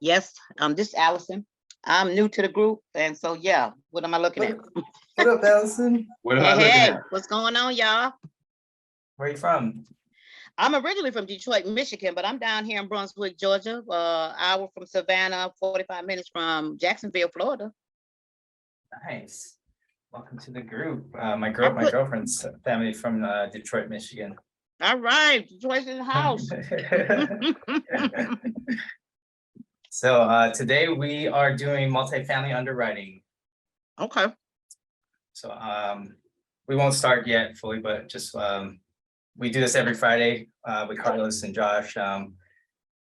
Yes, this is Allison. I'm new to the group, and so yeah, what am I looking at? What up, Allison? What am I looking Hey, at? what's going on, y'all? Where are you from? I'm originally from Detroit, Michigan, but I'm down here in Brunswick, Georgia. Hour from Savannah, 45 minutes from Jacksonville, Florida. Nice. Welcome to the group. My girlfriend's family from Detroit, Michigan. All right, Detroit's in the house. So today we are doing multifamily underwriting. Okay. So we won't start yet fully, but just we do this every Friday with Carlos and Josh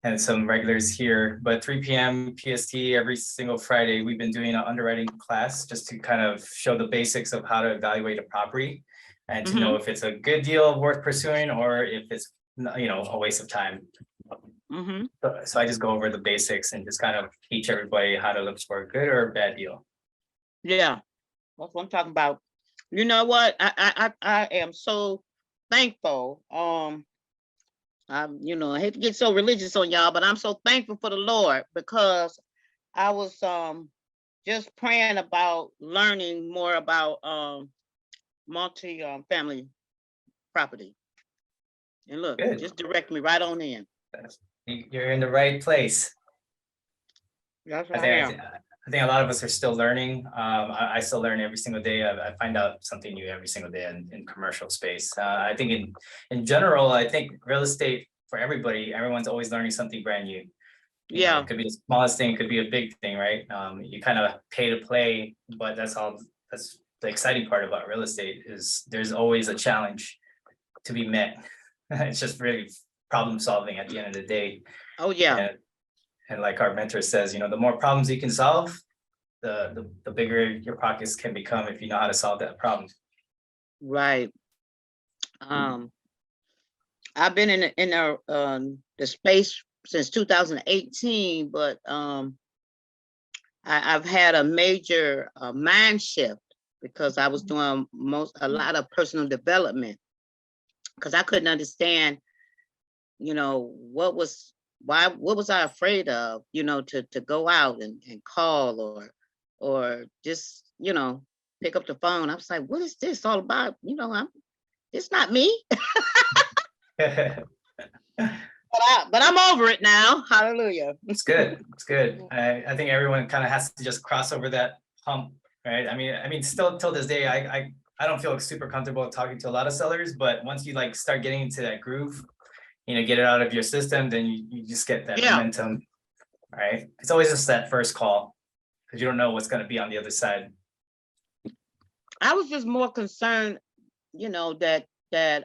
and some regulars here. But 3 p.m. PST every single Friday, we've been doing an underwriting class just to kind of show the basics of how to evaluate a property and to know if it's a good deal worth pursuing or if it's a waste of time. So I just go over the basics and just kind of teach everybody how to look for a good or a bad deal. Yeah, that's what I'm talking about. You know what? I am so thankful. I hate to get so religious on y'all, but I'm so thankful for the Lord because I was just praying about learning more about multi-family property. And look, Good. just direct me right on in. You're in the right place. That's I what think a lot of us are still learning. I still learn every single day. I find out something new every single day in commercial space. I think in general, I think real estate for everybody, everyone's always learning something brand new. You know, it could be the smallest thing, it could be a big thing, right? You kind of pay to play, but that's the exciting part about real estate is there's always a challenge to be met. It's just really problem solving at the end of the day. Oh yeah. And like our mentor says, the more problems you can solve, the bigger your pockets can become if you know how to solve that problem. Right. I've been in the space since 2018, but I've had a major mind shift because I was doing a lot of personal development because I couldn't understand, what was I afraid of, to go out and call or just, pick up the phone. I was like, what is this all about? It's not me. But I'm over it now. Hallelujah. It's good. It's good. I think everyone kind of has to just cross over that hump, right? I mean, still till this day, I don't feel super comfortable talking to a lot of sellers, but once you start getting into that groove, get it out of your system, then you just get that momentum, right? It's always just that first call because you don't know what's going to be on the other side. I was just more concerned, that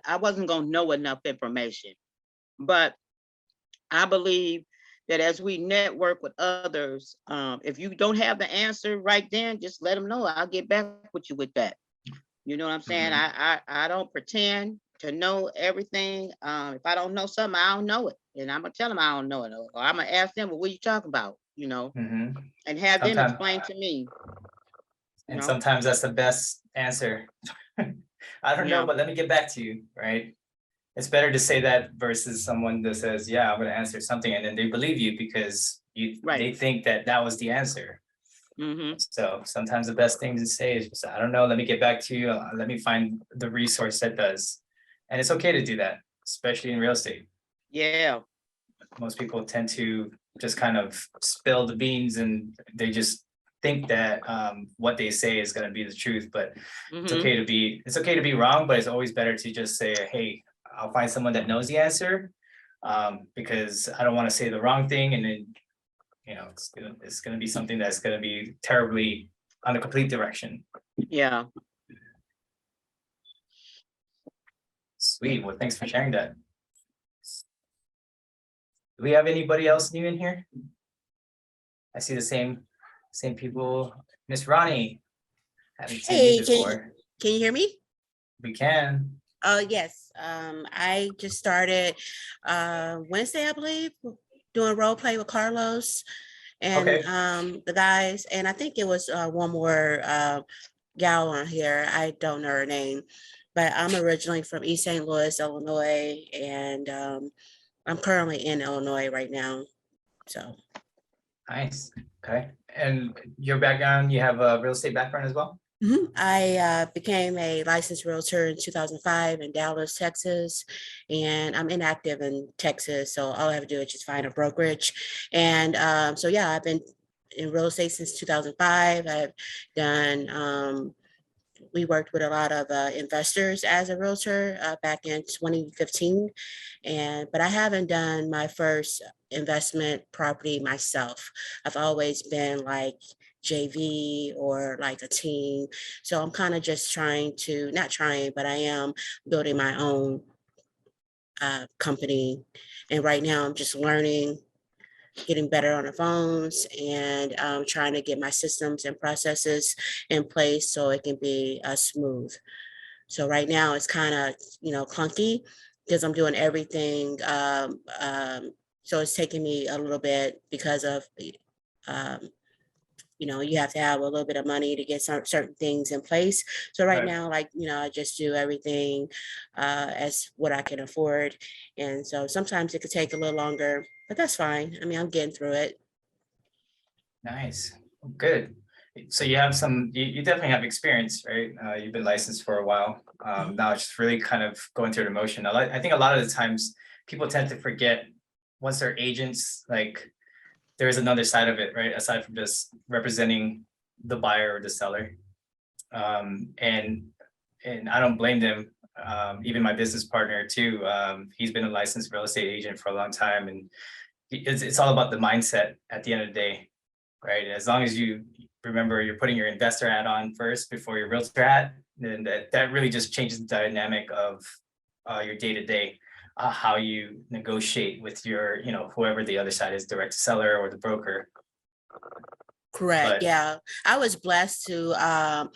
I wasn't going to know enough information, but I believe that as we network with others, if you don't have the answer right then, just let them know. I'll get back with you with that. You know what I'm saying? I don't pretend to know everything. If I don't know something, I don't know it. And I'm going to tell them I don't know it. Or I'm going to ask them, well, what are you talking about? And have them explain to me. And sometimes that's the best answer. I don't know, but let me get back to you, right? It's better to say that versus someone that says, yeah, I'm going to answer something. And then they believe you because they think that was the answer. So sometimes the best thing to say is just, I don't know, let me get back to you. Let me find the resource that does. And it's okay to do that, especially in real estate. Yeah. Most people tend to just kind of spill the beans and they just think that what they say is going to be the truth, but it's okay to be wrong, but it's always better to just say, hey, I'll find someone that knows the answer because I don't want to say the wrong thing. And then, it's going to be something that's going to be terribly on the complete direction. Yeah. Sweet. Well, thanks for sharing that. Do we have anybody else new in here? I see the same people. Miss Ronnie. Haven't seen you before. Can you hear me? We can. Yes. I just started Wednesday, I believe, doing role play with Carlos and the guys. And I think it was one more gal on here, I don't know her name, but I'm originally from East St. Louis, Illinois, and I'm currently in Illinois right now. So. Nice. Okay. And your background, you have a real estate background as well? I became a licensed realtor in 2005 in Dallas, Texas, and I'm inactive in Texas. So all I have to do is just find a brokerage. And so, yeah, I've been in real estate since 2005. I've done, we worked with a lot of investors as a realtor back in 2015. But I haven't done my first investment property myself. I've always been like JV or like a team. So I'm kind of just trying to, not trying, but I am building my own company. And right now I'm just learning, getting better on the phones, and trying to get my systems and processes in place so it can be smooth. So right now it's kind of, clunky because I'm doing everything. So it's taking me a little bit because of, um, you have to have a little bit of money to get some certain things in place. So right Right. now, like, I just do everything as what I can afford. And so sometimes it could take a little longer, but that's fine. I mean, I'm getting through it. Nice. Good. So you have you definitely have experience, right? You've been licensed for a while. Mhm. Now it's just really kind of going through the motion. I think a lot of the times people tend to forget once they're agents, like there is another side of it, right? Aside from just representing the buyer or the seller. And I don't blame them. Even my business partner too. He's been a licensed real estate agent for a long time, and it's all about the mindset at the end of the day, right? As long as you remember you're putting your investor hat on first before your realtor hat, then that really just changes the dynamic of your day-to-day, how you negotiate with your, whoever the other side is, direct seller or the broker. Correct. But Yeah. I was blessed to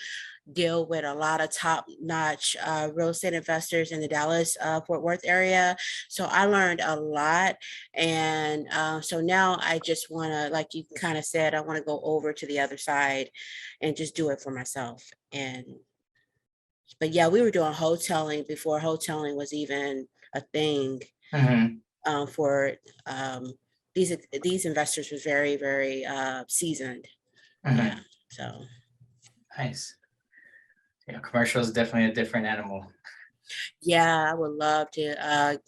deal with a lot of top-notch real estate investors in the Dallas Fort Worth area. So I learned a lot. And so now I just want to, like you kind of said, I want to go over to the other side and just do it for myself. But yeah, we were doing hoteling before hoteling was even a thing mhm, for these investors was very, very seasoned. mhm, Yeah. So. nice. Yeah, commercial is definitely a different animal. Yeah, I would love to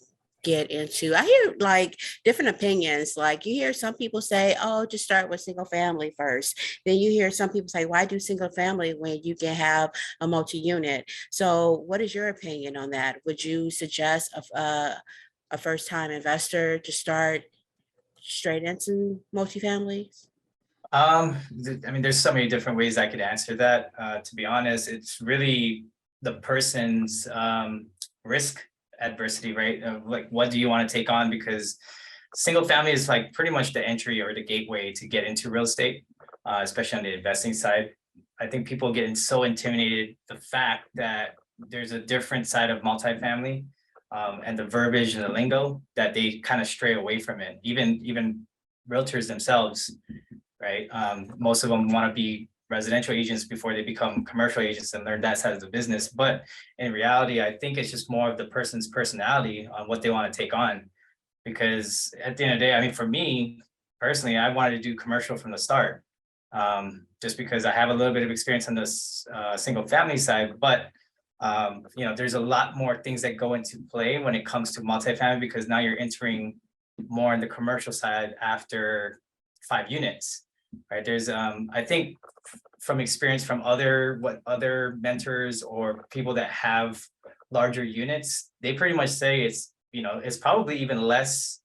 get into. I hear like different opinions. Like you hear some people say, "Oh, just start with single family first." Then you hear some people say, "Why do single family when you can have a multi-unit?" So, what is your opinion on that? Would you suggest a first-time investor to start straight into multifamily? I mean, there's so many different ways I could answer that. To be honest, it's really the person's risk adversity, right? Of like, what do you want to take on? Because single family is like pretty much the entry or the gateway to get into real estate, especially on the investing side. I think people getting so intimidated the fact that there's a different side of multifamily, and the verbiage and the lingo that they kind of stray away from it. Even realtors themselves, right? Most of them want to be residential agents before they become commercial agents and learn that side of the business. But in reality, I think it's just more of the person's personality on what they want to take on. Because at the end of the day, I mean, for me personally, I wanted to do commercial from the start, just because I have a little bit of experience on this single family side. But there's a lot more things that go into play when it comes to multifamily, because now you're entering more on the commercial side after 5 units. Right, there's I think from experience from other mentors or people that have larger units, they pretty much say it's probably even less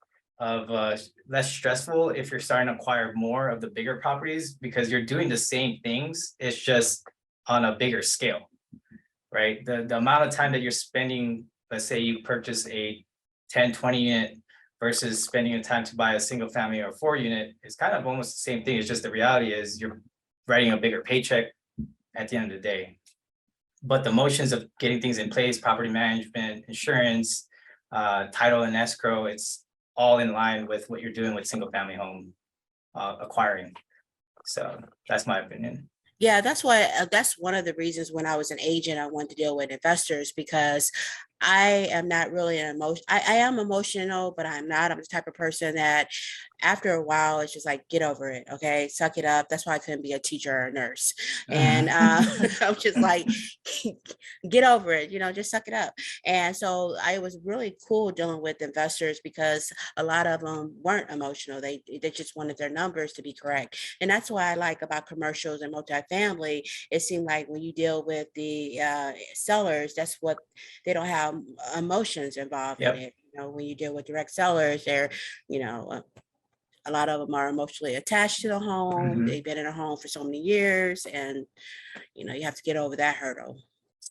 stressful if you're starting to acquire more of the bigger properties, because you're doing the same things, it's just on a bigger scale, right? The amount of time that you're spending, let's say you purchase a 10-20 unit versus spending the time to buy a single family or 4 unit, is kind of almost the same thing. It's just the reality is you're writing a bigger paycheck at the end of the day. But the motions of getting things in place, property management, insurance, title and escrow, it's all in line with what you're doing with single family home acquiring. So that's my opinion. Yeah, that's one of the reasons when I was an agent, I wanted to deal with investors because I am not really an emotion. I am emotional, but I'm not. I'm the type of person that after a while, it's just like, get over it. Okay. Suck it up. That's why I couldn't be a teacher or a nurse. And I'm just like, get over it, just suck it up. And so I was really cool dealing with investors because a lot of them weren't emotional. They just wanted their numbers to be correct. And that's why I like about commercials and multifamily. It seemed like when you deal with the sellers, that's what they don't have emotions involved in it. When you deal with direct sellers, they're, a lot of them are emotionally attached to the home. They've been in a home for so many years, and you have to get over that hurdle.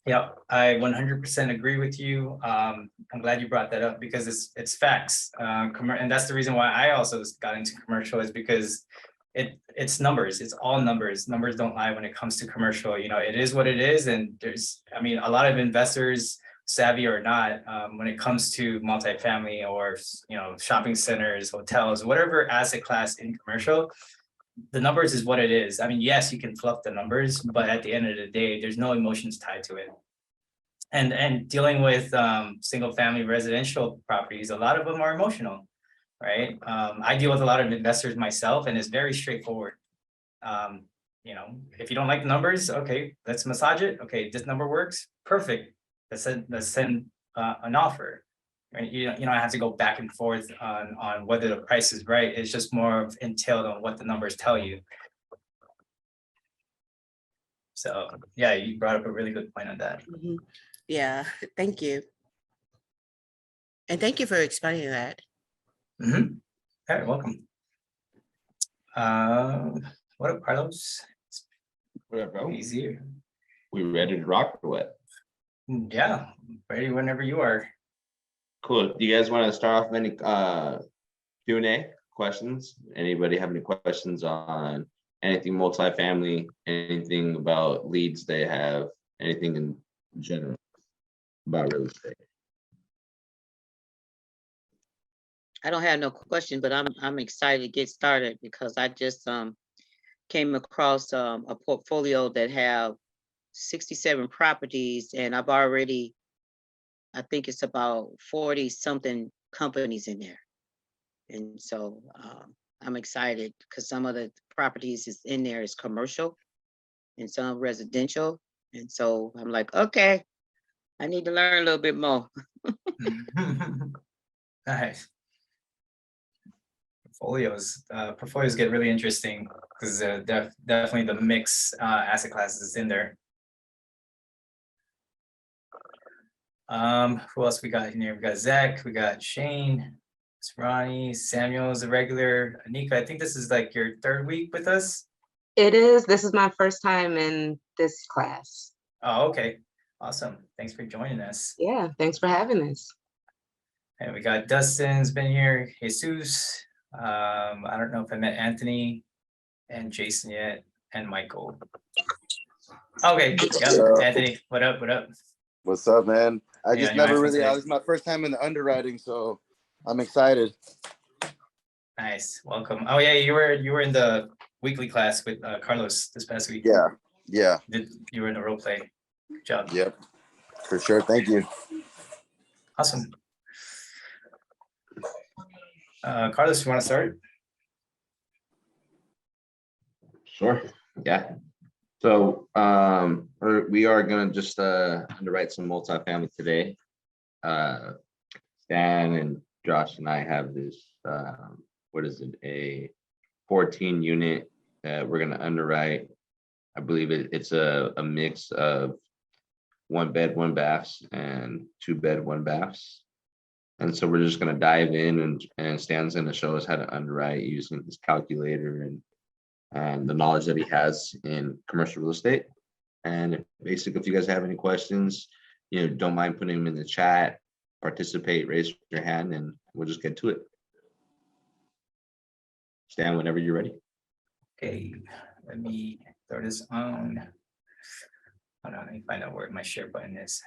Yeah, I 100% agree with you. I'm glad you brought that up because it's facts. And that's the reason why I also got into commercial, is because it's numbers. It's all numbers. Numbers don't lie when it comes to commercial. It is what it is. And a lot of investors, savvy or not, when it comes to multifamily or, shopping centers, hotels, whatever asset class in commercial, the numbers is what it is. Yes, you can fluff the numbers, but at the end of the day, there's no emotions tied to it. And dealing with single family residential properties, a lot of them are emotional, right? I deal with a lot of investors myself, and it's very straightforward. If you don't like the numbers, okay, let's massage it. Okay, this number works, perfect. Let's send an offer. Right? You don't have to go back and forth on whether the price is right. It's just more of entailed on what the numbers tell you. So yeah, you brought up a really good point on that. Yeah, thank you. And thank you for explaining that. All right, welcome. What up, Carlos? What up, bro? Easier. We ready to rock or what? Yeah, ready whenever you are. Cool. Do you guys want to start off with any Q&A questions? Anybody have any questions on anything multifamily, anything about leads they have, anything in general about real estate? I don't have no question, but I'm excited to get started because I just came across a portfolio that have 67 properties, and I think it's about 40 something companies in there. And so I'm excited because some of the properties is in there is commercial and some residential. And so I'm like, okay, I need to learn a little bit more. Nice. Portfolios get really interesting because definitely the mix asset classes is in there. Who else we got in here? We got Zach, we got Shane, it's Ronnie, Samuel's a regular. Anika, I think this is like your third week with us. It is. This is my first time in this class. Oh, okay. Awesome. Thanks for joining us. Yeah, thanks for having us. And we got Dustin's been here, Jesus. I don't know if I met Anthony and Jason yet, and Michael. Okay, yep. Anthony, what up? What up? What's up, man? I just your never iPhone really, today. this is my first time in the underwriting, so I'm excited. Nice, welcome. Oh yeah, you were in the weekly class with Carlos this past week. Yeah. You were in a role play. Good job. Yep, for sure. Thank you. Awesome. Carlos, you want to start? Sure. Yeah. So we are gonna just underwrite some multifamily today. Stan and Josh and I have this what is it, a 14 unit that we're gonna underwrite. I believe it's a mix of 1 bed, 1 baths and 2 bed, 1 baths. And so we're just gonna dive in and Stan's gonna show us how to underwrite using his calculator and the knowledge that he has in commercial real estate. And basically, if you guys have any questions, don't mind putting them in the chat, participate, raise your hand, and we'll just get to it. Stan, whenever you're ready. Okay, let me throw this on. Hold on, let me find out where my share button is.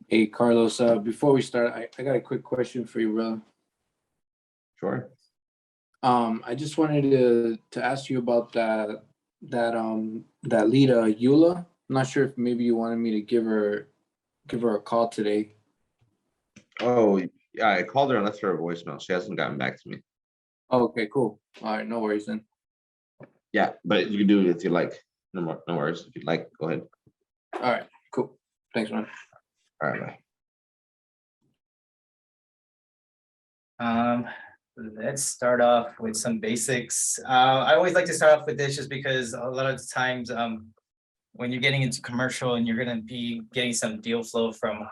Hey, Carlos, before we start, I got a quick question for you, brother. Sure. I just wanted to ask you about that that lead, Eula. I'm not sure if maybe you wanted me to give her a call today. Oh, yeah, I called her and left her a voicemail. She hasn't gotten back to me. Oh, okay, cool. All right, no worries then. Yeah, but you can do it if you like. No worries. If you'd like, go ahead. All right, cool. Thanks, man. All right, bye. Let's start off with some basics. I always like to start off with this just because a lot of the times, when you're getting into commercial and you're gonna be getting some deal flow from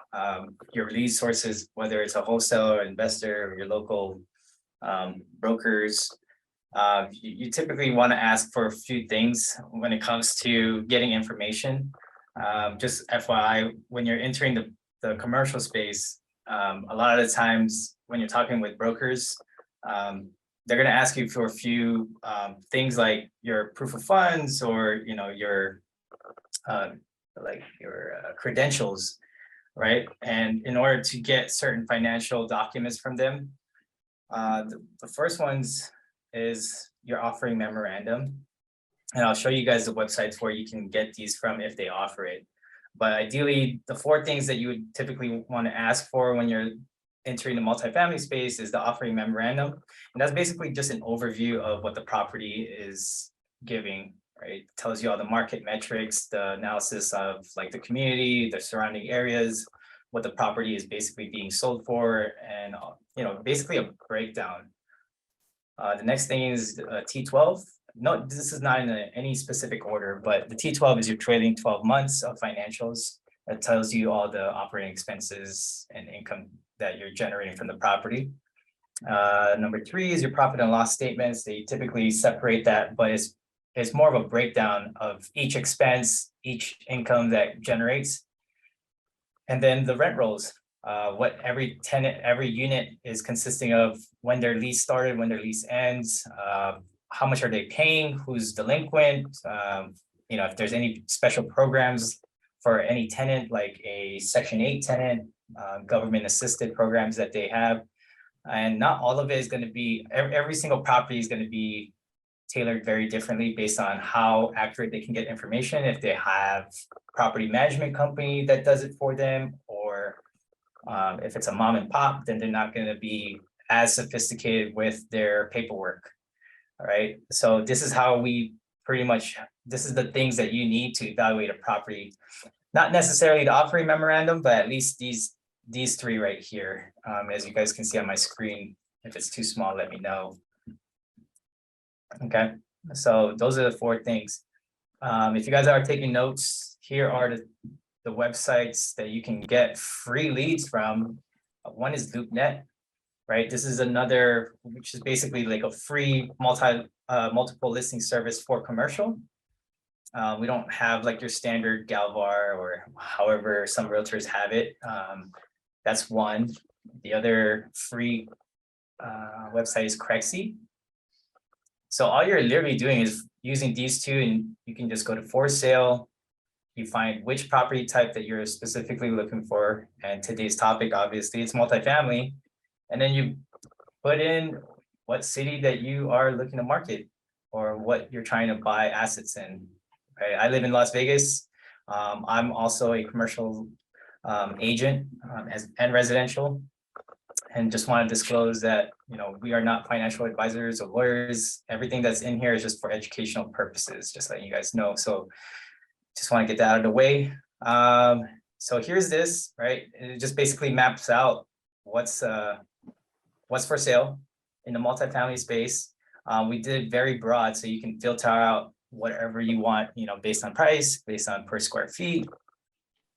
your lead sources, whether it's a wholesaler, investor, or your local brokers, you typically want to ask for a few things when it comes to getting information. Just FYI, when you're entering the commercial space, a lot of the times when you're talking with brokers, they're going to ask you for a few things like your proof of funds or your credentials, right? And in order to get certain financial documents from them, the first ones is your offering memorandum. And I'll show you guys the websites where you can get these from if they offer it. But ideally, the 4 things that you would typically want to ask for when you're entering the multifamily space is the offering memorandum. And that's basically just an overview of what the property is giving, right? It tells you all the market metrics, the analysis of like the community, the surrounding areas, what the property is basically being sold for, and basically a breakdown. The next thing is T12. No, this is not in any specific order, but the T12 is your trailing 12 months of financials. That tells you all the operating expenses and income that you're generating from the property. Number 3 is your profit and loss statements. They typically separate that, but it's more of a breakdown of each expense, each income that generates. And then the rent rolls, what every tenant, every unit is consisting of, when their lease started, when their lease ends, how much are they paying, who's delinquent, if there's any special programs for any tenant, like a Section 8 tenant, government assisted programs that they have. And not all of it is going to be, every single property is going to be tailored very differently based on how accurate they can get information. If they have property management company that does it for them, or if it's a mom and pop, then they're not going to be as sophisticated with their paperwork. All right. So this is how this is the things that you need to evaluate a property. Not necessarily the offering memorandum, but at least these 3 right here. As you guys can see on my screen, if it's too small, let me know. Okay, so those are the 4 things. If you guys are taking notes, here are the websites that you can get free leads from. One is LoopNet, right? This is another, which is basically like a free multiple listing service for commercial. We don't have like your standard Galvar or however some realtors have it. That's one. The other free website is Crexy. So all you're literally doing is using these 2, and you can just go to for sale. You find which property type that you're specifically looking for. And today's topic, obviously, it's multifamily. And then you put in what city that you are looking to market or what you're trying to buy assets in. Okay, I live in Las Vegas. I'm also a commercial agent and residential. And just want to disclose that, we are not financial advisors or lawyers. Everything that's in here is just for educational purposes, just letting you guys know. So just want to get that out of the way. So here's this, right? It just basically maps out what's for sale in the multifamily space. We did very broad, so you can filter out whatever you want, based on price, based on per square feet.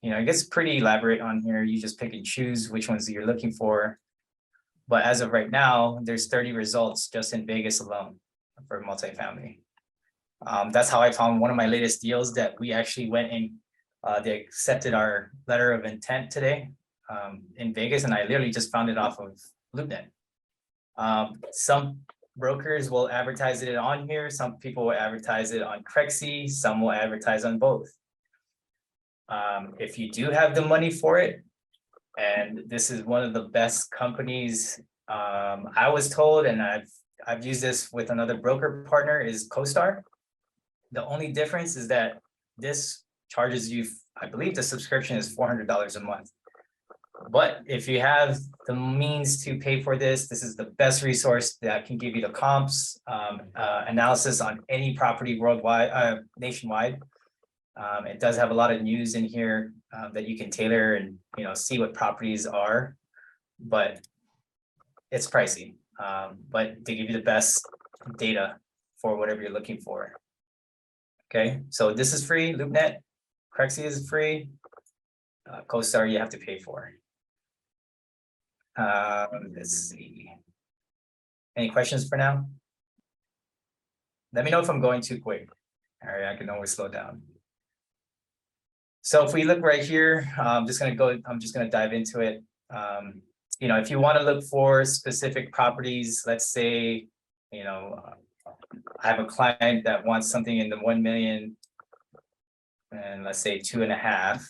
It gets pretty elaborate on here. You just pick and choose which ones you're looking for. But as of right now, there's 30 results just in Vegas alone for multifamily. That's how I found one of my latest deals that we actually went in. They accepted our letter of intent today in Vegas, and I literally just found it off of LoopNet. Some brokers will advertise it on here. Some people will advertise it on Crexy. Some will advertise on both. If you do have the money for it, and this is one of the best companies, I was told, and I've used this with another broker partner, is CoStar. The only difference is that this charges you, I believe the subscription is $400 a month. But if you have the means to pay for this, this is the best resource that can give you the comps, analysis on any property worldwide, nationwide. It does have a lot of news in here that you can tailor and, you know, see what properties are, but it's pricey. But they give you the best data for whatever you're looking for. Okay, so this is free. LoopNet, Crexi is free. CoStar you have to pay for. Let's see. Any questions for now? Let me know if I'm going too quick. All right, I can always slow down. So if we look right here, I'm just gonna dive into it. You know, if you want to look for specific properties, let's say, you know, I have a client that wants something in the 1 million and let's say 2.5.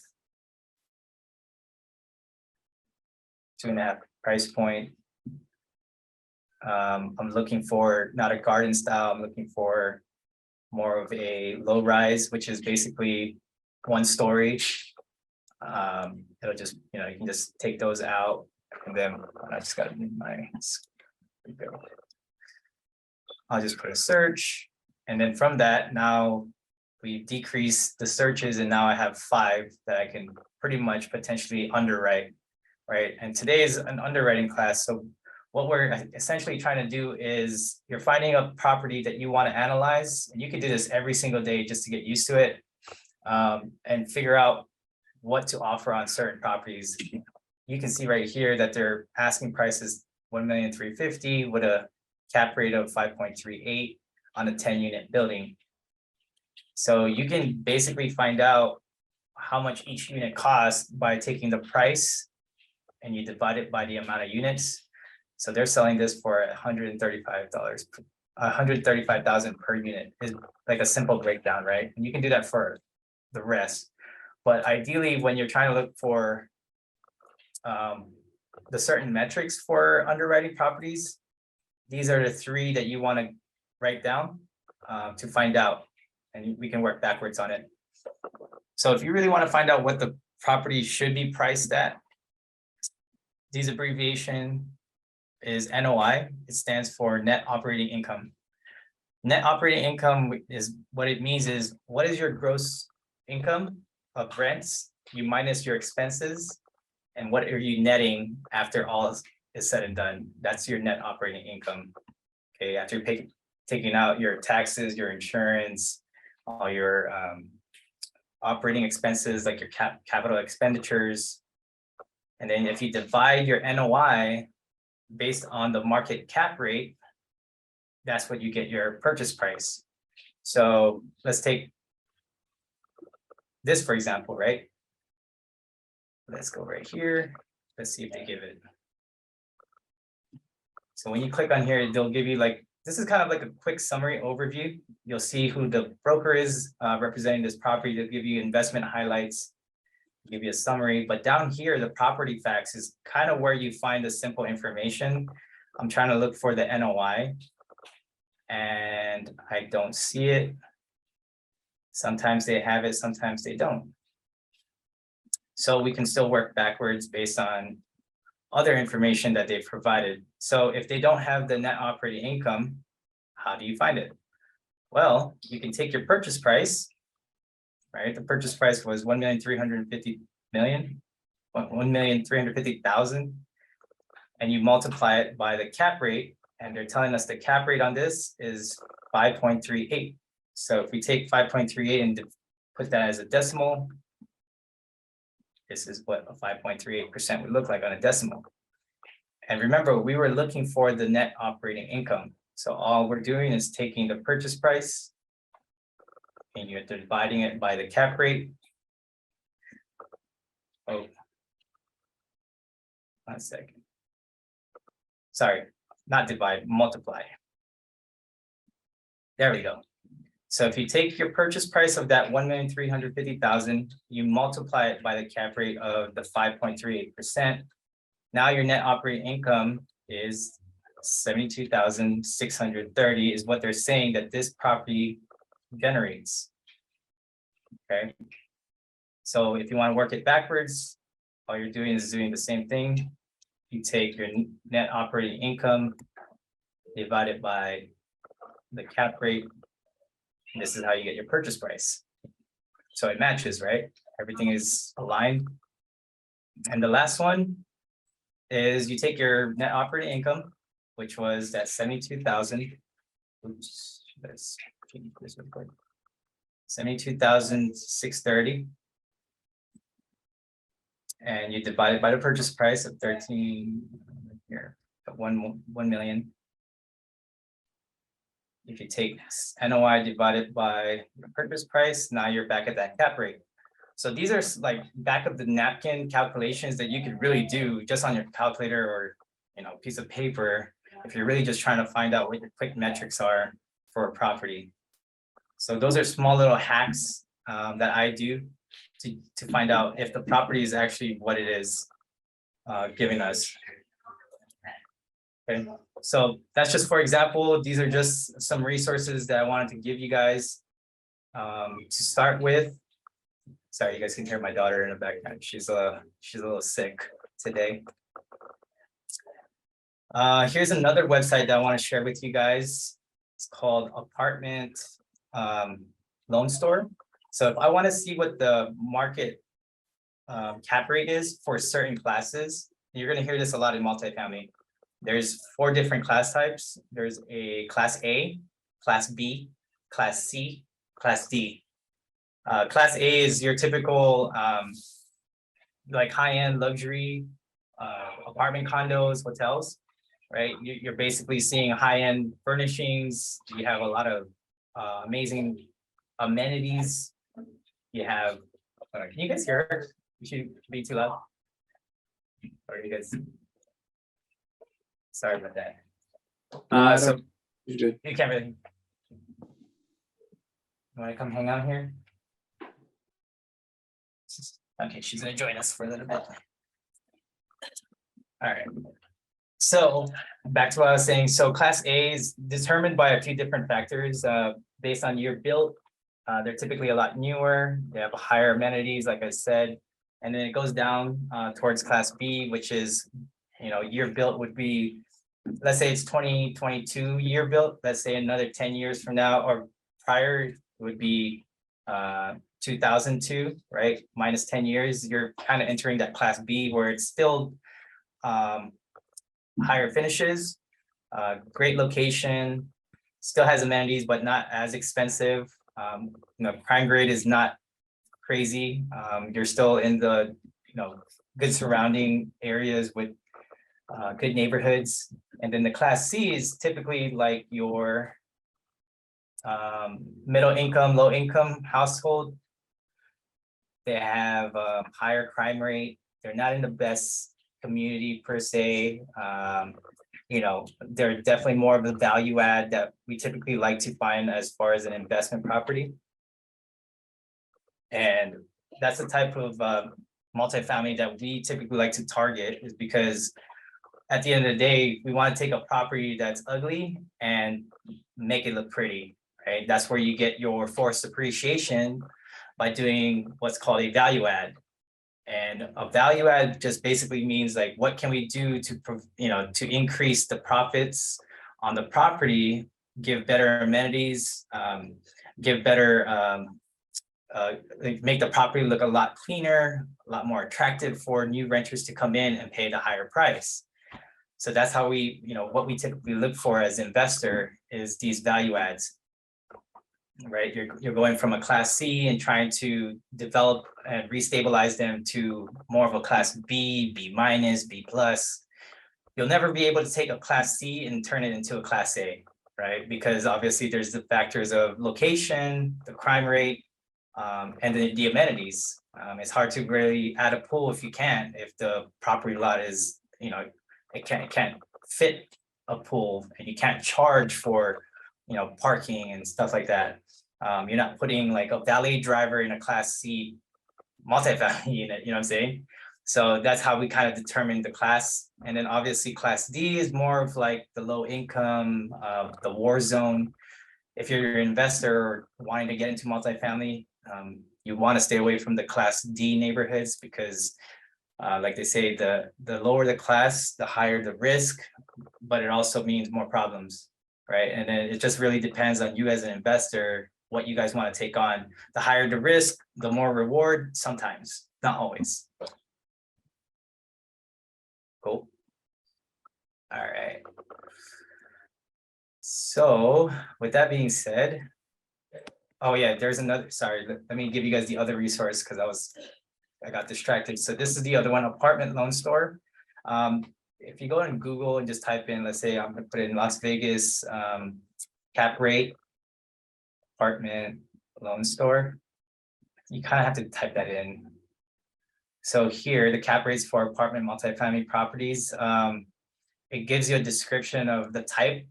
2.5 price point. I'm looking for not a garden style, I'm looking for more of a low rise, which is basically 1 story. It'll just, you know, you can just take those out and then I just gotta move my, I'll just put a search. And then from that, now we decrease the searches and now I have 5 that I can pretty much potentially underwrite, right? And today is an underwriting class. So what we're essentially trying to do is you're finding a property that you want to analyze, and you can do this every single day just to get used to it, and figure out what to offer on certain properties. You can see right here that their asking price is 1,350,000 with a cap rate of 5.38 on a 10-unit building. So you can basically find out how much each unit costs by taking the price and you divide it by the amount of units. So they're selling this for $135, 135,000 per unit is like a simple breakdown, right? And you can do that for the rest. But ideally, when you're trying to look for the certain metrics for underwriting properties, these are the 3 that you want to write down to find out, and we can work backwards on it. So if you really want to find out what the property should be priced at, these abbreviation is NOI. It stands for net operating income. Net operating income is what it means is what is your gross income of rents, you minus your expenses, and what are you netting after all is said and done. That's your net operating income. Okay, after you're taking out your taxes, your insurance, all your operating expenses like your capital expenditures. And then if you divide your NOI based on the market cap rate, that's what you get your purchase price. So let's take this, for example, right? Let's go right here. Let's see if they give it. So when you click on here, they'll give you like, this is kind of like a quick summary overview. You'll see who the broker is representing this property. They'll give you investment highlights, give you a summary, but down here, the property facts is kind of where you find the simple information. I'm trying to look for the NOI and I don't see it. Sometimes they have it, sometimes they don't. So we can still work backwards based on other information that they've provided. So if they don't have the net operating income, how do you find it? Well, you can take your purchase price, right? The purchase price was 1,350,000, and you multiply it by the cap rate, and they're telling us the cap rate on this is 5.38. So if we take 5.38 and put that as a decimal, this is what a 5.38% would look like on a decimal. And remember, we were looking for the net operating income. So all we're doing is taking the purchase price and you're dividing it by the cap rate. Oh, 1 second. Sorry, not divide, multiply. There we go. So if you take your purchase price of that 1,350,000, you multiply it by the cap rate of the 5.38%. Now your net operating income is 72,630 is what they're saying that this property generates. Okay. So if you want to work it backwards, all you're doing is doing the same thing. You take your net operating income, divide it by the cap rate. This is how you get your purchase price. So it matches, right? Everything is aligned. And the last one is you take your net operating income, which was that 72,000. Oops, let's change this real quick. 72,630. And you divide it by the purchase price of 13 here, 1 million. If you take NOI divided by the purchase price, now you're back at that cap rate. So these are like back of the napkin calculations that you could really do just on your calculator or piece of paper if you're really just trying to find out what your quick metrics are for a property. So those are small little hacks that I do to find out if the property is actually what it is giving us. Okay, so that's just for example. These are just some resources that I wanted to give you guys to start with. Sorry, you guys can hear my daughter in the background. She's a little sick today. Here's another website that I want to share with you guys. It's called Apartment Loan Store. So if I want to see what the market cap rate is for certain classes, you're going to hear this a lot in multifamily. There's 4 different class types. There's a class A, class B, class C, class D. Class A is your typical like high-end luxury apartment condos, hotels, right? You're basically seeing high-end furnishings. You have a lot of amazing amenities. You have, can you guys hear her? You should be too loud. Or you guys? Sorry about that. So You're good. you can't really. You want to come hang out here? Okay, she's gonna join us for a little bit. All right. So back to what I was saying. So class A is determined by a few different factors based on year built. They're typically a lot newer. They have higher amenities, like I said, and then it goes down towards class B, which is, year built would be, let's say it's 2022 year built. Let's say another 10 years from now or prior would be 2002, right? Minus 10 years, you're kind of entering that class B where it's still higher finishes, great location, still has amenities, but not as expensive. Crime grade is not crazy. You're still in the, good surrounding areas with good neighborhoods. And then the class C is typically like your middle income, low income household. They have a higher crime rate. They're not in the best community per se. They're definitely more of the value add that we typically like to find as far as an investment property. And that's the type of multifamily that we typically like to target, is because at the end of the day, we want to take a property that's ugly and make it look pretty, right? That's where you get your forced appreciation by doing what's called a value add. And a value add just basically means like, what can we do to increase the profits on the property, give better amenities, give better, make the property look a lot cleaner, a lot more attractive for new renters to come in and pay the higher price. So that's how we, what we typically look for as investor is these value adds. Right, you're going from a class C and trying to develop and restabilize them to more of a class B, B minus, B plus. You'll never be able to take a class C and turn it into a class A, right? Because obviously there's the factors of location, the crime rate, and the amenities. It's hard to really add a pool if the property lot is, it can't fit a pool, and you can't charge for, parking and stuff like that. You're not putting like a valet driver in a class C multifamily unit, you know what I'm saying? So that's how we kind of determine the class. And then obviously class D is more of like the low income, the war zone. if you're an investor or wanting to get into multifamily, you want to stay away from the Class D neighborhoods because like they say, the lower the class, the higher the risk, but it also means more problems, right? And then it just really depends on you as an investor, what you guys want to take on. The higher the risk, the more reward, sometimes, not always. Cool. All right. So with that being said, oh yeah, there's another, sorry, let me give you guys the other resource because I got distracted. So this is the other one, apartment loan store. If you go on Google and just type in, let's say I'm gonna put it in Las Vegas, cap rate, apartment loan store, you kind of have to type that in. So here, the cap rates for apartment multifamily properties, it gives you a description of the type,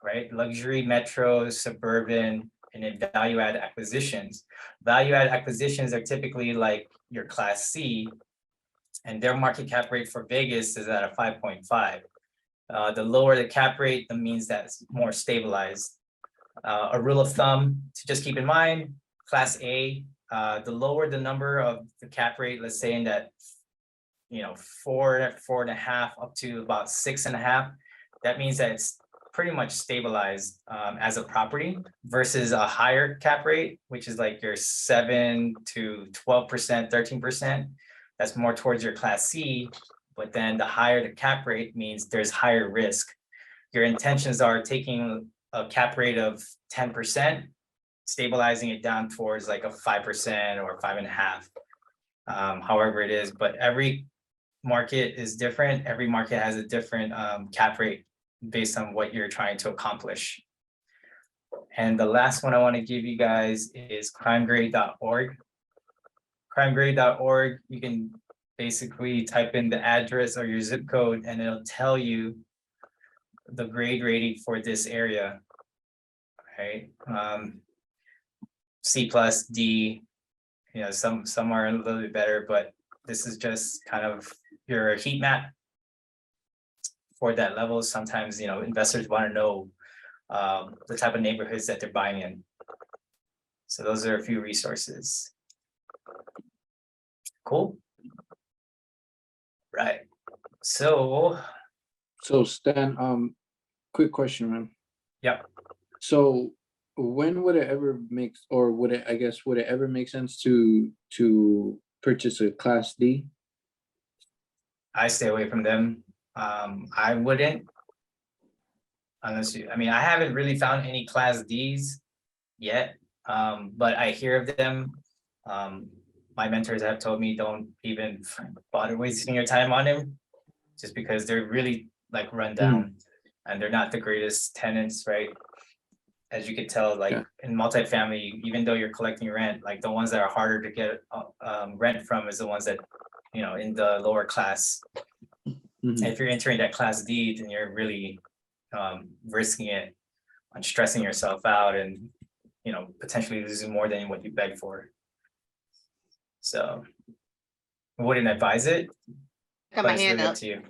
right? Luxury, metro, suburban, and then value add acquisitions. Value add acquisitions are typically like your Class C, and their market cap rate for Vegas is at a 5.5. The lower the cap rate, that means that's more stabilized. A rule of thumb to just keep in mind, Class A, the lower the number of the cap rate, let's say in that, 4.5 up to about 6.5, that means that it's pretty much stabilized as a property versus a higher cap rate, which is like your 7 to 12%, 13%. That's more towards your Class C, but then the higher the cap rate means there's higher risk. Your intentions are taking a cap rate of 10%, stabilizing it down towards like a 5% or 5.5. However it is, but every market is different. Every market has a different cap rate based on what you're trying to accomplish. And the last one I want to give you guys is crimegrade.org. Crimegrade.org, you can basically type in the address or your zip code and it'll tell you the grade rating for this area, right? C plus, D, some are a little bit better, but this is just kind of your heat map for that level. Sometimes, investors want to know the type of neighborhoods that they're buying in. So those are a few resources. Cool. Right. So Stan, quick question, man. Yeah. So when would it ever make, or would it ever make sense to purchase a Class D? I stay away from them. I wouldn't, unless I haven't really found any Class Ds yet, but I hear of them. My mentors have told me don't even bother wasting your time on them, just because they're really like run down and they're not the greatest tenants, right? As you could tell, like in multifamily, even though you're collecting rent, like the ones that are harder to get rent from is the ones that, in the lower class. If you're entering that Class D, then you're really risking it on stressing yourself out and, potentially losing more than what you begged for. So I wouldn't advise it, Got but my it's hand really up up. to you.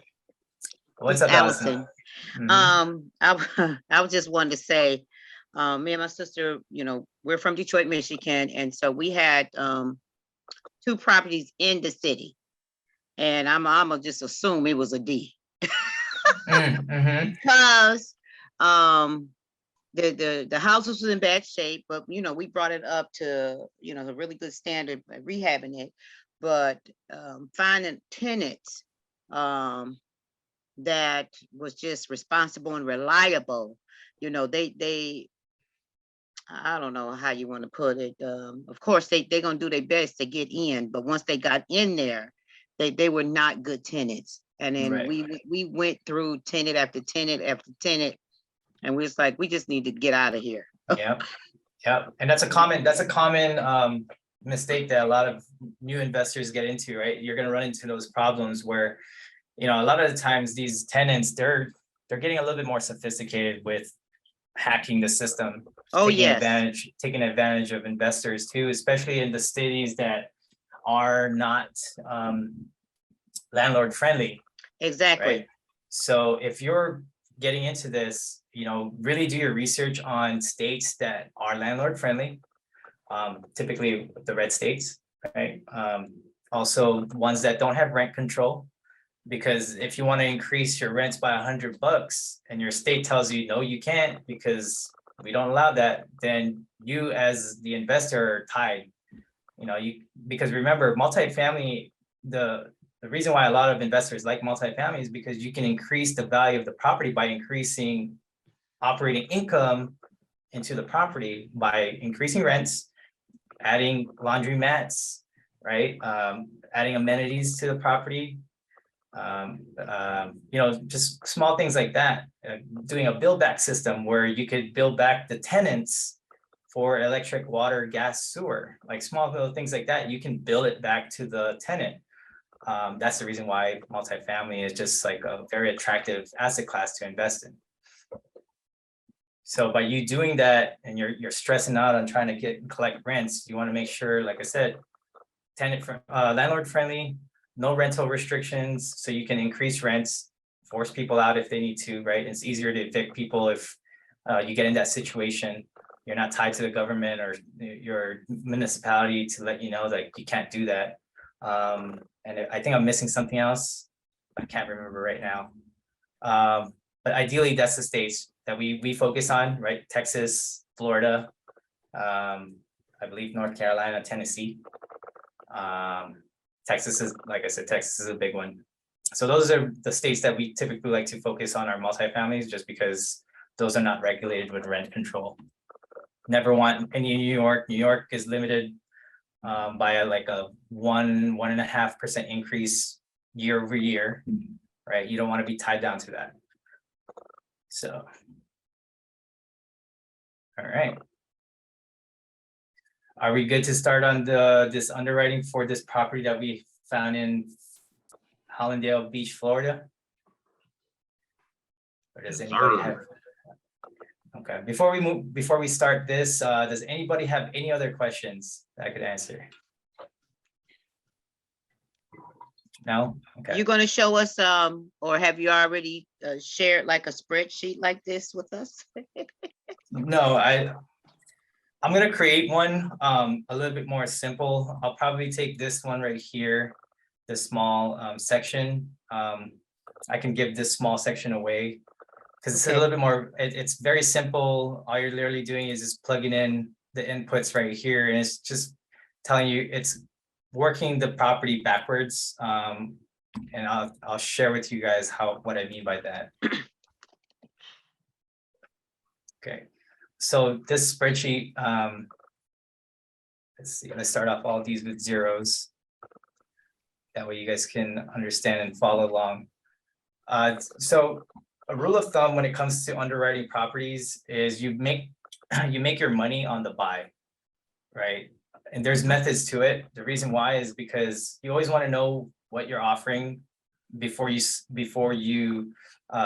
What's up, Allison? Allison? I was just wanting to say, me and my sister, we're from Detroit, Michigan, and so we had 2 properties in the city, and I'm gonna just assume it was a D. Because the house was in bad shape, but we brought it up to a really good standard, rehabbing it, but finding tenants that was just responsible and reliable. They I don't know how you want to put it. Of course, they're gonna do their best to get in, but once they got in there, they were not good tenants. And then Right. we went through tenant after tenant after tenant, and we was like, we just need to get out of here. Yep. And that's a common mistake that a lot of new investors get into, right? You're gonna run into those problems where, a lot of the times these tenants, they're getting a little bit more sophisticated with hacking the system. Oh, Taking advantage of investors too, especially in the cities that are not landlord friendly. Exactly. Right? So if you're getting into this, really do your research on states that are landlord friendly. Typically the red states, right? Also ones that don't have rent control. Because if you want to increase your rents by $100 and your state tells you, no, you can't because we don't allow that, then you as the investor are tied. Because remember, multifamily, the reason why a lot of investors like multifamily is because you can increase the value of the property by increasing operating income into the property by increasing rents, adding laundromats, right? Adding amenities to the property, just small things like that. Doing a build back system where you could build back the tenants for electric, water, gas, sewer, like small little things like that. You can build it back to the tenant. That's the reason why multifamily is just like a very attractive asset class to invest in. So by you doing that and you're stressing out on trying to collect rents, you want to make sure, like I said, landlord friendly, no rental restrictions, so you can increase rents, force people out if they need to, right? It's easier to evict people if you get in that situation. You're not tied to the government or your municipality to let you know that you can't do that. And I think I'm missing something else. I can't remember right now. But ideally, that's the states that we focus on, right? Texas, Florida, I believe North Carolina, Tennessee. Texas is, like I said, Texas is a big one. So those are the states that we typically like to focus on our multifamilies, just because those are not regulated with rent control. Never want any in New York. New York is limited by a 1.5% increase year over year, right? You don't want to be tied down to that. So, all right. Are we good to start on this underwriting for this property that we found in Hallandale Beach, Florida? Or does anybody have? Okay, before we start this, does anybody have any other questions that I could answer? No? Okay. You're gonna show us, or have you already shared like a spreadsheet like this with us? No, I'm gonna create one a little bit more simple. I'll probably take this one right here, this small section. I can give this small section away because it's a little bit more, it's very simple. All you're literally doing is just plugging in the inputs right here, and it's just telling you it's working the property backwards. And I'll share with you guys what I mean by that. Okay. So this spreadsheet, let's see, let's start off all these with zeros. That way you guys can understand and follow along. So a rule of thumb when it comes to underwriting properties is you make your money on the buy, right? And there's methods to it. The reason why is because you always want to know what you're offering before you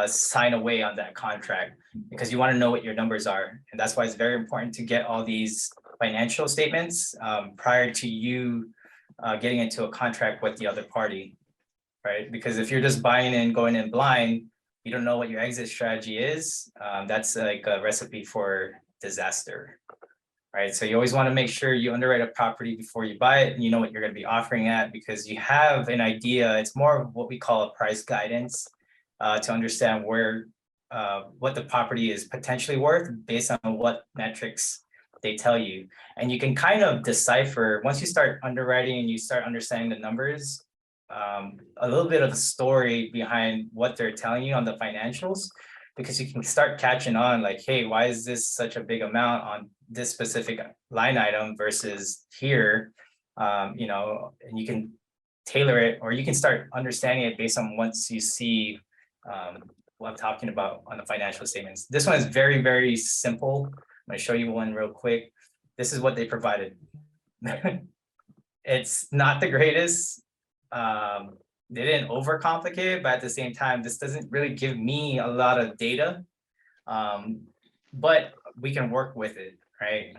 sign away on that contract, because you want to know what your numbers are. And that's why it's very important to get all these financial statements prior to you getting into a contract with the other party, right? Because if you're just buying and going in blind, you don't know what your exit strategy is. That's like a recipe for disaster, right? So you always want to make sure you underwrite a property before you buy it and you know what you're going to be offering at, because you have an idea. It's more of what we call a price guidance to understand what the property is potentially worth based on what metrics they tell you. And you can kind of decipher, once you start underwriting and you start understanding the numbers, a little bit of the story behind what they're telling you on the financials, because you can start catching on like, hey, why is this such a big amount on this specific line item versus here, and you can tailor it, or you can start understanding it based on once you see what I'm talking about on the financial statements. This one is very, very simple. I'm going to show you one real quick. This is what they provided. It's not the greatest. They didn't overcomplicate it, but at the same time, this doesn't really give me a lot of data, but we can work with it, right?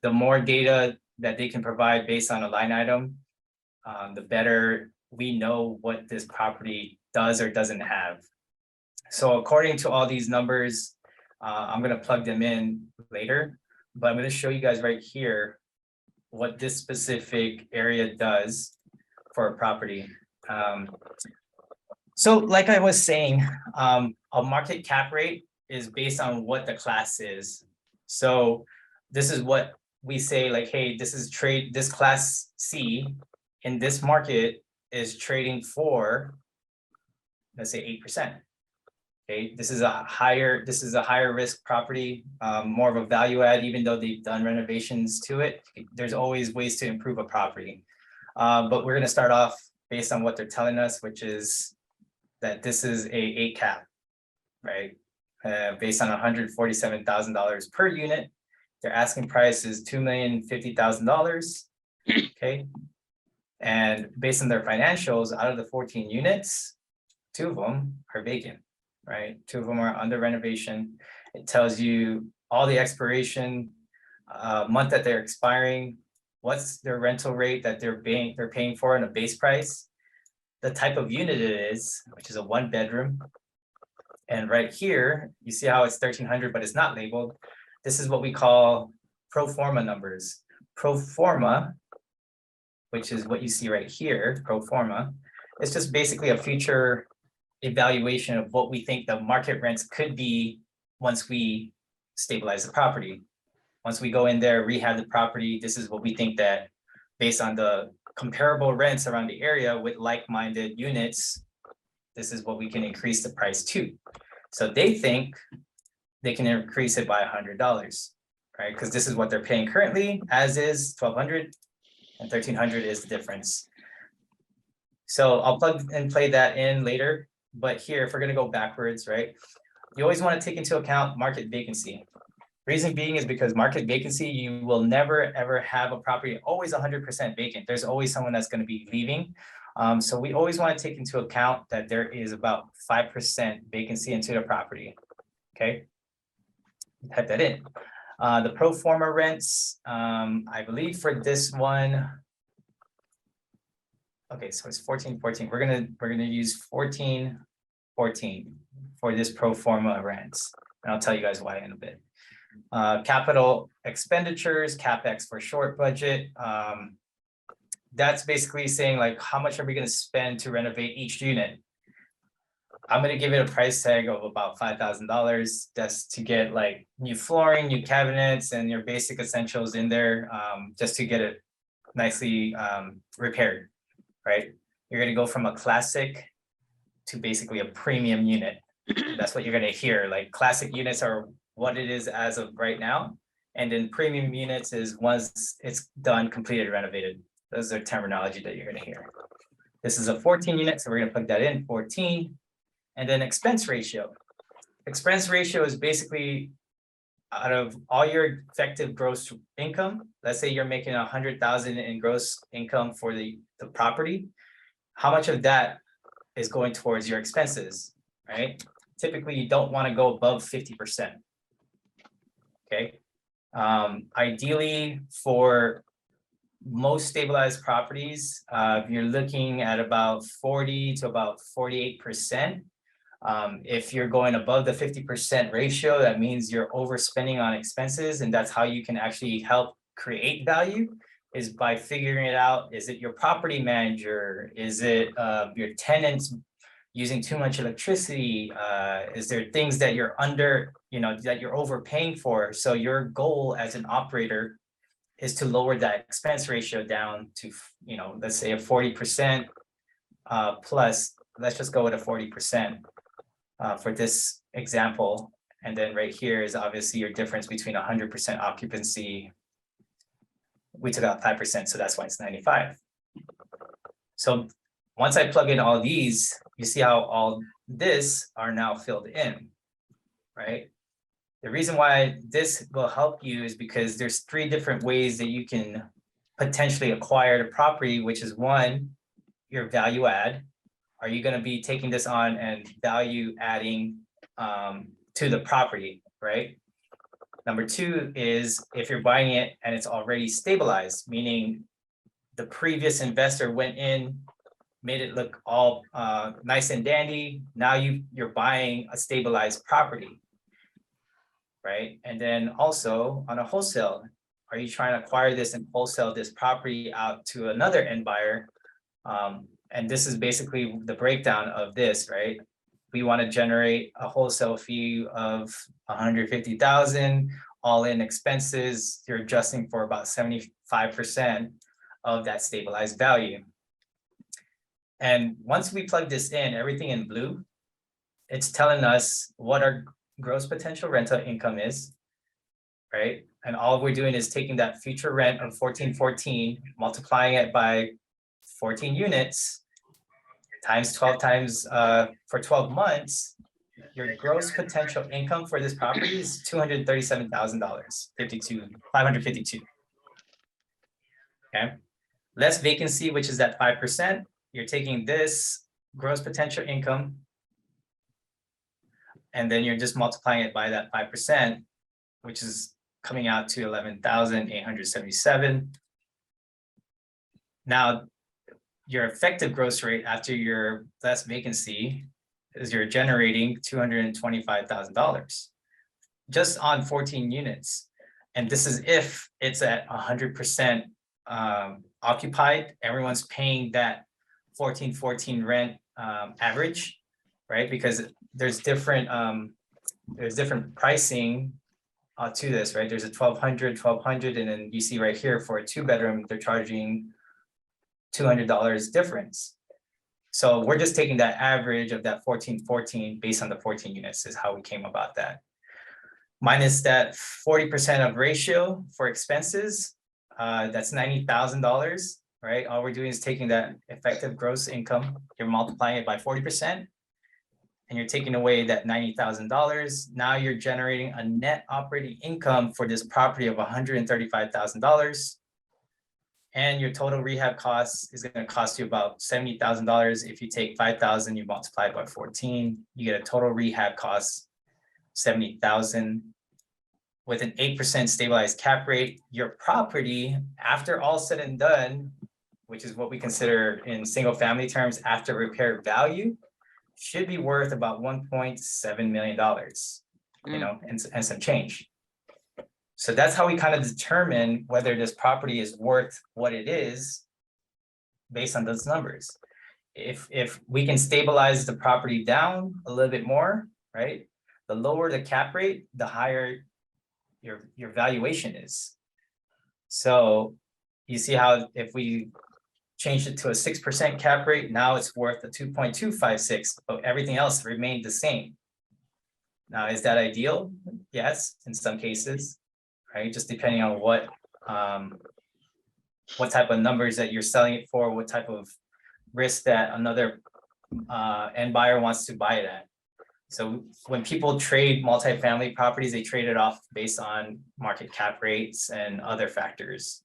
The more data that they can provide based on a line item, the better we know what this property does or doesn't have. So according to all these numbers, I'm gonna plug them in later, but I'm gonna show you guys right here what this specific area does for a property. So like I was saying, a market cap rate is based on what the class is. So this is what we say, like, hey, this class C in this market is trading for, let's say 8%. Okay, this is a higher risk property, more of a value add, even though they've done renovations to it. There's always ways to improve a property. But we're gonna start off based on what they're telling us, which is that this is a 8 cap, right? Based on $147,000 per unit. Their asking price is $2,050,000. Okay. And based on their financials, out of the 14 units, 2 of them are vacant, right? 2 of them are under renovation. It tells you all the expiration, month that they're expiring, what's their rental rate that they're paying for in a base price, the type of unit it is, which is a 1-bedroom. And right here, you see how it's 1,300, but it's not labeled. This is what we call pro forma numbers. Pro forma, which is what you see right here, pro forma, it's just basically a future evaluation of what we think the market rents could be once we stabilize the property. Once we go in there, rehab the property, this is what we think that based on the comparable rents around the area with like-minded units, this is what we can increase the price to. So they think they can increase it by $100, right? Because this is what they're paying currently, as is 1,200, and 1,300 is the difference. So I'll plug and play that in later. But here, if we're gonna go backwards, right? You always want to take into account market vacancy. Reason being is because market vacancy, you will never ever have a property always 100% vacant. There's always someone that's going to be leaving. So we always want to take into account that there is about 5% vacancy into the property. Okay, type that in. The pro forma rents, I believe for this one. Okay, so it's 1414. We're gonna use 1414 for this pro forma rents, and I'll tell you guys why in a bit. Capital expenditures, CapEx for short budget. That's basically saying like, how much are we going to spend to renovate each unit? I'm going to give it a price tag of about $5,000 just to get like new flooring, new cabinets, and your basic essentials in there, just to get it nicely repaired, right? You're going to go from a classic to basically a premium unit. That's what you're going to hear. Like classic units are what it is as of right now. And then premium units is once it's done, completed, renovated. Those are terminology that you're going to hear. This is a 14 unit, so we're going to plug that in, 14. And then expense ratio. Expense ratio is basically out of all your effective gross income. Let's say you're making 100,000 in gross income for the property. How much of that is going towards your expenses, right? Typically, you don't want to go above 50%. Okay. Ideally, for most stabilized properties, you're looking at about 40 to about 48%. If you're going above the 50% ratio, that means you're overspending on expenses, and that's how you can actually help create value, is by figuring it out. Is it your property manager? Is it your tenants using too much electricity? Is there things that you're under, that you're overpaying for? So your goal as an operator is to lower that expense ratio down to, let's say a 40% plus. Let's just go with a 40% for this example. And then right here is obviously your difference between 100% occupancy. We took out 5%, so that's why it's 95. So once I plug in all these, you see how all this are now filled in, right? The reason why this will help you is because there's 3 different ways that you can potentially acquire the property, which is 1, your value add. Are you going to be taking this on and value adding to the property, right? Number 2 is if you're buying it and it's already stabilized, meaning the previous investor went in, made it look all nice and dandy. Now you're buying a stabilized property, right? And then also on a wholesale, are you trying to acquire this and wholesale this property out to another end buyer? And this is basically the breakdown of this, right? We want to generate a wholesale fee of 150,000, all in expenses. You're adjusting for about 75% of that stabilized value. And once we plug this in, everything in blue, it's telling us what our gross potential rental income is, right? And all we're doing is taking that future rent of 1414, multiplying it by 14 units, times 12 times for 12 months, your gross potential income for this property is $237,000, 552. Okay, less vacancy, which is that 5%. You're taking this gross potential income, and then you're just multiplying it by that 5%, which is coming out to 11,877. Now, your effective gross rate after your less vacancy is you're generating $225,000 just on 14 units. And this is if it's at 100% occupied, everyone's paying that 1414 rent average, right? Because there's different pricing to this, right? There's a 1200, and then you see right here for a 2-bedroom, they're charging $200 difference. So we're just taking that average of that 1414 based on the 14 units is how we came about that. Minus that 40% of ratio for expenses, that's $90,000, right? All we're doing is taking that effective gross income, you're multiplying it by 40%, and you're taking away that $90,000. Now you're generating a net operating income for this property of $135,000. And your total rehab costs is going to cost you about $70,000. If you take 5,000, you multiply it by 14, you get a total rehab cost, 70,000. With an 8% stabilized cap rate, your property, after all said and done, which is what we consider in single family terms after repair value, should be worth about $1.7 million, you know, and some change. So that's how we kind of determine whether this property is worth what it is based on those numbers. If we can stabilize the property down a little bit more, right? The lower the cap rate, the higher your valuation is. So you see how if we change it to a 6% cap rate, now it's worth a 2.256, but everything else remained the same. Now, is that ideal? Yes, in some cases, right? Just depending on what type of numbers that you're selling it for, what type of risk that another end buyer wants to buy it at. So when people trade multifamily properties, they trade it off based on market cap rates and other factors.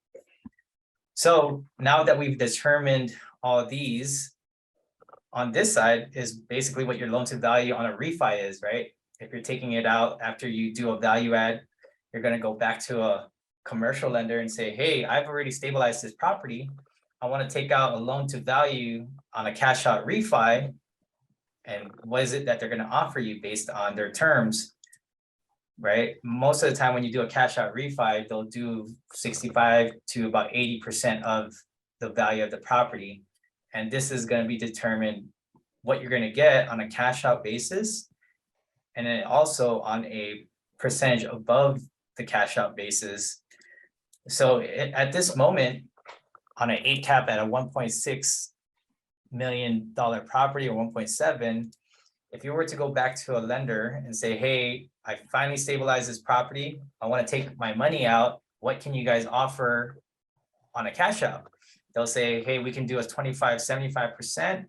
So now that we've determined all of these, on this side is basically what your loan to value on a refi is, right? If you're taking it out after you do a value add, you're going to go back to a commercial lender and say, hey, I've already stabilized this property. I want to take out a loan to value on a cash out refi. And what is it that they're going to offer you based on their terms, right? Most of the time when you do a cash out refi, they'll do 65 to about 80% of the value of the property. And this is going to be determined what you're going to get on a cash out basis. And then also on a percentage above the cash out basis. So at this moment, on an 8 cap at a $1.6 million property or 1.7, if you were to go back to a lender and say, hey, I finally stabilized this property, I want to take my money out, what can you guys offer on a cash out? They'll say, hey, we can do a 25, 75%.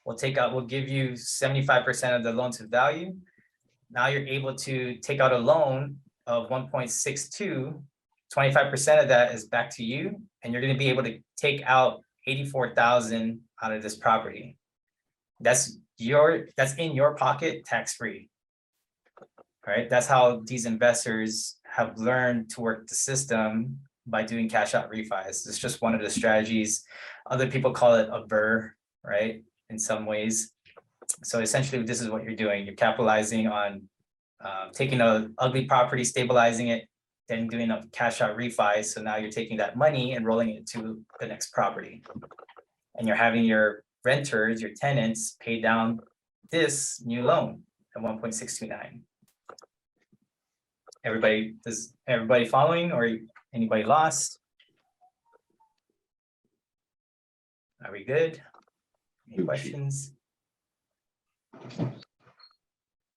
We'll give you 75% of the loan to value. Now you're able to take out a loan of 1.62, 25% of that is back to you, and you're going to be able to take out 84,000 out of this property. That's in your pocket, tax-free. Right? That's how these investors have learned to work the system by doing cash out refis. It's just one of the strategies. Other people call it a burr, right? In some ways. So essentially, this is what you're doing. You're capitalizing on taking a ugly property, stabilizing it, then doing a cash out refi. So now you're taking that money and rolling it to the next property. And you're having your renters, your tenants pay down this new loan at 1.629. Does everybody following, or anybody lost? Are we good? Any questions?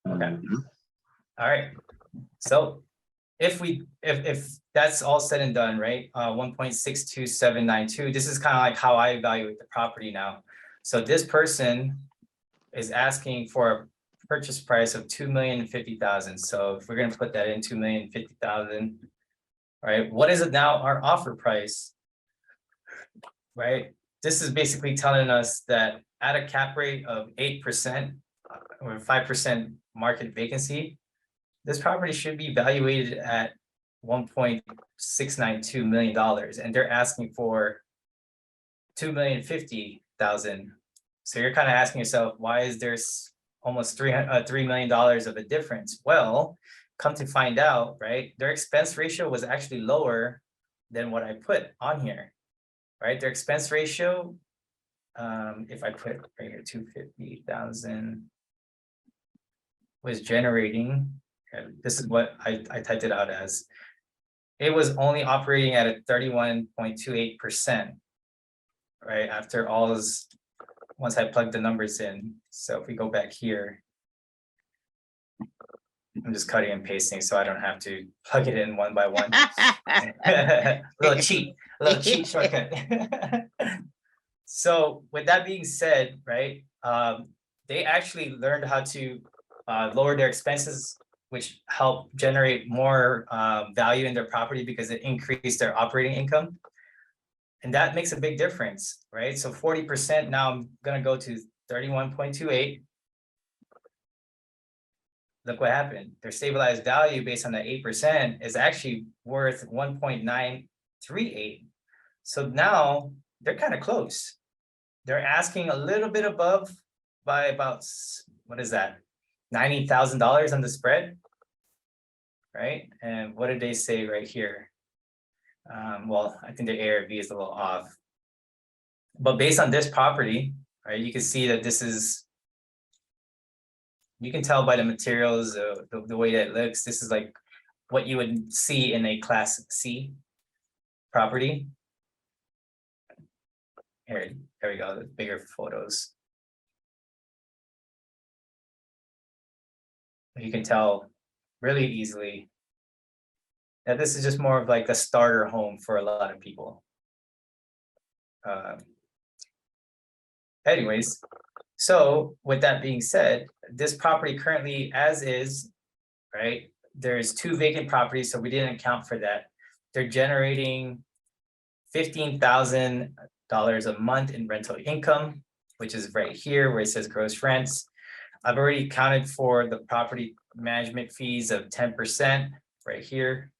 Okay. All right. So if that's all said and done, right? 1.62792. This is kind of like how I evaluate the property now. So this person is asking for a purchase price of $2,050,000. So if we're going to put that in $2,050,000, right? What is it now? Our offer price, right? This is basically telling us that at a cap rate of 8% or 5% market vacancy, this property should be evaluated at $1.692 million, and they're asking for $2,050,000. So you're kind of asking yourself, why is there almost $3 million of a difference? Well, come to find out, right? Their expense ratio was actually lower than what I put on here, right? Their expense ratio, if I put right here, 250,000 was generating. This is what I typed it out as. It was only operating at a 31.28%, right? After once I plugged the numbers in. So if we go back here, I'm just cutting and pasting so I don't have to plug it in one by one. A little cheat shortcut. So with that being said, right, they actually learned how to lower their expenses, which help generate more value in their property because it increased their operating income. And that makes a big difference, right? So 40%, now I'm gonna go to 31.28. Look what happened. Their stabilized value based on the 8% is actually worth 1.938. So now they're kind of close. They're asking a little bit above by about, what is that? $90,000 on the spread, right? And what did they say right here? Well, I think the ARV is a little off. But based on this property, right, you can see that this is, you can tell by the materials, the way that it looks, this is like what you would see in a Class C property. Here, there we go, the bigger photos. You can tell really easily that this is just more of like a starter home for a lot of people. Anyways, so with that being said, this property currently as is, right? There's 2 vacant properties, so we didn't account for that. They're generating $15,000 a month in rental income, which is right here where it says gross rents. I've already accounted for the property management fees of 10% right here,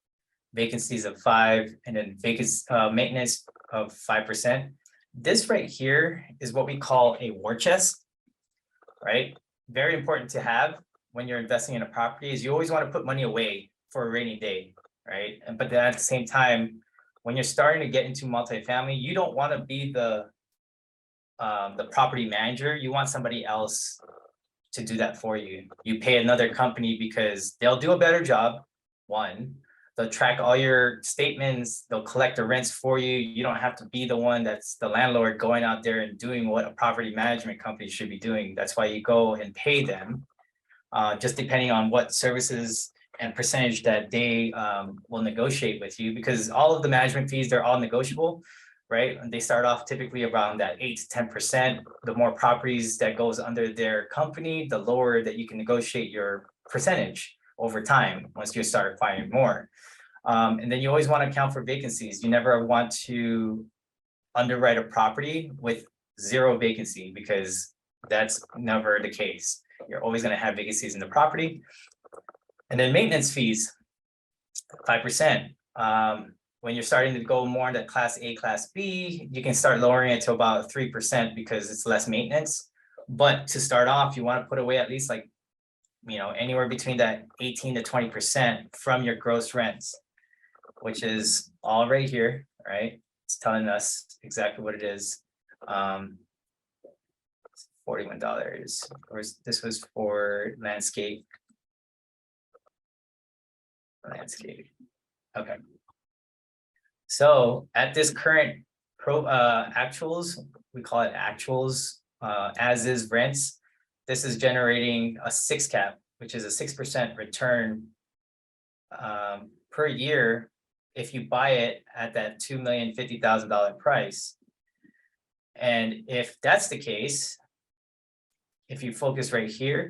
vacancies of 5%, and then maintenance of 5%. This right here is what we call a war chest, right? Very important to have when you're investing in a property is you always want to put money away for a rainy day, right? But then at the same time, when you're starting to get into multifamily, you don't want to be the property manager. You want somebody else to do that for you. You pay another company because they'll do a better job. One, they'll track all your statements, they'll collect the rents for you. You don't have to be the one that's the landlord going out there and doing what a property management company should be doing. That's why you go and pay them, just depending on what services and percentage that they will negotiate with you, because all of the management fees, they're all negotiable, right? And they start off typically around that 8 to 10%. The more properties that goes under their company, the lower that you can negotiate your percentage over time once you start acquiring more. And then you always want to account for vacancies. You never want to underwrite a property with 0 vacancy because that's never the case. You're always going to have vacancies in the property. And then maintenance fees, 5%. when you're starting to go more into class A, class B, you can start lowering it to about 3% because it's less maintenance. But to start off, you want to put away at least like, anywhere between that 18 to 20% from your gross rents, which is all right here, right? It's telling us exactly what it is. $41. This was for landscape. Okay. So at this current actuals, we call it actuals, as is rents. This is generating a 6 cap, which is a 6% return per year if you buy it at that $2,050,000 price. And if that's the case, if you focus right here,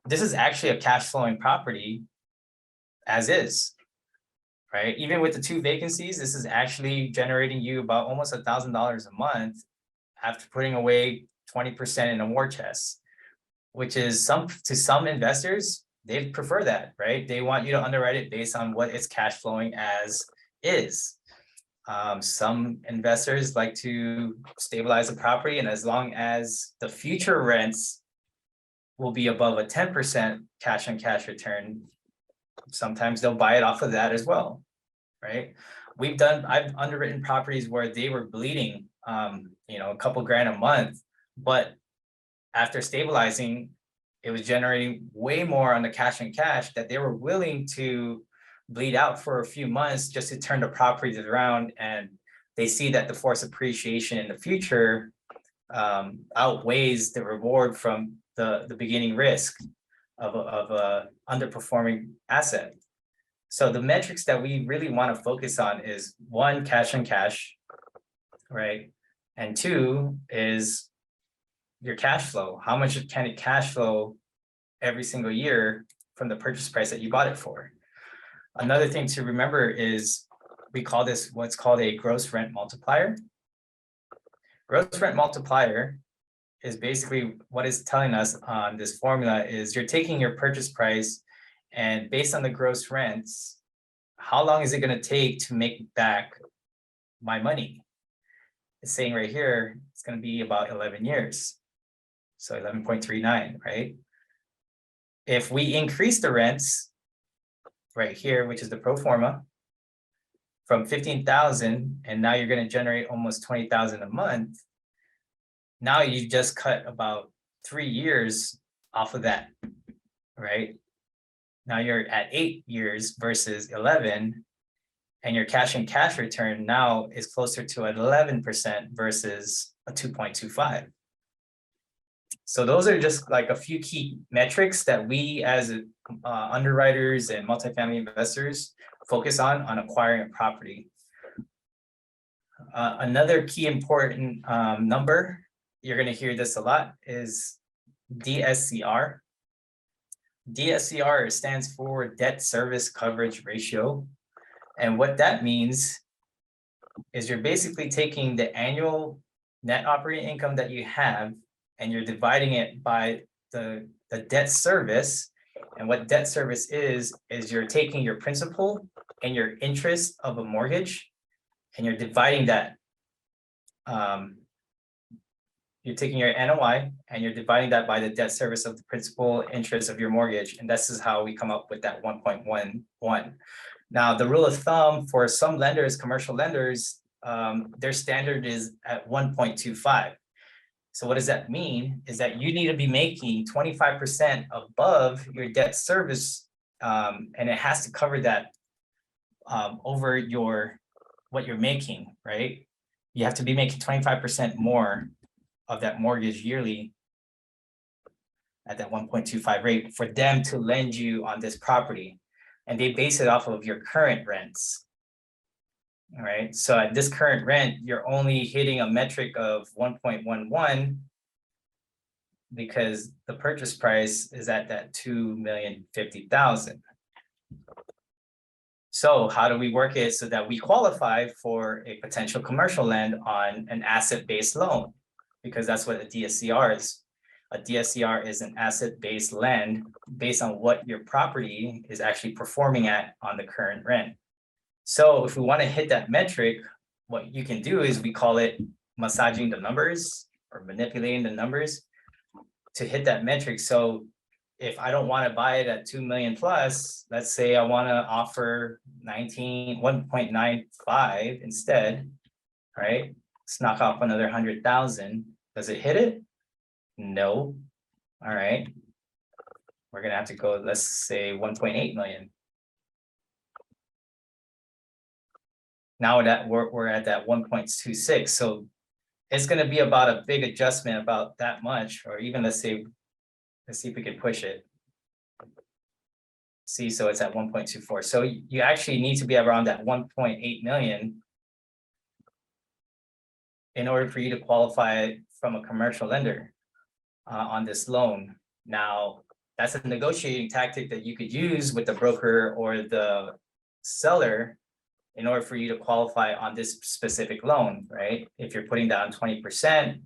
this is actually a cash flowing property as is, right? Even with the 2 vacancies, this is actually generating you about almost $1,000 a month after putting away 20% in a war chest, which is to some investors, they prefer that, right? They want you to underwrite it based on what it's cash flowing as is. Some investors like to stabilize the property, and as long as the future rents will be above a 10% cash on cash return, sometimes they'll buy it off of that as well, right? I've underwritten properties where they were bleeding, a couple grand a month, but after stabilizing, it was generating way more on the cash and cash that they were willing to bleed out for a few months just to turn the properties around. And they see that the force appreciation in the future outweighs the reward from the beginning risk of a underperforming asset. So the metrics that we really want to focus on is 1, cash on cash, right? And 2 is your cash flow. How much can it cash flow every single year from the purchase price that you bought it for? Another thing to remember is we call this what's called a gross rent multiplier. Gross rent multiplier is basically what it's telling us on this formula is you're taking your purchase price and based on the gross rents, how long is it going to take to make back my money? It's saying right here, it's going to be about 11 years. So 11.39, right? If we increase the rents right here, which is the pro forma, from 15,000, and now you're going to generate almost 20,000 a month. Now you just cut about 3 years off of that, right? Now you're at 8 years versus 11, and your cash and cash return now is closer to 11% versus a 2.25. So those are just like a few key metrics that we as underwriters and multifamily investors focus on acquiring a property. Another key important number, you're going to hear this a lot, is DSCR. DSCR stands for debt service coverage ratio. And what that means is you're basically taking the annual net operating income that you have and you're dividing it by the debt service. And what debt service is you're taking your principal and your interest of a mortgage and you're dividing that. You're taking your NOI and you're dividing that by the debt service of the principal interest of your mortgage. And this is how we come up with that 1.11. Now, the rule of thumb for some lenders, commercial lenders, their standard is at 1.25. So what does that mean? Is that you need to be making 25% above your debt service, and it has to cover that over what you're making, right? You have to be making 25% more of that mortgage yearly at that 1.25 rate for them to lend you on this property. And they base it off of your current rents. All right, so at this current rent, you're only hitting a metric of 1.11 because the purchase price is at that $2,050,000. So how do we work it so that we qualify for a potential commercial lend on an asset-based loan? Because that's what a DSCR is. A DSCR is an asset-based lend based on what your property is actually performing at on the current rent. So if we want to hit that metric, what you can do is we call it massaging the numbers or manipulating the numbers to hit that metric. So if I don't want to buy it at 2 million plus, let's say I want to offer 1.95 instead, right? Let's knock off another 100,000. Does it hit it? No. All right. We're gonna have to go, let's say 1.8 million. Now that we're at that 1.26. So it's gonna be about a big adjustment, about that much, or even let's see if we can push it. See, so it's at 1.24. So you actually need to be around that 1.8 million in order for you to qualify from a commercial lender on this loan. Now, that's a negotiating tactic that you could use with the broker or the seller in order for you to qualify on this specific loan, right? If you're putting down 20%,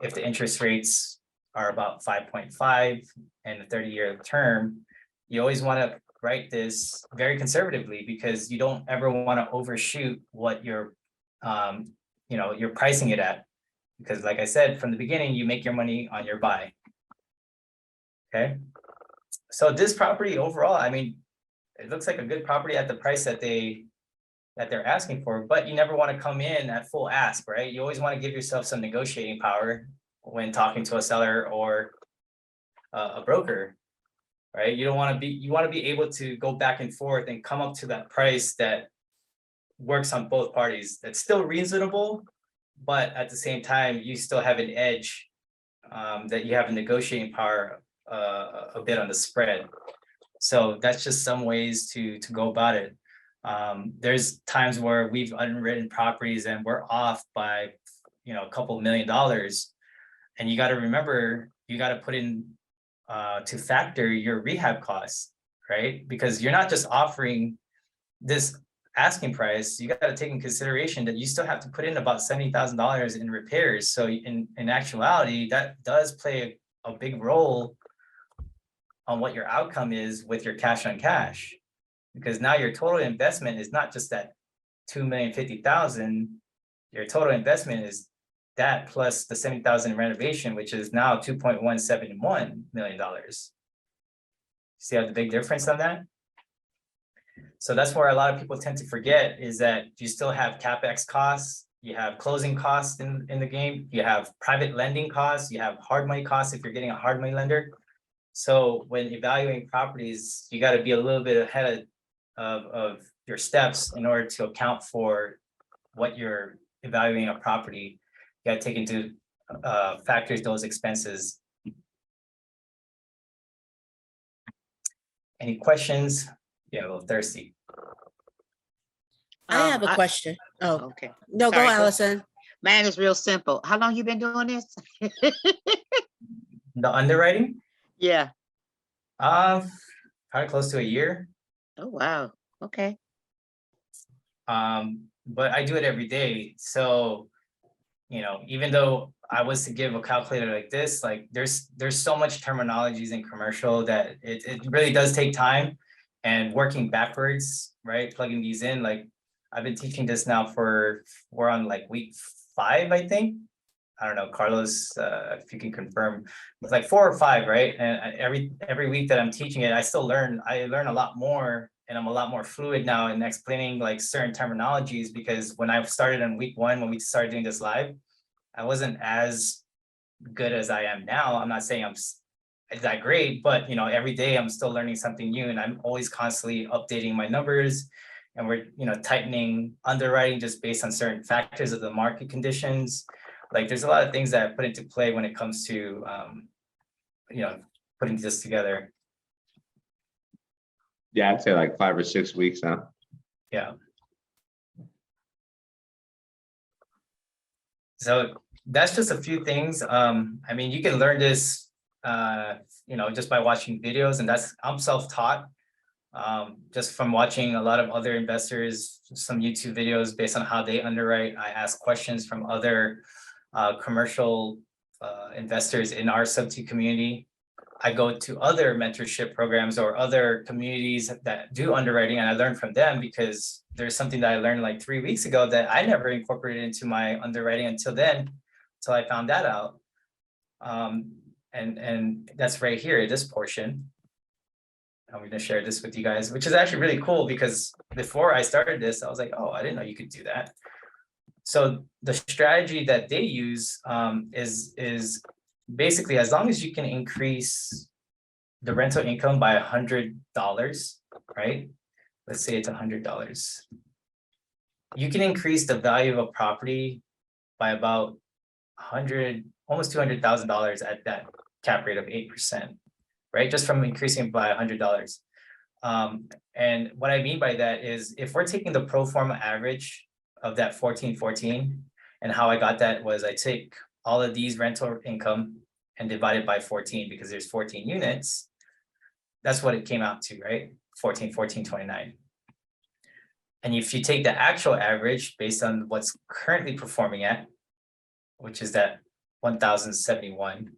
if the interest rates are about 5.5 and a 30-year term, you always want to write this very conservatively because you don't ever want to overshoot what you're you're pricing it at. Because like I said, from the beginning, you make your money on your buy. Okay. So this property overall, I mean, it looks like a good property at the price that they're asking for, but you never want to come in at full ask, right? You always want to give yourself some negotiating power when talking to a seller or a broker, right? You want to be able to go back and forth and come up to that price that works on both parties. That's still reasonable, but at the same time, you still have an edge that you have a negotiating power a bit on the spread. So that's just some ways to go about it. There's times where we've underwritten properties and we're off by, a couple $1 million. And you got to remember, you got to put in to factor your rehab costs, right? Because you're not just offering this asking price, you got to take in consideration that you still have to put in about $70,000 in repairs. So in actuality, that does play a big role on what your outcome is with your cash on cash, because now your total investment is not just that $2,050,000. Your total investment is that plus the $70,000 renovation, which is now $2.171 million. See how the big difference on that? So that's where a lot of people tend to forget is that you still have CapEx costs, you have closing costs in the game, you have private lending costs, you have hard money costs if you're getting a hard money lender. So when evaluating properties, you got to be a little bit ahead of your steps in order to account for what you're evaluating a property. You got to take into factors those expenses. Any questions? Yeah, a little thirsty. I have a question. Oh, Okay. no, go Sorry, Allison. Mine is real simple. How long you been doing this? The underwriting? Yeah. Probably close to a year. Oh, wow. Okay. But I do it every day. So, even though I was to give a calculator like this, like there's so much terminologies in commercial that it really does take time and working backwards, right? Plugging these in, like I've been teaching this now we're on like week 5, I think. I don't know, Carlos, if you can confirm, it's like 4 or 5, right? And every week that I'm teaching it, I learn a lot more, and I'm a lot more fluid now in explaining like certain terminologies, because when I started in week 1, when we started doing this live, I wasn't as good as I am now. I'm not saying I'm that great, but every day I'm still learning something new, and I'm always constantly updating my numbers, and we're tightening underwriting just based on certain factors of the market conditions. Like there's a lot of things that I put into play when it comes to putting this together. Yeah, I'd say like 5 or 6 weeks now. Yeah. So that's just a few things. I mean, you can learn this, just by watching videos, and I'm self-taught, just from watching a lot of other investors, some YouTube videos based on how they underwrite. I ask questions from other commercial investors in our sub-2 community. I go to other mentorship programs or other communities that do underwriting, and I learn from them, because there's something that I learned like 3 weeks ago that I never incorporated into my underwriting until then, until I found that out. And that's right here, this portion. I'm going to share this with you guys, which is actually really cool, because before I started this, I was like, oh, I didn't know you could do that. So the strategy that they use is basically, as long as you can increase the rental income by $100, right? Let's say it's $100. You can increase the value of a property by about 100, almost $200,000 at that cap rate of 8%, right? Just from increasing it by $100. And what I mean by that is, if we're taking the pro forma average of that 1414, and how I got that was I take all of these rental income and divide it by 14, because there's 14 units. That's what it came out to, right? 14, 14, 29. And if you take the actual average based on what's currently performing at, which is that 1,071,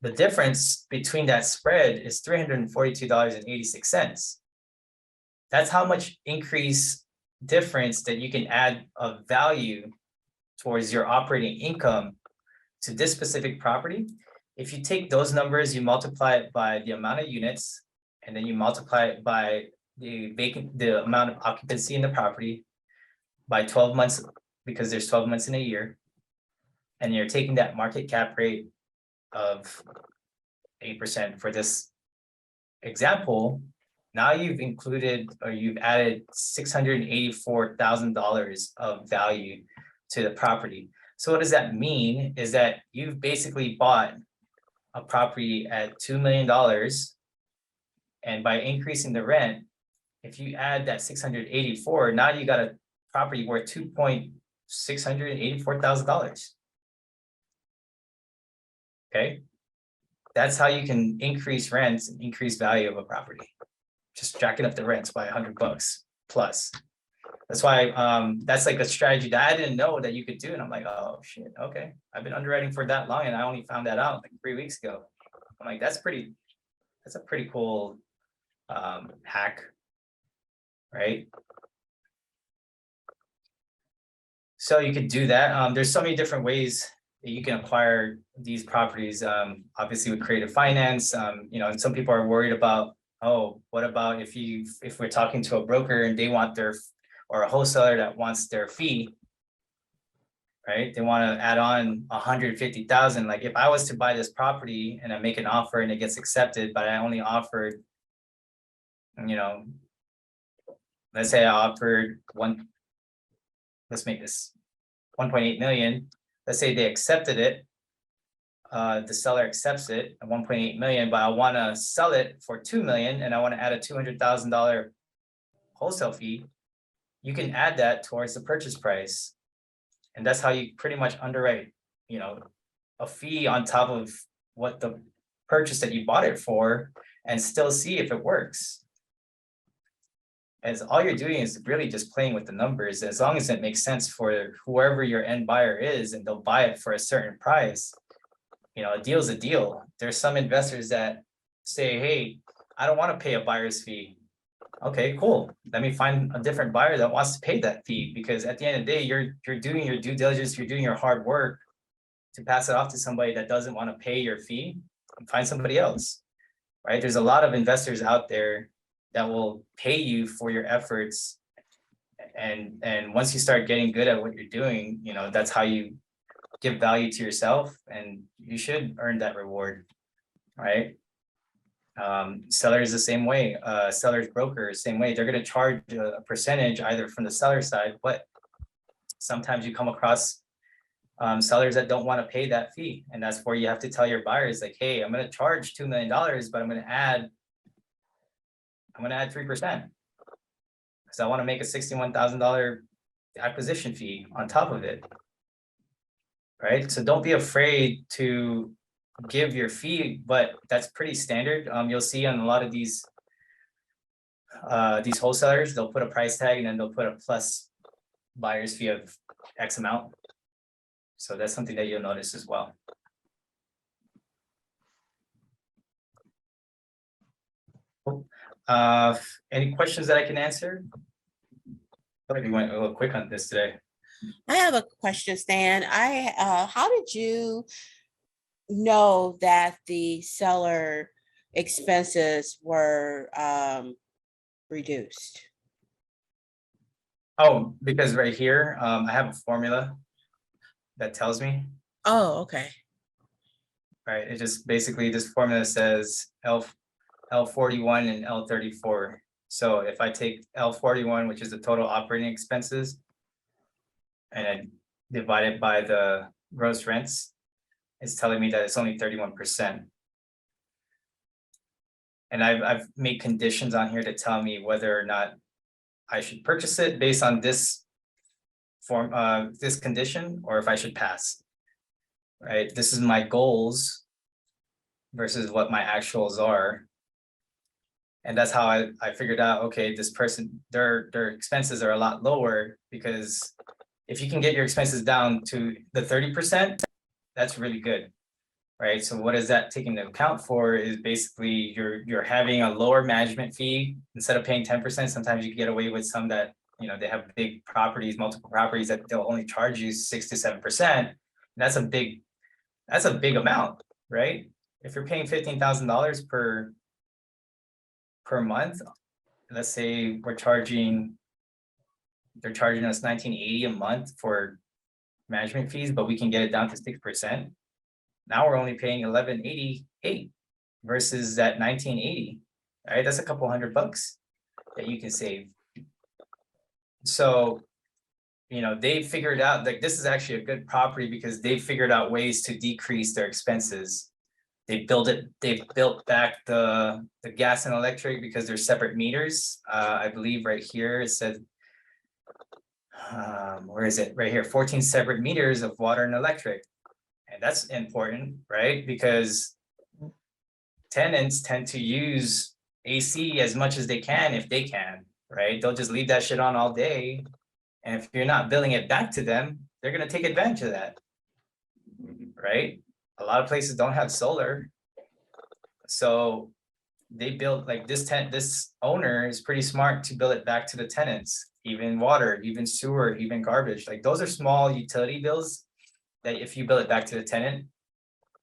the difference between that spread is $342.86. That's how much increase difference that you can add of value towards your operating income to this specific property. If you take those numbers, you multiply it by the amount of units, and then you multiply it by the amount of occupancy in the property by 12 months, because there's 12 months in a year, and you're taking that market cap rate of 8% for this example, now you've included, or you've added $684,000 of value to the property. So what does that mean? Is that you've basically bought a property at $2 million, and by increasing the rent, if you add that 684, now you got a property worth $2,684,000. Okay, that's how you can increase rents and increase value of a property. Just jacking up the rents by $100 plus. That's why that's like a strategy that I didn't know that you could do. And I'm like, oh shit, okay. I've been underwriting for that long, and I only found that out like 3 weeks ago. I'm like, that's a pretty cool hack, right? So you could do that. There's so many different ways that you can acquire these properties. Obviously with creative finance, and some people are worried about, oh, what about if we're talking to a broker and they want or a wholesaler that wants their fee, right? They want to add on 150,000. Like if I was to buy this property and I make an offer and it gets accepted, but I only offered, let's say I offered let's make this 1.8 million. Let's say they accepted it. The seller accepts it at 1.8 million, but I want to sell it for 2 million, and I want to add a $200,000 wholesale fee. You can add that towards the purchase price, and that's how you pretty much underwrite, a fee on top of what the purchase that you bought it for, and still see if it works. As all you're doing is really just playing with the numbers. As long as it makes sense for whoever your end buyer is, and they'll buy it for a certain price, a deal's a deal. There's some investors that say, hey, I don't want to pay a buyer's fee. Okay, cool. Let me find a different buyer that wants to pay that fee, because at the end of the day, you're doing your due diligence, you're doing your hard work to pass it off to somebody that doesn't want to pay your fee. And find somebody else, right? There's a lot of investors out there that will pay you for your efforts. And once you start getting good at what you're doing, that's how you give value to yourself, and you should earn that reward, right? Sellers the same way, sellers brokers same way. They're going to charge a percentage either from the seller side, but sometimes you come across sellers that don't want to pay that fee, and that's where you have to tell your buyers, like, hey, I'm going to charge $2 million, but I'm going to add 3%, because I want to make a $61,000 acquisition fee on top of it, right? So don't be afraid to give your fee, but that's pretty standard. You'll see on a lot of these wholesalers, they'll put a price tag and then they'll put a plus buyer's fee of X amount. So that's something that you'll notice as well. Any questions that I can answer? I feel like we went a little quick on this today. I have a question, Stan. How did you know that the seller expenses were reduced? Oh, because right here, I have a formula that tells me, Oh, okay. right? It just basically, this formula says L41 and L34. So if I take L41, which is the total operating expenses, and I divide it by the gross rents, it's telling me that it's only 31%. And I've made conditions on here to tell me whether or not I should purchase it based on this this condition, or if I should pass. Right, this is my goals versus what my actuals are. And that's how I figured out, okay, this person, their expenses are a lot lower, because if you can get your expenses down to the 30%, that's really good. Right, so what is that taking into account for is basically you're having a lower management fee. Instead of paying 10%, sometimes you can get away with some that, you know, they have big properties, multiple properties, that they'll only charge you 6 to 7%. That's a big amount, right? If you're paying $15,000 per month, let's say they're charging us $19.80 a month for management fees, but we can get it down to 6%. Now we're only paying $11.88 versus that $19.80, right? That's a couple $100 that you can save. So, you know, they figured out like this is actually a good property because they figured out ways to decrease their expenses. They've built back the gas and electric because they're separate meters. I believe right here it said, where is it? Right here, 14 separate meters of water and electric. And that's important, right? Because tenants tend to use AC as much as they can if they can, right? They'll just leave that shit on all day. And if you're not billing it back to them, they're gonna take advantage of that, right? A lot of places don't have solar. So they build like this owner is pretty smart to bill it back to the tenants, even water, even sewer, even garbage. Like those are small utility bills that if you bill it back to the tenant,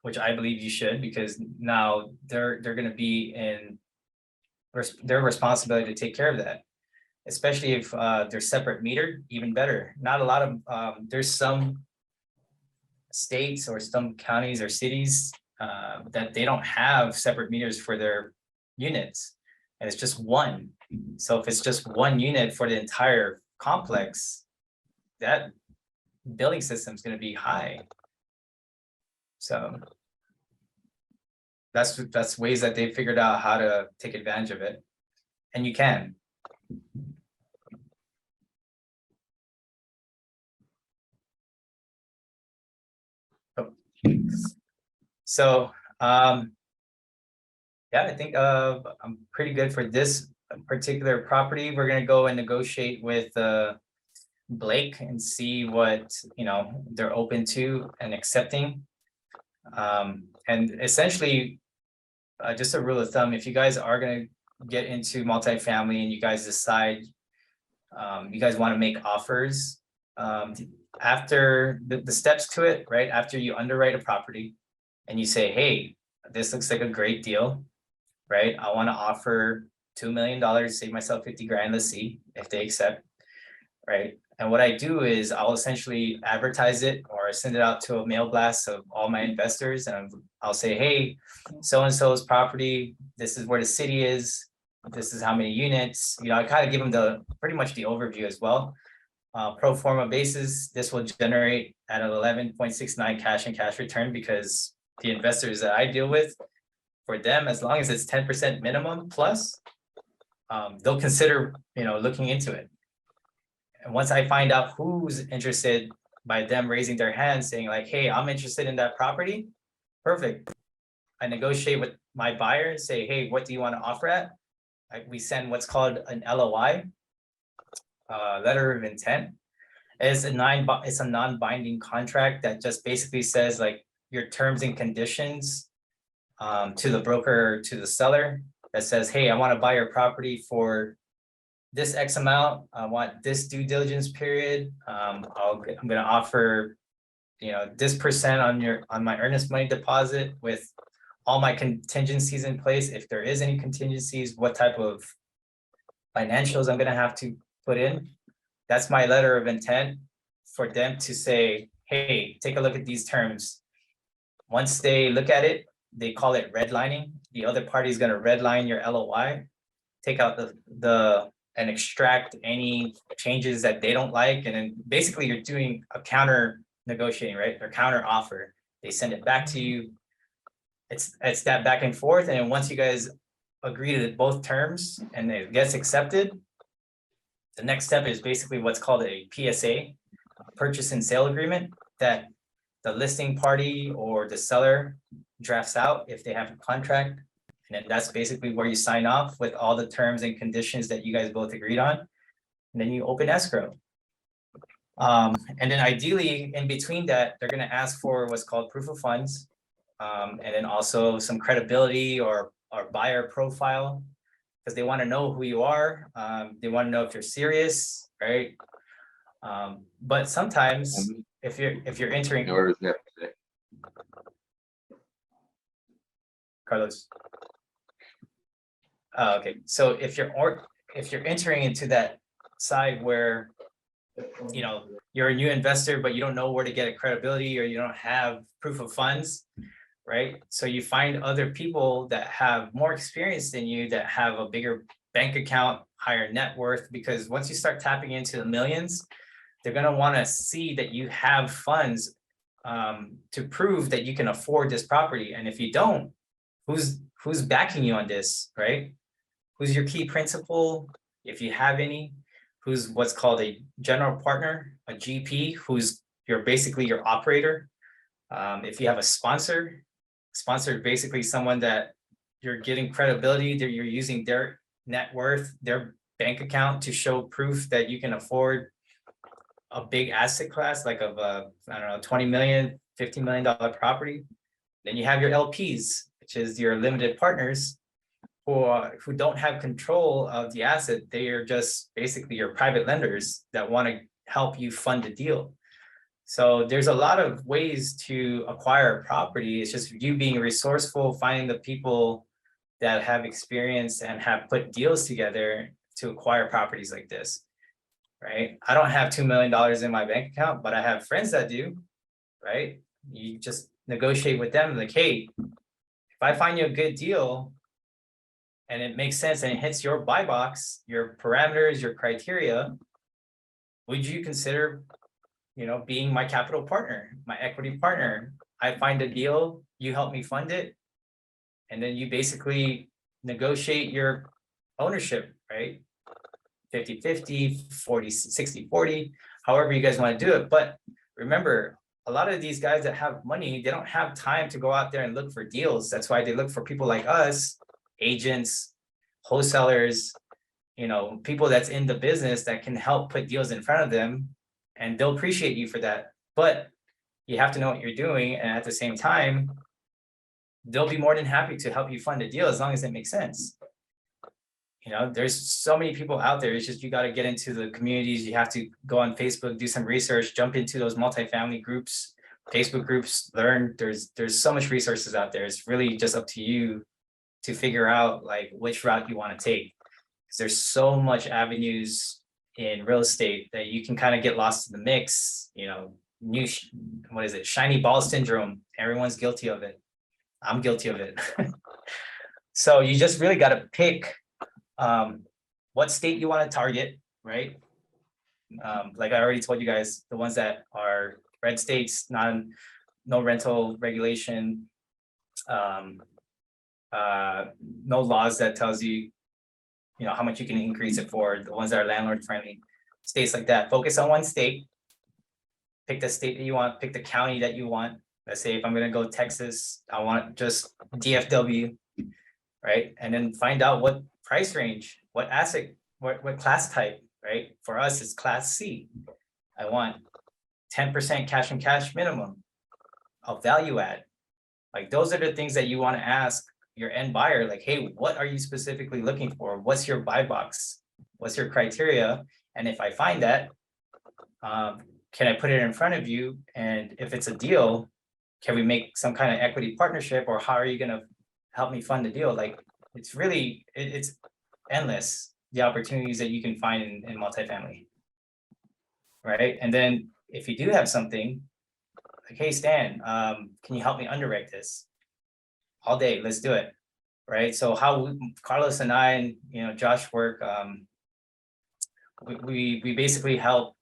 which I believe you should, because now they're gonna be in their responsibility to take care of that. Especially if they're separate metered, even better. Not a lot of, there's some states or some counties or cities that they don't have separate meters for their units. And it's just one. So if it's just one unit for the entire complex, that billing system is going to be high. So that's ways that they figured out how to take advantage of it. And you can. So yeah, I think I'm pretty good for this particular property. We're gonna go and negotiate with Blake and see what, you know, they're open to and accepting. And essentially, just a rule of thumb, if you guys are gonna get into multifamily and you guys decide you guys want to make offers, after the steps to it, right? After you underwrite a property and you say, hey, this looks like a great deal, right? I want to offer $2 million, save myself 50 grand, let's see if they accept, right? And what I do is I'll essentially advertise it or send it out to a mail blast of all my investors. And I'll say, hey, so-and-so's property, this is where the city is. This is how many units, you know, I kind of give them pretty much the overview as well. Pro forma basis, this will generate at an 11.69 cash and cash return, because the investors that I deal with, for them, as long as it's 10% minimum plus, they'll consider, you know, looking into it. And once I find out who's interested by them raising their hand saying like, hey, I'm interested in that property, perfect. I negotiate with my buyer and say, hey, what do you want to offer at? We send what's called an LOI, letter of intent. It's a non-binding contract that just basically says like your terms and conditions to the broker, to the seller, that says, hey, I want to buy your property for this X amount. I want this due diligence period. I'm gonna offer, this percent on my earnest money deposit with all my contingencies in place. If there is any contingencies, what type of financials I'm gonna have to put in. That's my letter of intent for them to say, hey, take a look at these terms. Once they look at it, they call it redlining. The other party is gonna redline your LOI, take out and extract any changes that they don't like. And then basically you're doing a counter negotiating, right? Or counter offer. They send it back to you. It's that back and forth. And then once you guys agree to both terms and it gets accepted, the next step is basically what's called a PSA, a purchase and sale agreement, that the listing party or the seller drafts out if they have a contract. And then that's basically where you sign off with all the terms and conditions that you guys both agreed on. And then you open escrow. And then ideally in between that, they're gonna ask for what's called proof of funds. And then also some credibility or buyer profile, because they want to know who you are. They want to know if you're serious, right? But sometimes if you're entering, Or is that Carlos. Okay, so if you're entering into that side where you're a new investor, but you don't know where to get a credibility or you don't have proof of funds, right? So you find other people that have more experience than you, that have a bigger bank account, higher net worth, because once you start tapping into the millions, they're gonna wanna see that you have funds to prove that you can afford this property. And if you don't, who's backing you on this, right? Who's your key principal, if you have any? Who's what's called a general partner, a GP, who's basically your operator. If you have a sponsor basically someone that you're getting credibility, that you're using their net worth, their bank account to show proof that you can afford a big asset class, like of I don't know, 20 million, $50 million property. Then you have your LPs, which is your limited partners, who don't have control of the asset. They are just basically your private lenders that want to help you fund the deal. So there's a lot of ways to acquire a property. It's just you being resourceful, finding the people that have experience and have put deals together to acquire properties like this, right? I don't have $2 million in my bank account, but I have friends that do, right? You just negotiate with them like, hey, if I find you a good deal and it makes sense and it hits your buy box, your parameters, your criteria, would you consider being my capital partner, my equity partner? I find a deal, you help me fund it, and then you basically negotiate your ownership, right? 50-50, 40, 60-40, however you guys want to do it. But remember, a lot of these guys that have money, they don't have time to go out there and look for deals. That's why they look for people like us, agents, wholesalers, people that's in the business that can help put deals in front of them, and they'll appreciate you for that. But you have to know what you're doing, and at the same time, they'll be more than happy to help you fund a deal as long as it makes sense. There's so many people out there. It's just you got to get into the communities. You have to go on Facebook, do some research, jump into those multifamily groups, Facebook groups, learn. There's so much resources out there. It's really just up to you to figure out like which route you want to take, because there's so much avenues in real estate that you can kind of get lost in the mix. What is it? Shiny ball syndrome. Everyone's guilty of it. I'm guilty of it. So you just really got to pick what state you want to target, right? Like I already told you guys, the ones that are red states, no rental regulation, no laws that tells you, how much you can increase it for, the ones that are landlord friendly, states like that. Focus on one state, pick the state that you want, pick the county that you want. Let's say if I'm gonna go Texas, I want just DFW, right? And then find out what price range, what asset, what class type, right? For us, it's class C. I want 10% cash and cash minimum of value add. Like those are the things that you want to ask, your end buyer, like, hey, what are you specifically looking for? What's your buy box? What's your criteria? And if I find that, can I put it in front of you? And if it's a deal, can we make some kind of equity partnership, or how are you gonna help me fund the deal? Like, it's really, it's endless, the opportunities that you can find in multifamily. Right? And then if you do have something, like, hey, Stan, can you help me underwrite this? All day, let's do it. Right? So how Carlos and I and, you know, Josh work, we basically help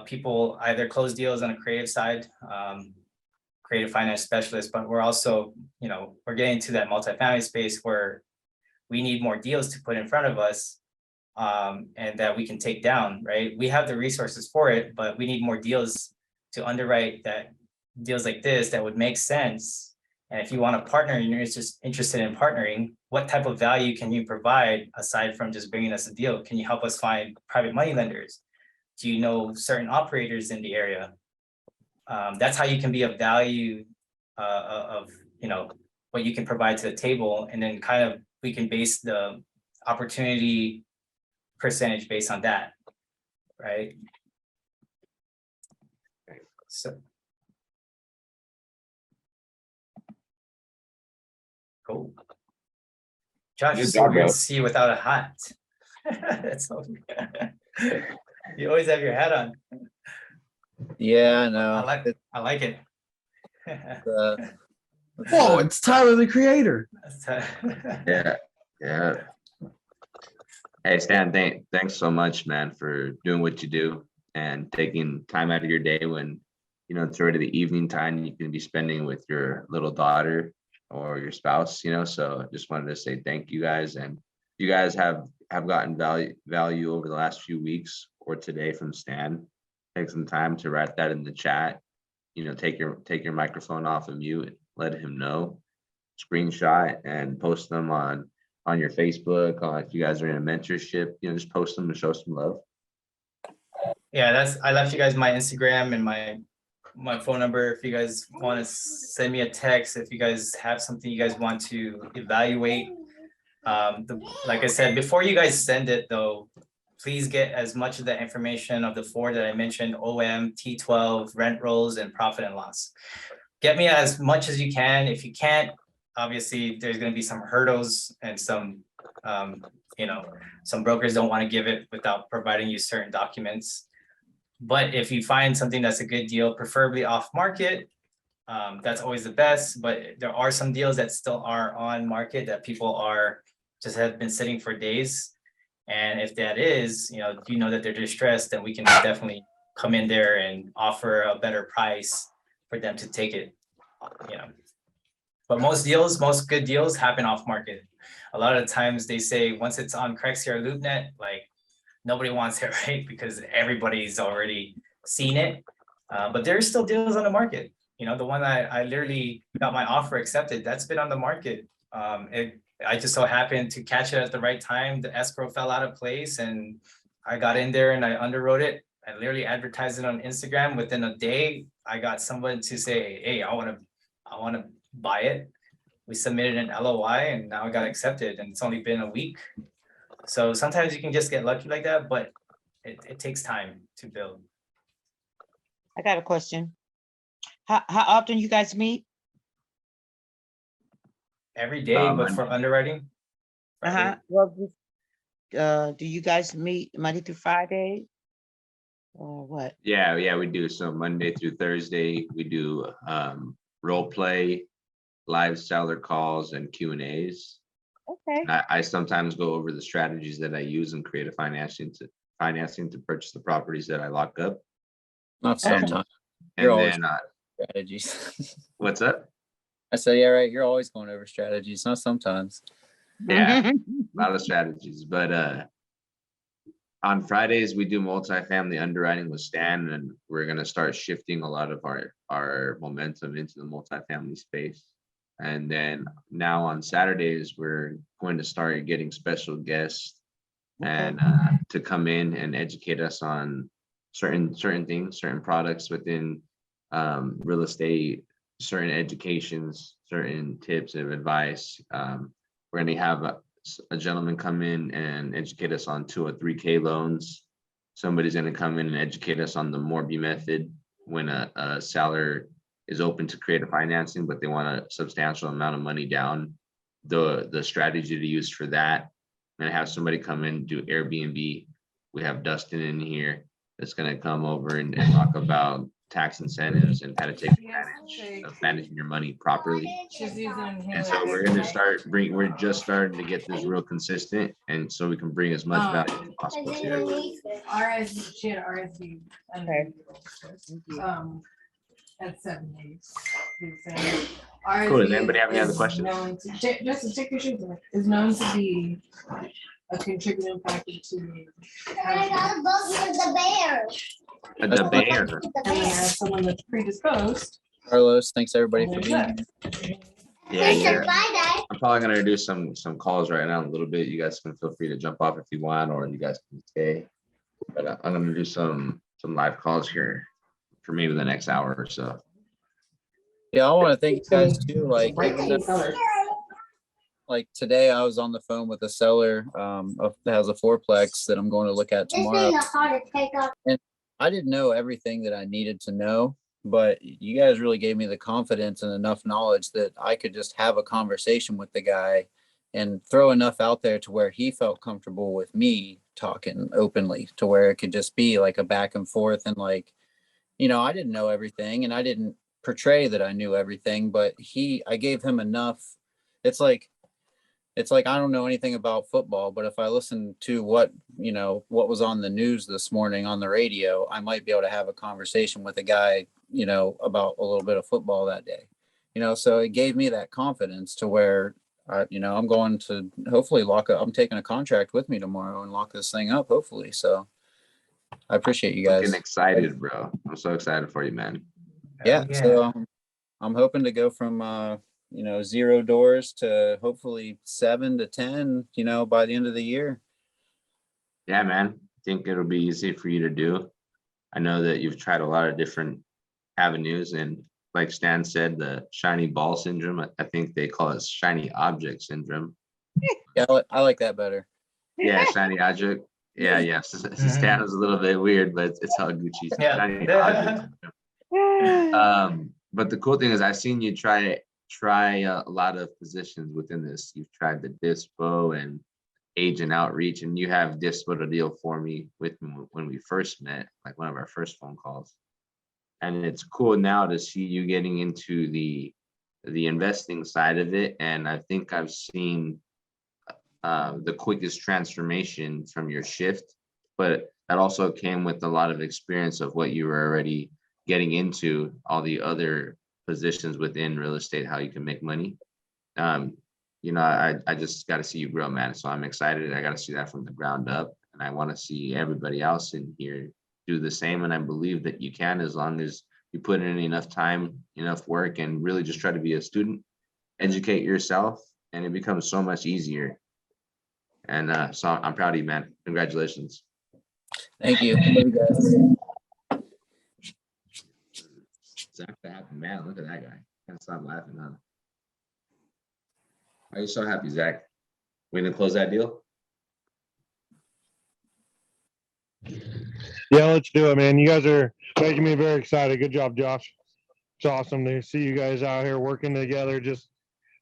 people either close deals on a creative side, creative finance specialist, but we're also, you know, we're getting to that multifamily space where we need more deals to put in front of us, and that we can take down, right? We have the resources for it, but we need more deals to underwrite, that deals like this that would make sense. And if you want to partner and you're just interested in partnering, what type of value can you provide aside from just bringing us a deal? Can you help us find private money lenders? Do you know certain operators in the area? That's how you can be of value, of, you know, what you can provide to the table. And then kind of, we can base the opportunity percentage based on that, right? So. Cool. Josh, Good it's so job, weird bro. to see you without a hat. That's so you always have your hat on. Yeah, I I know. like it. Uh, Whoa, it's Tyler the Creator. Yeah, yeah. Hey, Stan, thanks so much, man, for doing what you do and taking time out of your day when, you know, it's already the evening time you can be spending with your little daughter or your spouse, you know. So I just wanted to say thank you guys. And you guys have gotten value over the last few weeks or today from Stan. Take some time to write that in the chat. You know, take your microphone off of mute, let him know, screenshot and post them on your Facebook. If you guys are in a mentorship, you know, just post them and show some love. Yeah, I left you guys my Instagram and my phone number. If you guys want to send me a text, if you guys have something you guys want to evaluate. Like I said, before you guys send it though, please get as much of the information of the 4 that I mentioned: OM, T12, rent rolls, and profit and loss. Get me as much as you can. If you can't, obviously there's going to be some hurdles and some, you know, some brokers don't want to give it without providing you certain documents. But if you find something that's a good deal, preferably off market, that's always the best. But there are some deals that still are on market that people just have been sitting for days. And if that is, you know that they're distressed, then we can definitely come in there and offer a better price for them to take it, you know. But most good deals happen off market. A lot of the times they say once it's on Crexi or LoopNet, like nobody wants it, right? Because everybody's already seen it. But there's still deals on the market. You know, the one I literally got my offer accepted, that's been on the market. I just so happened to catch it at the right time. The escrow fell out of place and I got in there and I underwrote it. I literally advertised it on Instagram. Within a day, I got someone to say, hey, I want to buy it. We submitted an LOI and now I got accepted, and it's only been a week. So sometimes you can just get lucky like that, but it takes time to build. I got a question. How often you guys meet? Every day, but for underwriting. Uh-huh. Well, do you guys meet Monday through Friday? Or what? Yeah, we do. So Monday through Thursday, we do role play, live seller calls, and Q&As. Okay. I sometimes go over the strategies that I use in creative financing to purchase the properties that I lock up. Not sometimes. And You're always then strategies. what's up? I say, yeah, right. You're always going over strategies, not sometimes. Yeah, a lot of strategies. But on Fridays, we do multifamily underwriting with Stan, and we're going to start shifting a lot of our momentum into the multifamily space. And then now on Saturdays, we're going to start getting special guests and to come in and educate us on certain things, certain products within real estate certain educations, certain tips of advice. We're going to have a gentleman come in and educate us on 2 or 3K loans. Somebody's going to come in and educate us on the Morby method when a seller is open to creative financing, but they want a substantial amount of money down. The strategy to use for that. I'm gonna have somebody come in, do Airbnb. We have Dustin in here that's gonna come over and talk about tax incentives and how to take advantage of managing your money properly. And so we're gonna we're just starting to get this real consistent, and so we can bring as much value as possible to everybody. She had RSV. At 7 days. Cool. Does anybody have any other questions? Just take your shoes off. Is known to be a contributing factor to. The bear. And as someone that's predisposed. Carlos, thanks everybody for being here. Yeah. I'm probably gonna do some calls right now in a little bit. You guys can feel free to jump off if you want, or you guys can stay. But I'm gonna do some live calls here for maybe the next hour or so. Yeah, I want to thank you guys too. Like, like today, I was on the phone with a seller that has a fourplex that I'm going to look at tomorrow. And I didn't know everything that I needed to know, but you guys really gave me the confidence and enough knowledge that I could just have a conversation with the guy and throw enough out there to where he felt comfortable with me talking openly, to where it could just be like a back and forth. And like, you know, I didn't know everything and I didn't portray that I knew everything, but I gave him enough. It's like I don't know anything about football, but if I listen to what was on the news this morning on the radio, I might be able to have a conversation with a guy, about a little bit of football that day. So it gave me that confidence to where I'm going to hopefully I'm taking a contract with me tomorrow and lock this thing up, hopefully. So I appreciate you guys. Getting excited, bro. I'm so excited for you, man. Yeah. So I'm hoping to go from 0 doors to hopefully 7 to 10, by the end of the year. Yeah, man. I think it'll be easy for you to do. I know that you've tried a lot of different avenues, and like Stan said, the shiny ball syndrome, I think they call it shiny object syndrome. Yeah, I like that better. Yeah, shiny object. Yeah. Stan was a little bit weird, but it's all Gucci. Yeah. Shiny object syndrome. But the cool thing is I've seen you try a lot of positions within this. You've tried the dispo and agent outreach, and you have dispo to deal for me with me when we first met, like one of our first phone calls. And it's cool now to see you getting into the investing side of it. And I think I've seen the quickest transformation from your shift, but that also came with a lot of experience of what you were already getting into, all the other positions within real estate, how you can make money. I just got to see you grow, man. So I'm excited. I got to see that from the ground up, and I want to see everybody else in here do the same. And I believe that you can, as long as you put in enough time, enough work, and really just try to be a student, educate yourself, and it becomes so much easier. And so I'm proud of you, man. Congratulations. Thank you. Love you guys. Zach the happy man. Look at that guy. Can't stop laughing, huh? Why are you so happy, Zach? We gonna close that deal? Yeah, let's do it, man. You guys are making me very excited. Good job, Josh. It's awesome to see you guys out here working together, just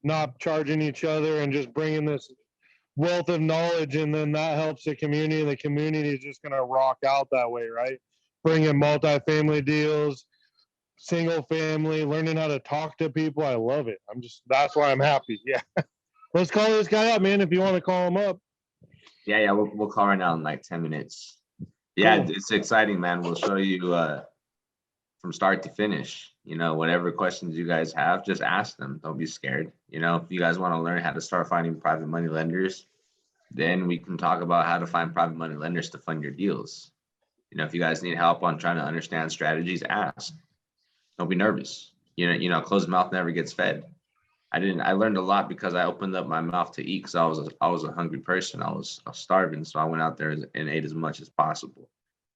not charging each other and just bringing this wealth of knowledge, and then that helps the community, and the community is just going to rock out that way, right? Bringing multifamily deals, single family, learning how to talk to people. I love it. That's why I'm happy. Yeah. Let's call this guy up, man, if you want to call him up. Yeah, we'll call right now in like 10 minutes. Yeah, Cool. It's exciting, man. We'll show you from start to finish. Whatever questions you guys have, just ask them. Don't be scared. If you guys want to learn how to start finding private money lenders, then we can talk about how to find private money lenders to fund your deals. If you guys need help on trying to understand strategies, ask. Don't be nervous. Closed mouth never gets fed. I learned a lot because I opened up my mouth to eat, because I was a hungry person. I was starving. So I went out there and ate as much as possible.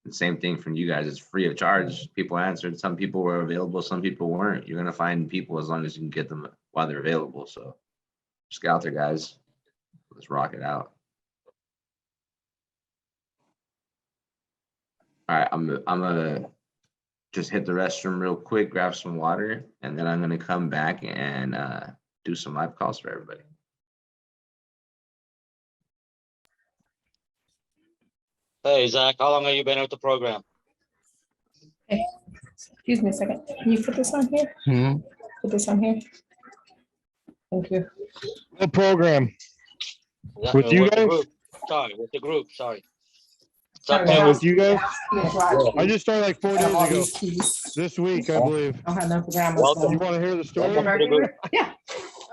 The same thing from you guys. It's free of charge. People answered. Some people were available. Some people weren't. You're gonna find people as long as you can get them while they're available. So just get out there, guys. Let's rock it out. All right, I'm gonna just hit the restroom real quick, grab some water, and then I'm gonna come back and do some live calls for everybody. Hey, Zach, how long have you been with the program? Hey, excuse me a second. Can you put this on here? Hmm. Put this on here. Thank you. What program? With With you the guys? group. Sorry, with the group, sorry. Oh, with you guys? Yeah. I just started like 4 days All ago. these keys. This week, I believe. I don't have no pajamas. Welcome. You want to hear the story? Welcome to the group. Yeah.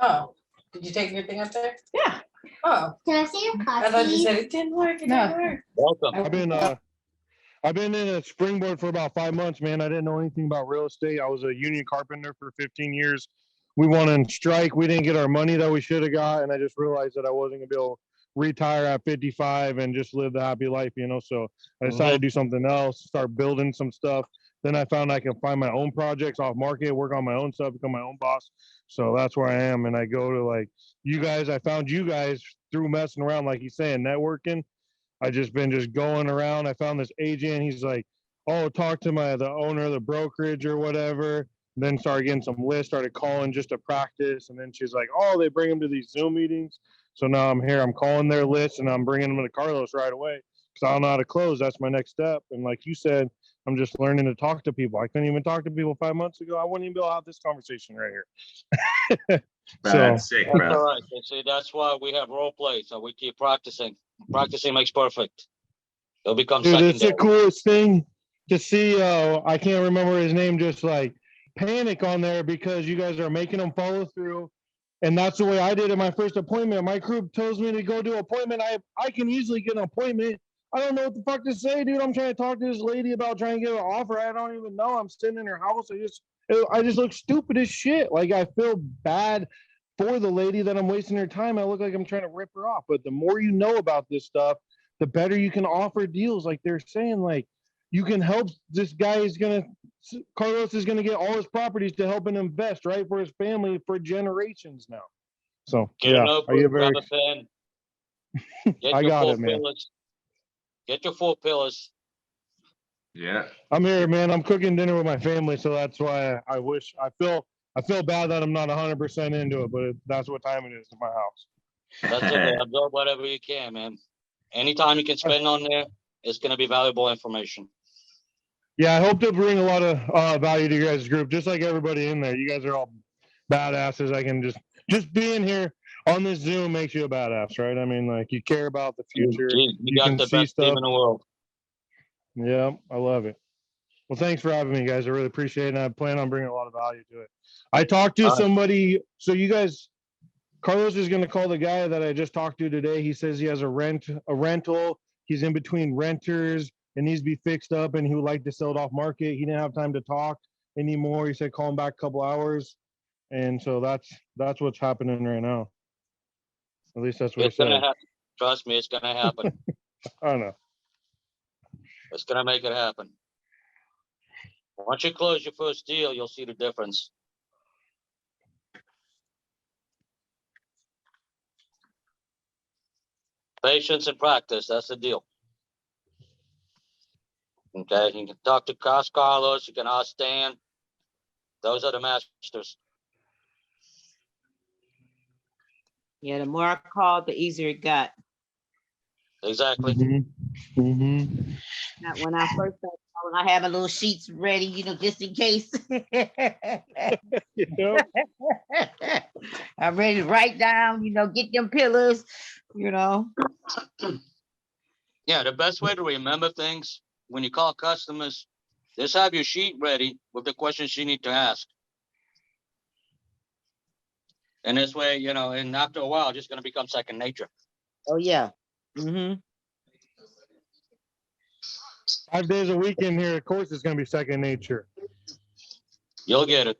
Oh, did you take your thing up there? Yeah. Oh. Can I see your copy? I thought you said it didn't work. It didn't work. Welcome. I've been in a springboard for about 5 months, man. I didn't know anything about real estate. I was a union carpenter for 15 years. We went on strike. We didn't get our money that we should have got, and I just realized that I wasn't gonna be able to retire at 55 and just live the happy life, you know. So I decided to do something else, start building some stuff. Then I found I can find my own projects off market, work on my own stuff, become my own boss. So that's where I am. And I go to like you guys. I found you guys through messing around, like he's saying, networking. I just been just going around. I found this agent. He's like, oh, talk to the owner of the brokerage or whatever. Then started getting some lists, started calling just to practice. And then she's like, oh, they bring them to these Zoom meetings. So now I'm here. I'm calling their list and I'm bringing them to Carlos right away because I don't know how to close. That's my next step. And like you said, I'm just learning to talk to people. I couldn't even talk to people 5 months ago. I wouldn't even be able to have this conversation right here. That's sick, That's bro. all right. See, that's why we have role play. So we keep practicing. Practicing makes perfect. It'll become Dude, it's the secondary. coolest thing to see. I can't remember his name. Just like panic on there because you guys are making them follow through, and that's the way I did at my first appointment. My crew tells me to go do an appointment. I can easily get an appointment. I don't know what the fuck to say, dude. I'm trying to talk to this lady about trying to get an offer. I don't even know. I'm sitting in her house. I just look stupid as shit. Like I feel bad for the lady that I'm wasting her time. I look like I'm trying to rip her off. But the more you know about this stuff, the better you can offer deals. Like they're saying, like you can help this guy Carlos is gonna get all his properties to help him invest, right? For his family for generations now. So Get a yeah, notebook, grab a pen. Get I your got four it, man. pillars. Get your 4 pillars. Yeah. I'm here, man. I'm cooking dinner with my family, so that's why I feel bad that I'm not 100% into it, but that's what time it is in my house. That's it. Absorb whatever you can, man. Anytime you can spend on there, it's going to be valuable information. Yeah, I hope to bring a lot of value to your guys' group, just like everybody in there. You guys are all badasses. I can just being here on this Zoom makes you a badass, right? I mean, like you care about the future. You got can the see best team stuff. in the world. Yeah, I love it. Well, thanks for having me, guys. I really appreciate it. And I plan on bringing a lot of value to it. I talked to somebody. So you guys, Carlos is going to call the guy that I just talked to today. He says he has a rental. He's in between renters. It needs to be fixed up, and he would like to sell it off market. He didn't have time to talk anymore. He said call him back a couple hours, and so that's what's happening right now. At least that's what It's he going to said. happen. Trust me, it's going to happen. I don't know. It's going to make it happen. Once you close your first deal, you'll see the difference. Patience and practice, that's the deal. Okay, you can talk to Carlos, you can ask Stan. Those are the masters. Yeah, the more I called, the easier it got. Exactly. Not when I first started calling, I have a little sheets ready, just in case. I'm ready to write down, get them pillars, Yeah, the best way to remember things when you call customers, just have your sheet ready with the questions you need to ask. And this way, and after a while, it's just going to become second nature. Oh, yeah. 5 days a week in here, of course, it's going to be second nature. You'll get it.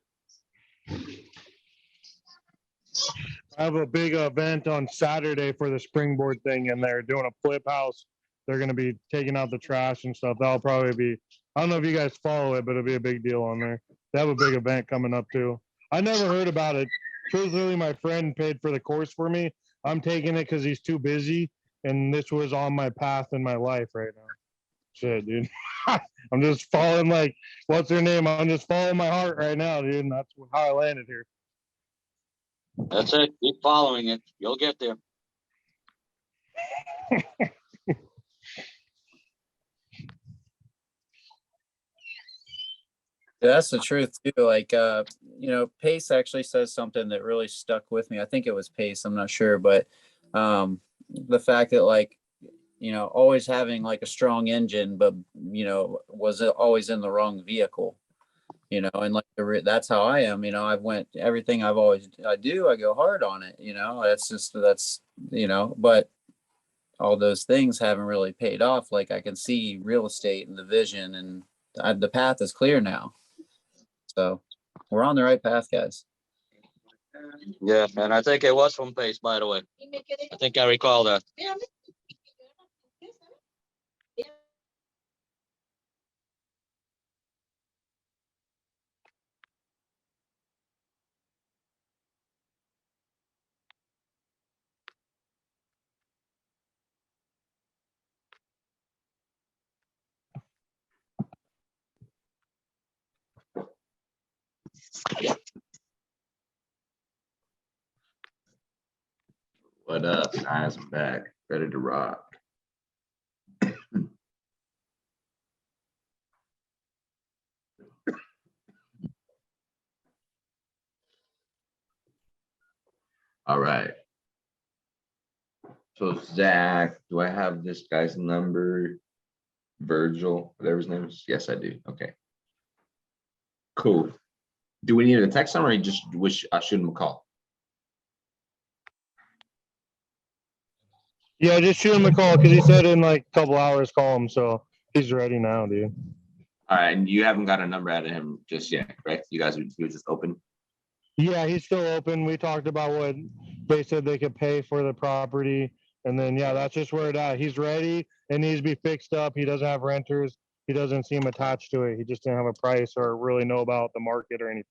I have a big event on Saturday for the springboard thing, and they're doing a flip house they're gonna be taking out the trash and stuff. That'll probably be, I don't know if you guys follow it, but it'll be a big deal on there. They have a big event coming up too. I never heard about it. Truthfully, my friend paid for the course for me. I'm taking it because he's too busy, and this was on my path in my life right now. Shit, dude. I'm just following like, what's her name? I'm just following my heart right now, dude. And that's how I landed here. That's it. Keep following it. You'll get there. That's the truth too. Like, Pace actually says something that really stuck with me. I think it was Pace. I'm not sure, but the fact that like, always having like a strong engine, but was always in the wrong vehicle. And like that's how I am. I've went everything I do. I go hard on it. But all those things haven't really paid off. Like I can see real estate and the vision, and the path is clear now. So we're on the right path, guys. Yeah, and I think it was from Pace, by the way. I think I recall that. What up, guys? I'm back, ready to rock. All right. So Zach, do I have this guy's number? Virgil, whatever his name is. Yes, I do. Okay. Cool. Do we need a text him, or you just wish I shoot him a call? Yeah, just shoot him a call because he said in like a couple hours call him, so he's ready now, dude. All right, and you haven't got a number out of him just yet, right? You guys, he was just open. Yeah, he's still open. We talked about what they said they could pay for the property, and then yeah, that's just where it at. He's ready. It needs to be fixed up. He doesn't have renters. He doesn't seem attached to it. He just didn't have a price or really know about the market or anything.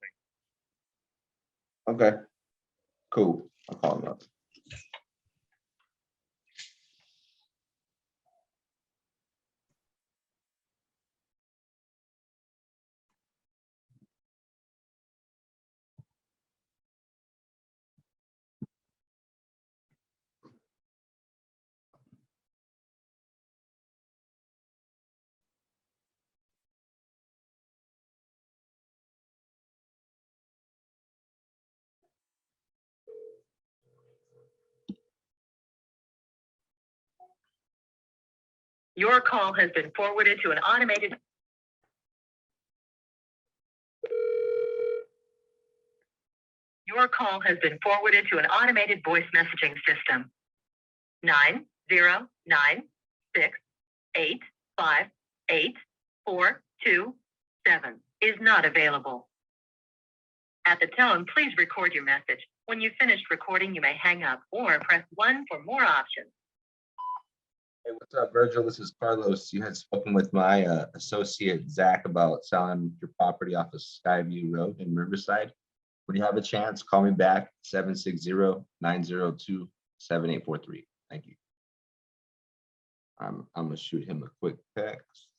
Okay. Cool. I'll call him up. Your call has been forwarded to an automated. Your call has been forwarded to an automated voice messaging system. 909685842 is not available. At the tone, please record your message. When you've finished recording, you may hang up or press 1 for more options. Hey, what's up, Virgil? This is Carlos. You had spoken with my associate, Zach, about selling your property off of Skyview Road in Riverside. When you have a chance, call me back, 760-902-7843. Thank you. I'm going to shoot him a quick text.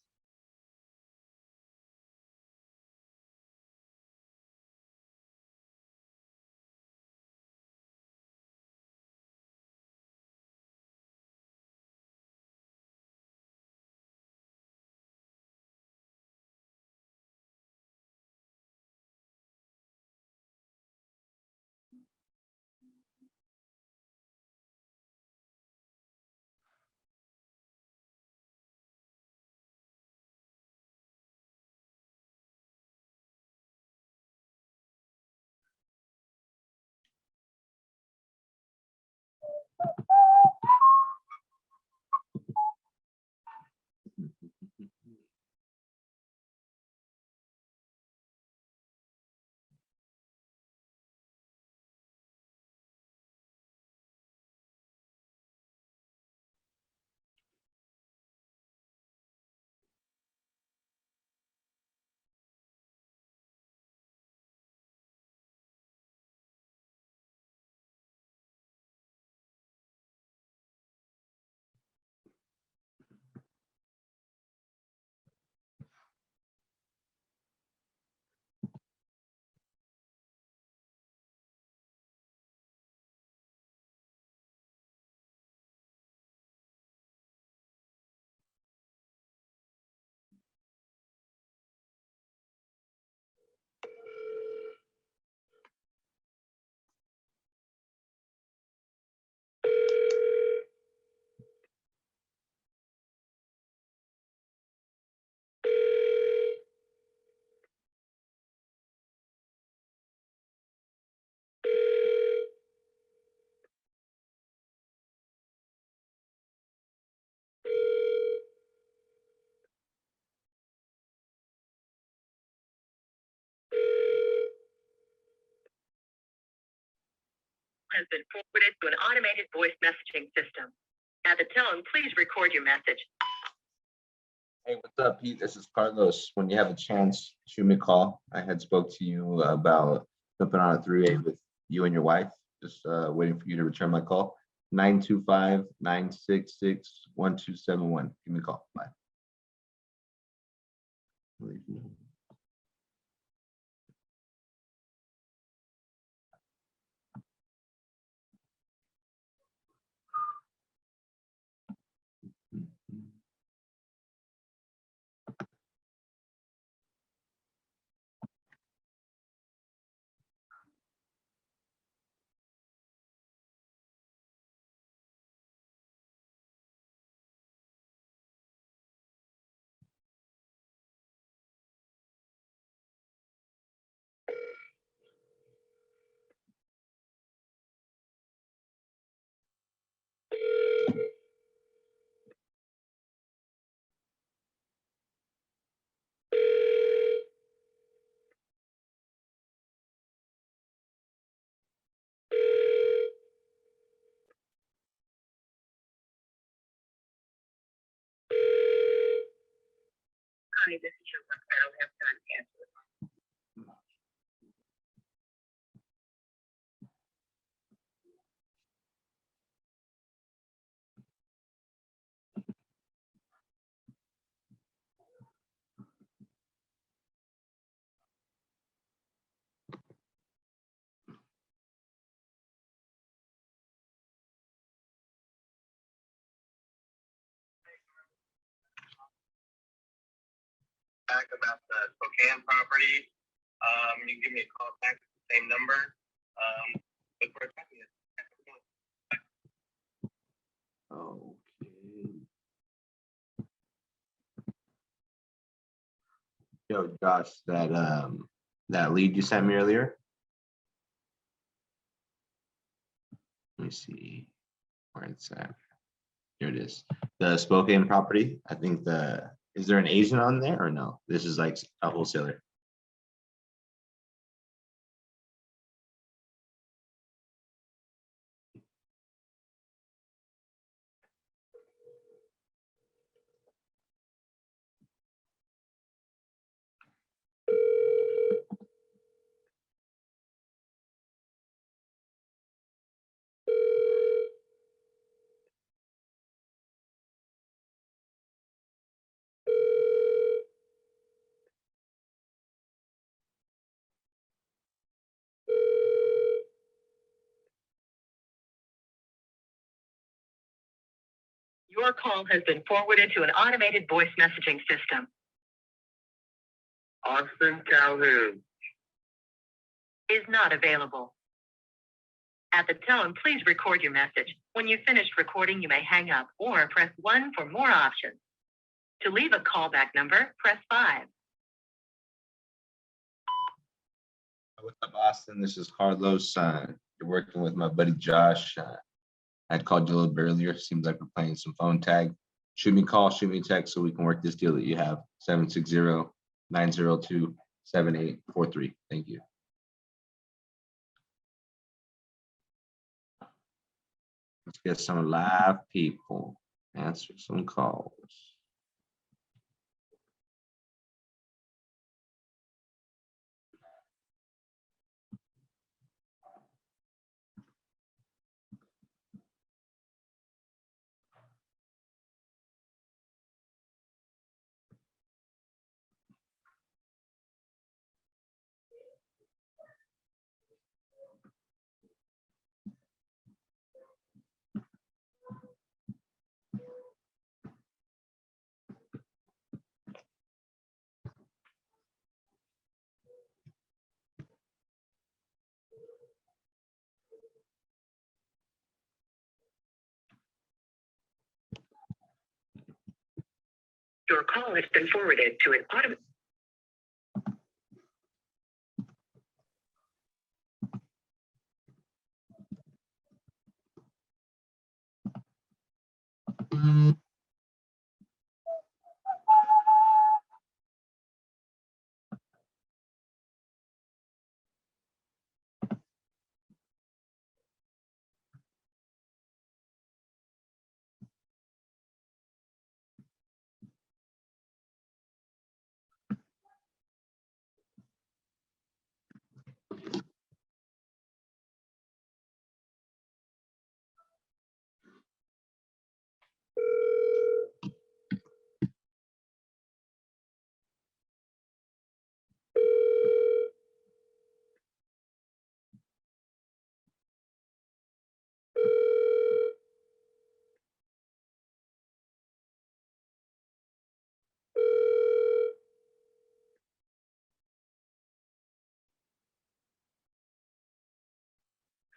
has been forwarded to an automated voice messaging system. At the tone, please record your message. Hey, what's up, Pete? This is Carlos. When you have a chance, shoot me a call. I had spoke to you about jumping on a 3A with you and your wife. Just waiting for you to return my call. 925-966-1271. Give me a call. Bye. Hi, this is your work. I don't have time to answer. Back about the Spokane property. You can give me a call back at the same number. Look for a copy. Okay. Yo, Josh, that lead you sent me earlier. Let me see where it's at. Here it is. The Spokane property. I think is there an agent on there or no? This is like a wholesaler. Your call has been forwarded to an automated voice messaging system. Austin Calhoun is not available. At the tone, please record your message. When you've finished recording, you may hang up or press 1 for more options. To leave a callback number, press 5. What's up, Austin? This is Carlos. You're working with my buddy Josh. I'd called you a little bit earlier. Seems like we're playing some phone tag. Shoot me a call, shoot me a text so we can work this deal that you have. 760-902-7843. Thank you. Let's get some live people. Answer some calls. Your call has been forwarded to an automated.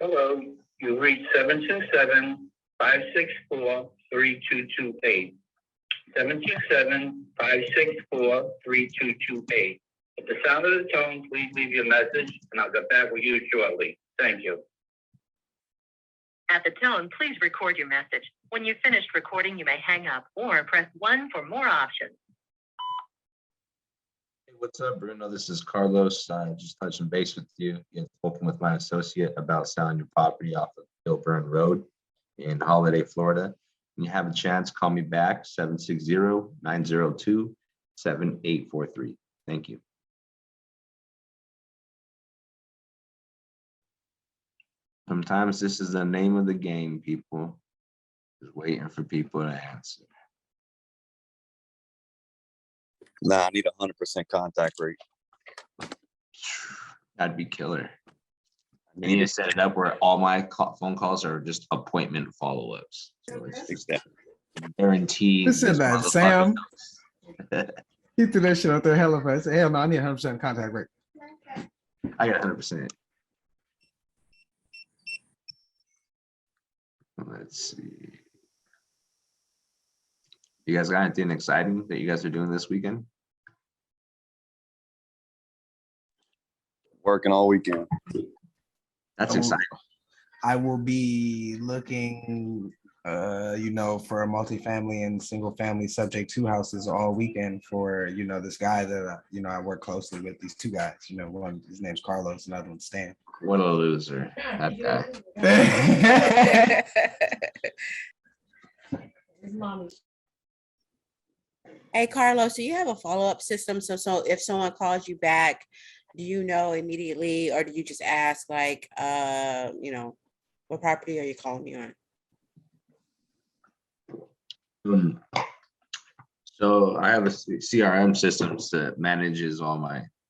Hello, you reached 727-564-3228. 727-564-3228. At the sound of the tone, please leave your message and I'll get back with you shortly. Thank you. At the tone, please record your message. When you've finished recording, you may hang up or press 1 for more options. Hey, what's up, Bruno? This is Carlos. Just touching base with you. I've spoken with my associate about selling your property off of Kilburn Road in Holiday, Florida. When you have a chance, call me back, 760-902-7843. Thank you. Sometimes this is the name of the game, people. Just waiting for people to answer. Nah, I need 100% contact rate. That'd be killer. I need to set it up where all my phone calls are just appointment follow-ups. So it's guaranteed. Listen, that Sam. He threw that shit out there hella fast. Hell no, I need 100% contact rate. I got 100%. Let's see. You guys got anything exciting that you guys are doing this weekend? Working all weekend. That's exciting. I will be looking, for a multifamily and single family subject to houses all weekend for, this guy that, I work closely with, these two guys, one, his name's Carlos, another one's Stan. What a loser, that guy. Hey, Carlos, do you have a follow-up system? So if someone calls you back, do you know immediately, or do you just ask like, what property are you calling me on? So I have a CRM system that manages all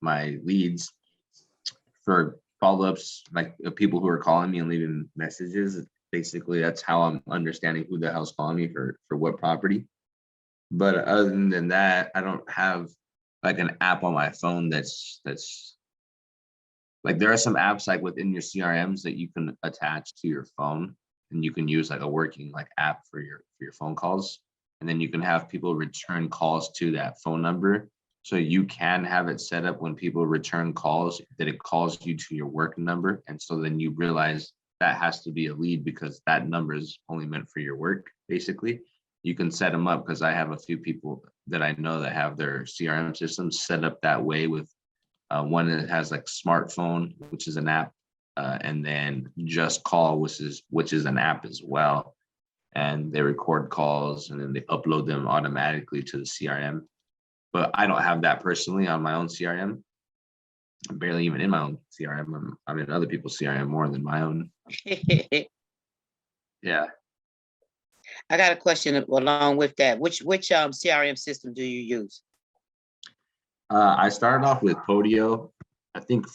my leads for follow-ups, like people who are calling me and leaving messages. Basically, that's how I'm understanding who the hell's calling me for what property. But other than that, I don't have like an app on my phone that's like, there are some apps like within your CRMs that you can attach to your phone, and you can use like a working like app for your phone calls. And then you can have people return calls to that phone number. So you can have it set up when people return calls that it calls you to your work number. And so then you realize that has to be a lead because that number is only meant for your work, basically. You can set them up because I have a few people that I know that have their CRM systems set up that way with one that has like smartphone, which is an app, and then Just Call, which is an app as well. And they record calls and then they upload them automatically to the CRM. But I don't have that personally on my own CRM. I'm barely even in my own CRM. I'm in other people's CRM more than my own. Yeah. I got a question along with that. Which CRM system do you use? I started off with Podio. I think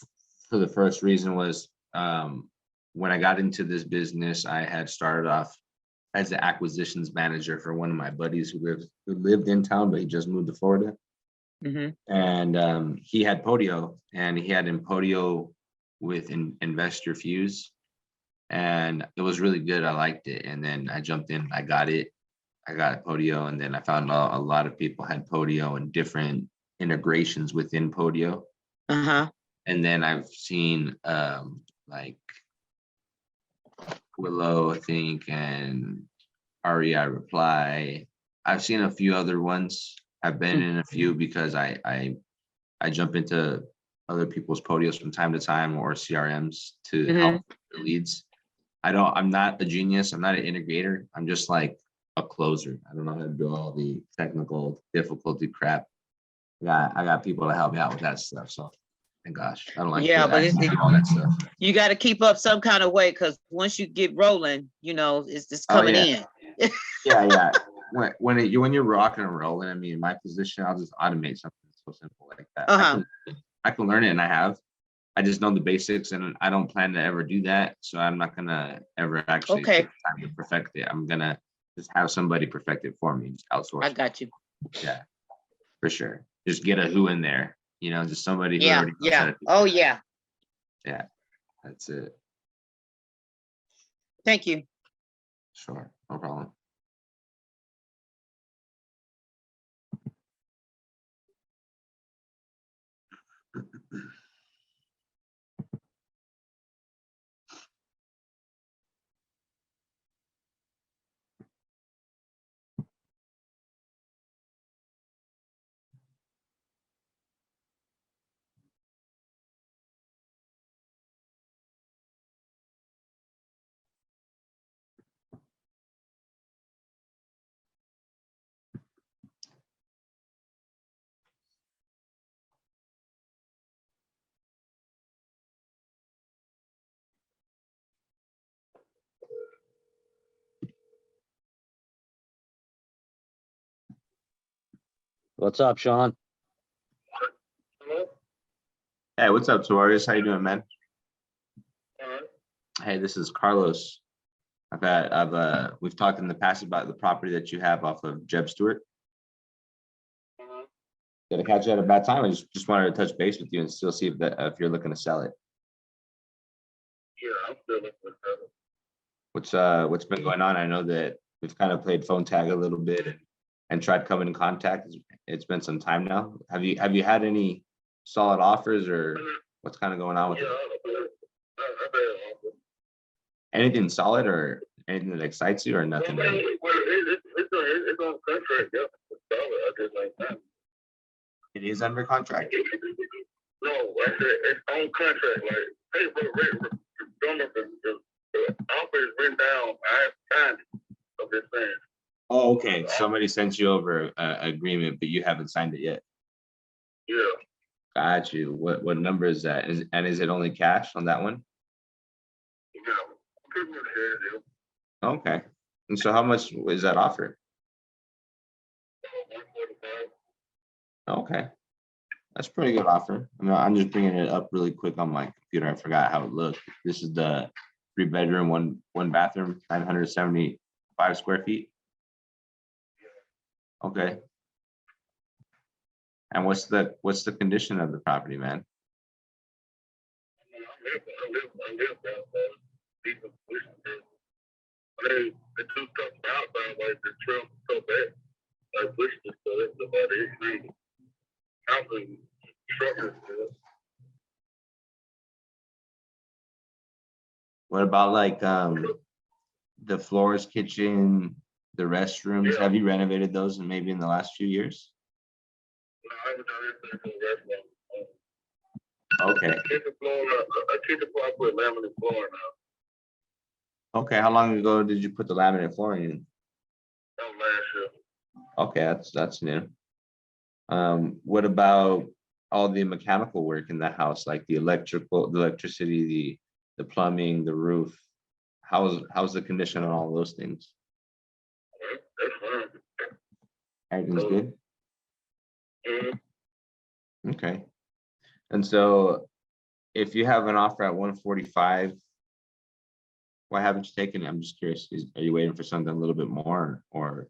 for the first reason was when I got into this business, I had started off as an acquisitions manager for one of my buddies who lived in town, but he just moved to Florida. Mm-hmm. And he had Podio, and he had in Podio with Investor Fuse, and it was really good. I liked it, and then I jumped in. I got Podio, and then I found out a lot of people had Podio and different integrations within Podio. And then I've seen like Willow, I think, and REI Reply. I've seen a few other ones. I've been in a few because I jump into other people's Podios from time to time or CRMs to help their leads. I'm not a genius. I'm not an integrator. I'm just like a closer. I don't know how to do all the technical difficulty crap. I got people to help me out with that stuff. So thank gosh, I don't like but all that stuff. You got to keep up some kind of way, because once you get rolling, it's coming in. Yeah. When you're rocking and rolling, I mean, in my position, I'll just automate something so simple like that. I can learn it, and I just know the basics, and I don't plan to ever do that. So I'm not gonna ever actually take time to perfect it. I'm gonna just have somebody perfect it for me, just outsource. I got you. Yeah, for sure. Just get a who in there, just somebody who already knows how to do Oh that. yeah. Yeah, that's it. Thank you. Sure, no problem. What's up, Sean? Hey, what's up, Suarez? How you doing, man? Hey, this is Carlos. We've talked in the past about the property that you have off of Jeb Stewart. Did I catch you at a bad time? I just wanted to touch base with you and still see if you're looking to sell it. Yeah, I'm still looking to sell it. What's been going on? I know that we've kind of played phone tag a little bit and tried coming in contact. It's been some time now. Have you had any solid offers, or what's kind of going on with Yeah, it? I've had offers. Anything solid or anything that excites you, or nothing? Well, Really? it's on contract. Yeah, it's solid. I just like that. It is under contract. No, I said it's on contract. Like, hey, but the offer is written down. I have signed it. I'm just saying. Oh, okay. Somebody sent you over an agreement, but you haven't signed it yet. Yeah. Got you. What number is that? Is it only cash on that one? Yeah. Pretty much it. Okay. And so how much is that offer? 145. Okay. That's a pretty good offer. I mean, I'm just bringing it up really quick on my computer. I forgot how it looked. This is the 3-bedroom, one bathroom, 975 square feet. Okay. And what's the condition of the property, man? I live down there. Decent position. They do stuff outside, like the trim so bad. Like bushes, so that's about it. Housing structure. What about like the floors, kitchen, the restrooms? Yeah. Have you renovated those maybe in the last few years? No, I haven't done anything for the restaurant. Okay. Kitchen floor, I put laminate floor now. Okay. How long ago did you put the laminate flooring in? That was last year. Okay, that's new. What about all the mechanical work in the house, like the electricity, the plumbing, the roof? How's the condition on all those things? That's fine. Everything's good? Mhm. Okay. And so if you have an offer at 145, why haven't you taken it? I'm just curious. Are you waiting for something a little bit more, or?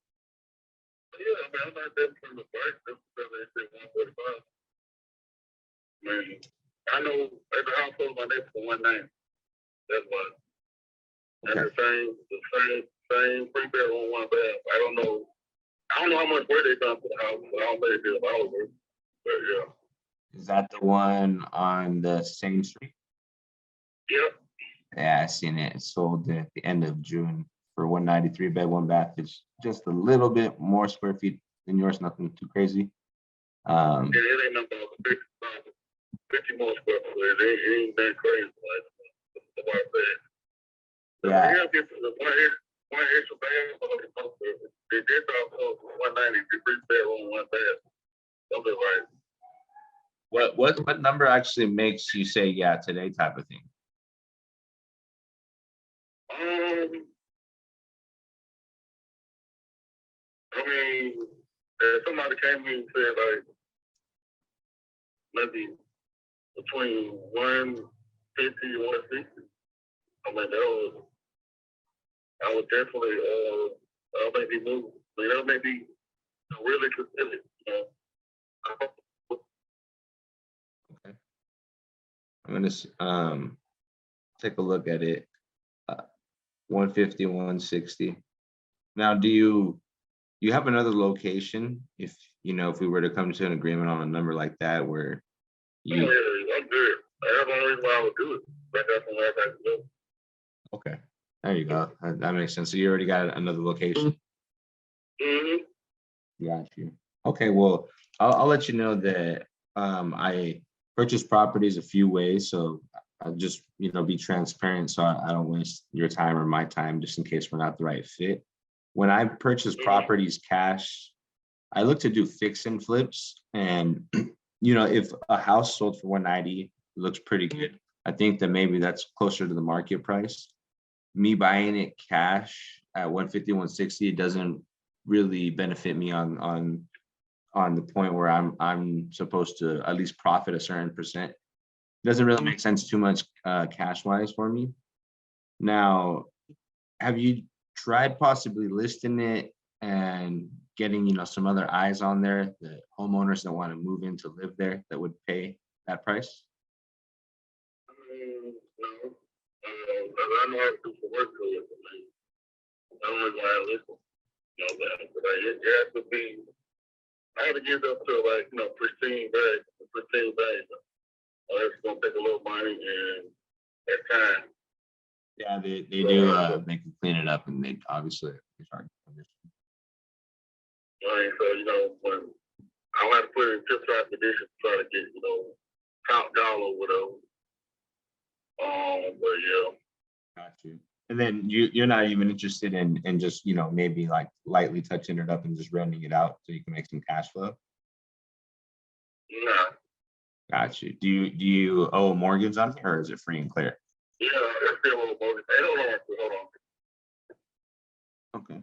Yeah, I mean, I'm not that from the price. That's because they said 145. Man, I know every household my neighbor for 190. That's why. And Okay. the same 3-bedroom, 1 bath. I don't know how much work they done to the house, but I don't think they did a lot of work. But yeah. Is that the one on the same street? Yep. Yeah, I seen it. It sold at the end of June for 193 bed, 1 bath. It's just a little bit more square feet than yours, nothing too crazy. Yeah, it ain't nothing about 50 more square foot. It ain't that crazy. Like the wife said. Yeah. Yeah, get one extra bed. They did also 190, 3-bedroom, 1 bath. Something right. What number actually makes you say yeah today type of thing? I mean, if somebody came in and said like maybe between 150 and 160, I mean I would definitely maybe move. I mean, that may be really considered, you know. Okay. I'm gonna take a look at it. 150, 160. Now, do you have another location if if we were to come to an agreement on a number like that where Oh, yeah, I'm good. That's the only reason why I would do it. But that's the last I can do. okay, there you go. That makes sense. So you already got another location. Mm-hmm. Got you. Okay, well, I'll let you know that I purchase properties a few ways, so I'll just be transparent so I don't waste your time or my time just in case we're not the right fit. When I purchase properties cash, I look to do fix and flips, and if a house sold for 190 it looks pretty good. I think that maybe that's closer to the market price. Me buying it cash at 150, 160, it doesn't really benefit me on the point where I'm supposed to at least profit a certain percent. It doesn't really make sense too much cash wise for me. Now, have you tried possibly listing it and getting some other eyes on there, the homeowners that want to move in to live there that would pay that price? No. I know how to do some work to it. I don't know why I listen. But it has to be. I had to get up to pristine bag. It's gonna take a little money and time. Yeah, they do. They can clean it up, and they obviously charge condition. Right, so when I have to put it in tip-top condition to try to get top dollar, whatever. But yeah. Got you. And then you're not even interested in just maybe like lightly touching it up and just renting it out so you can make some cash flow. Nah. Got you. Do you owe a mortgage on it, or is it free and clear? Yeah, it's still a little mortgage. Hey, hold on. Okay.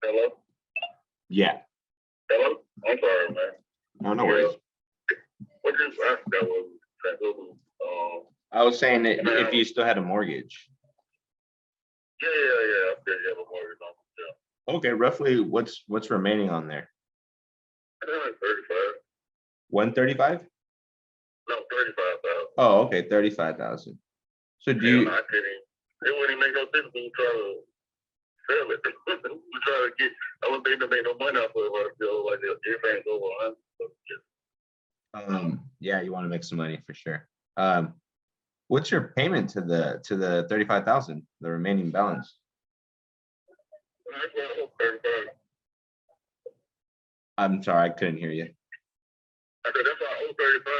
Hello? Yeah. Hello? I'm sorry, man. No, no worries. What just asked that was, I was saying that if you still had a mortgage. yeah. I still have a mortgage on it, yeah. Okay, roughly what's remaining on there? I think like 35. 135? No, 35,000. Oh, okay, 35,000. So do Yeah, you, I couldn't. It wouldn't make no sense when you try to sell it. We try to get. I wouldn't think to make no money off of it. Until like everything's over 100. yeah, you want to make some money for sure. What's your payment to the 35,000, the remaining balance? That's why I hope 35. I'm sorry, I couldn't hear you. I said that's why I hope 35.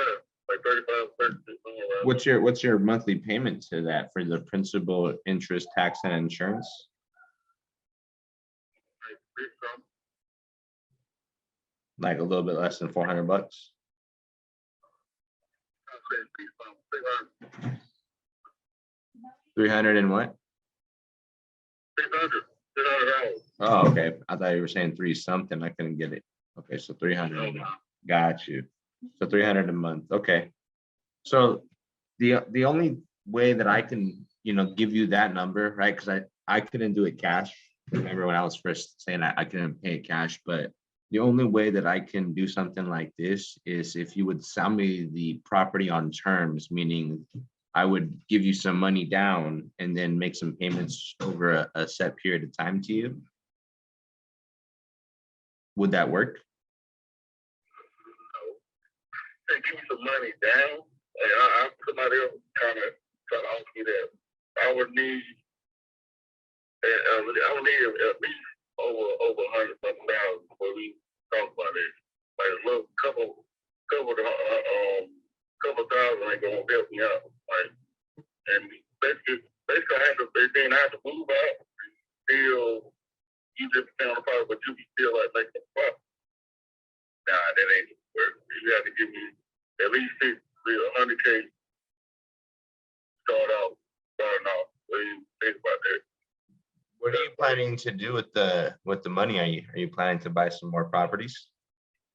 Like 35, 36, somewhere around. What's your monthly payment to that for the principal, interest, tax, and insurance? Like a little bit less than 400 bucks. 300 and what? 600. Oh, okay. I thought you were saying three something. I couldn't get it. Okay, so 300 a month. Got you. So 300 a month. Okay. So the only way that I can, give you that number, right? Because I couldn't do it cash. Remember when I was first saying I couldn't pay it cash, but the only way that I can do something like this is if you would sell me the property on terms, meaning I would give you some money down and then make some payments over a set period of time to you. Would that work? They give me some money down. Like I somebody else kind of try to offer me that. I would need at least over 100,000 before we talk about it. Like a little couple thousand ain't gonna help me out. Like, and basically I have to move out. Still, you just found a problem, but you can still like make the profit. Nah, that ain't work. You have to give me at least 100K starting off. What do you think about that? What are you planning to do with the money? Are you planning to buy some more properties?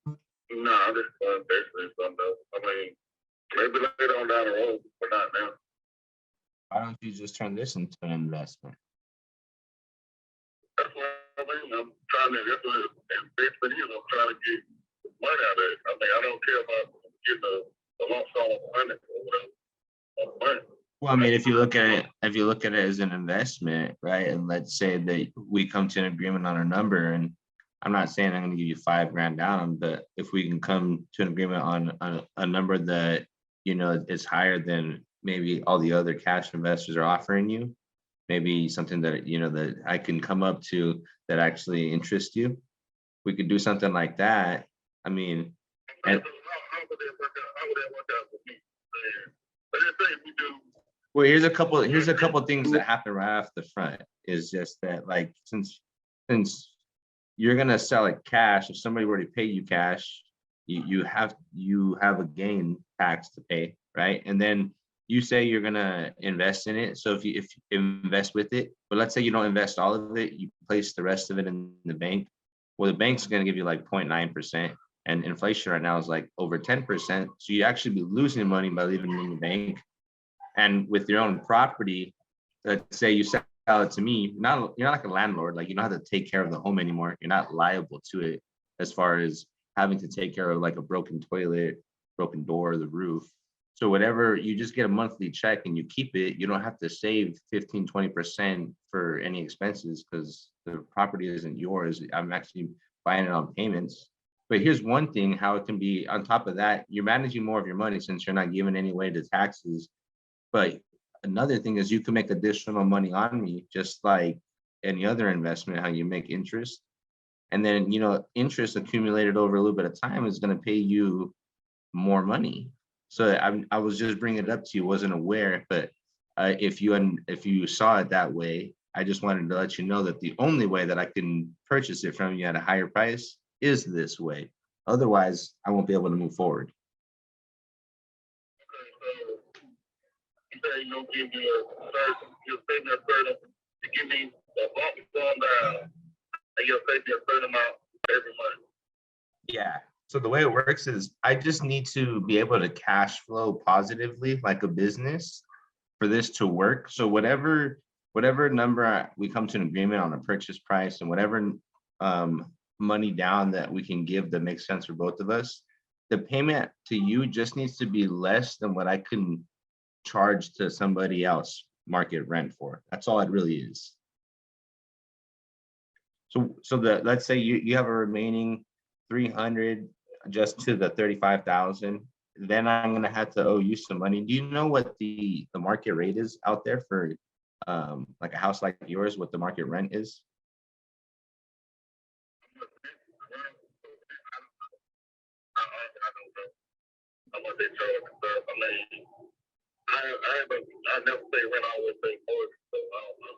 No, I'm just basically something else. I mean, maybe later on down the road, but not now. Why don't you just turn this into an investment? That's what I mean. I'm trying to, that's what investment is. I'm trying to get money out of it. I mean, I don't care about getting a lump sum of money or whatever. Money. Well, I mean, if you look at it as an investment, right? And let's say that we come to an agreement on a number, and I'm not saying I'm going to give you $5,000 down, but if we can come to an agreement on a number that, is higher than maybe all the other cash investors are offering you, maybe something that, that I can come up to that actually interests you. We could do something like that. I mean, how would that work out for me? Let's say we do. Well, here's a couple things that happen right off the front. Is just that, like, since you're gonna sell it cash, if somebody were to pay you cash, you have a gain tax to pay, right? And then you say you're gonna invest in it. So if you invest with it, but let's say you don't invest all of it, you place the rest of it in the bank. Well, the bank's gonna give you like 0.9%, and inflation right now is like over 10%. So you actually be losing money by leaving it in the bank. And with your own property, let's say you sell it to me, you're not like a landlord, like you don't have to take care of the home anymore. You're not liable to it as far as having to take care of like a broken toilet, broken door, the roof. So whatever, you just get a monthly check and you keep it. You don't have to save 15, 20% for any expenses because the property isn't yours. I'm actually buying it on payments. But here's one thing, how it can be on top of that, you're managing more of your money since you're not giving any way to taxes. But another thing is you can make additional money on me, just like any other investment, how you make interest. And then, interest accumulated over a little bit of time is going to pay you more money. So I was just bringing it up to you, wasn't aware, but if you saw it that way, I just wanted to let you know that the only way that I can purchase it from you at a higher price is this way. Otherwise, I won't be able to move forward. You say you'll give me you'll pay me a certain to give me a lump sum down, and you'll pay me a certain amount every month. Yeah. So the way it works is I just need to be able to cash flow positively like a business for this to work. So whatever number we come to an agreement on a purchase price and whatever money down that we can give that makes sense for both of us, the payment to you just needs to be less than what I can charge to somebody else market rent for. That's all it really is. So let's say you have a remaining 300 just to the 35,000, then I'm gonna have to owe you some money. Do you know what the market rate is out there for like a house like yours, what the market rent is? I want they charge and stuff. I mean, I never say rent, I always say mortgage, so I don't know.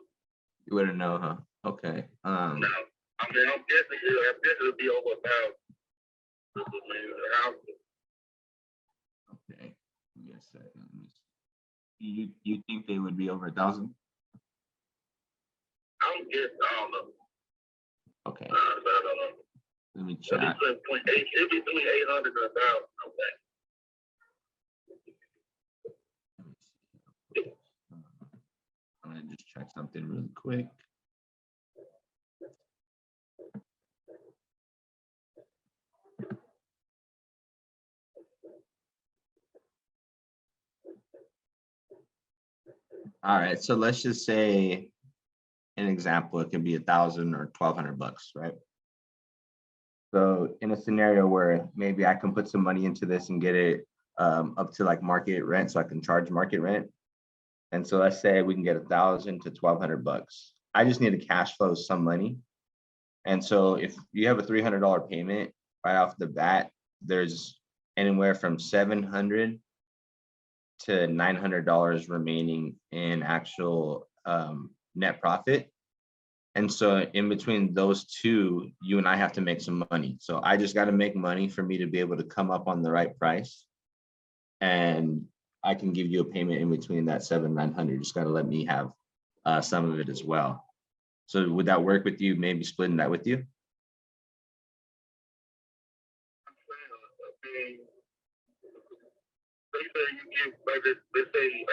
You wouldn't know, huh? Okay. Now, I mean, I'm guessing it'll be over 1,000. I mean, the house. Okay. Give me a second. Let me see. You think they would be over 1,000? I'm guessing, I don't know. Okay. I don't know. Let me It'll check. be between 800 and 1,000, okay. I'm gonna just check something really quick. All right, so let's just say an example, it can be 1,000 or 1,200 bucks, right? So in a scenario where maybe I can put some money into this and get it up to like market rent, so I can charge market rent. And so let's say we can get 1,000 to 1,200 bucks. I just need to cash flow some money. And so if you have a $300 payment right off the bat, there's anywhere from $700 to $900 remaining in actual net profit. And so in between those two, you and I have to make some money. So I just got to make money for me to be able to come up on the right price. And I can give you a payment in between that 700-900. Just got to let me have some of it as well. So would that work with you? Maybe splitting that with you? They say you give, like they say,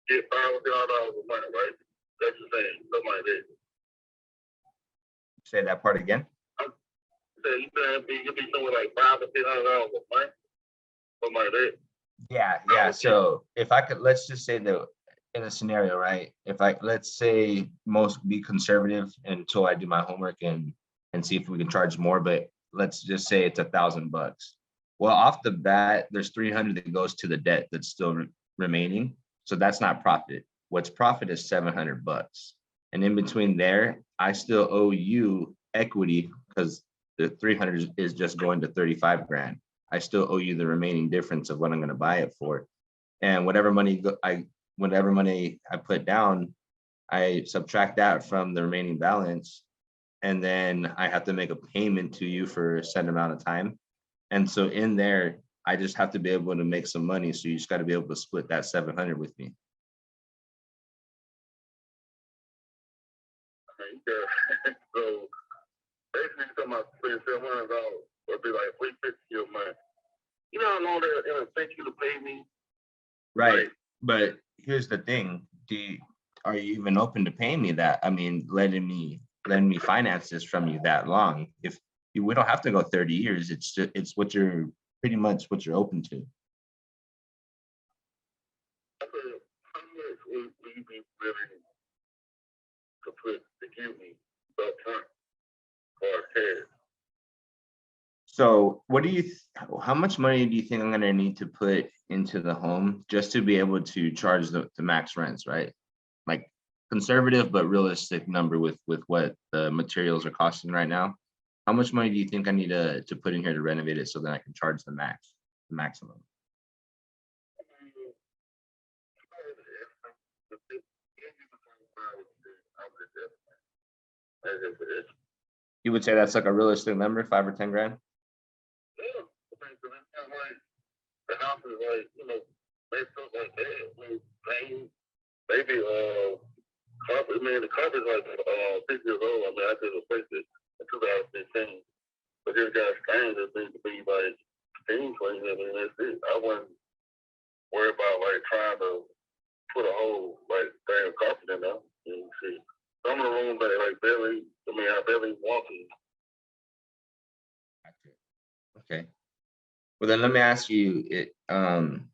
get $500 of money, right? That's the same, something like that. Say that part again. So you said you'll be somewhere like $500 to $600 a month, something like that. Yeah. So if I could, let's just say that in a scenario, right? Let's say most be conservative until I do my homework and see if we can charge more, but let's just say it's $1,000 bucks. Well, off the bat, there's 300 that goes to the debt that's still remaining. So that's not profit. What's profit is 700 bucks. And in between there, I still owe you equity because the 300 is just going to 35 grand. I still owe you the remaining difference of what I'm going to buy it for. And whatever money I put down, I subtract that from the remaining balance. And then I have to make a payment to you for a set amount of time. And so in there, I just have to be able to make some money. So you just got to be able to split that 700 with me. Yeah. So basically, talking about $700 would be like $350 a month. You know how long it'll take you to pay me? Right. But here's the thing. Are you even open to paying me that? I mean, letting me finance this from you that long. If we don't have to go 30 years, it's what you're pretty much what you're open to. How much will you be willing to give me up front or cash? So how much money do you think I'm going to need to put into the home just to be able to charge the max rents, right? Like conservative but realistic number with what the materials are costing right now. How much money do you think I need to put in here to renovate it so that I can charge the maximum? You would say that's like a realistic number, 5 or 10 grand? Yeah, the house is like, messed up like that. Maybe carpet, man, the carpet's like 6 years old. I mean, I just replaced it in 2015. But this got stains that need to be like steam cleaned. I mean, that's it. I wasn't worried about like trying to put a whole like damn carpet in there. And shit. Some of the rooms that like barely, I barely walk in. Okay. Well, then let me ask you it on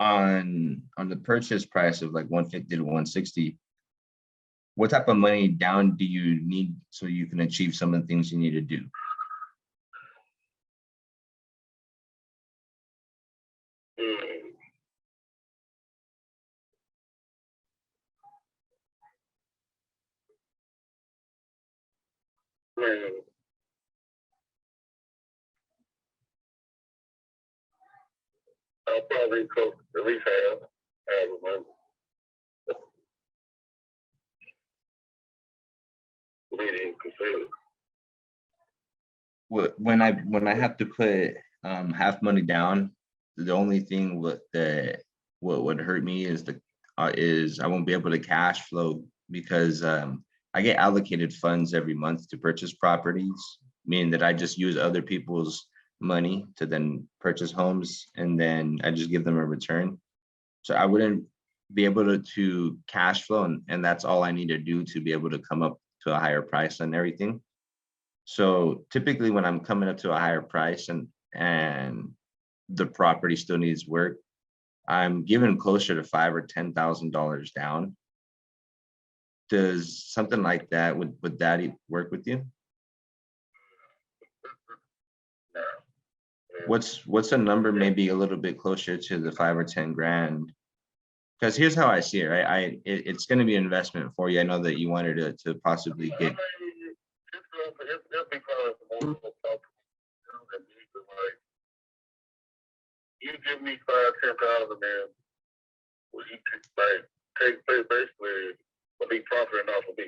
the purchase price of like 150 to 160. What type of money down do you need so you can achieve some of the things you need to do? Man, I'll probably cook at least half of money. Leading consider. When I have to put half money down, the only thing what would hurt me is I won't be able to cash flow because I get allocated funds every month to purchase properties, meaning that I just use other people's money to then purchase homes, and then I just give them a return. So I wouldn't be able to cash flow, and that's all I need to do to be able to come up to a higher price on everything. So typically when I'm coming up to a higher price and the property still needs work, I'm given closer to $5,000 or $10,000 down. Does something like that, would that work with you? What's a number maybe a little bit closer to the 5 or 10 grand? Because here's how I see it, right? It's going to be an investment for you. I know that you wanted to possibly get. You give me 5,000-10,000, man. Well, you could like take basically will be profiting off of me.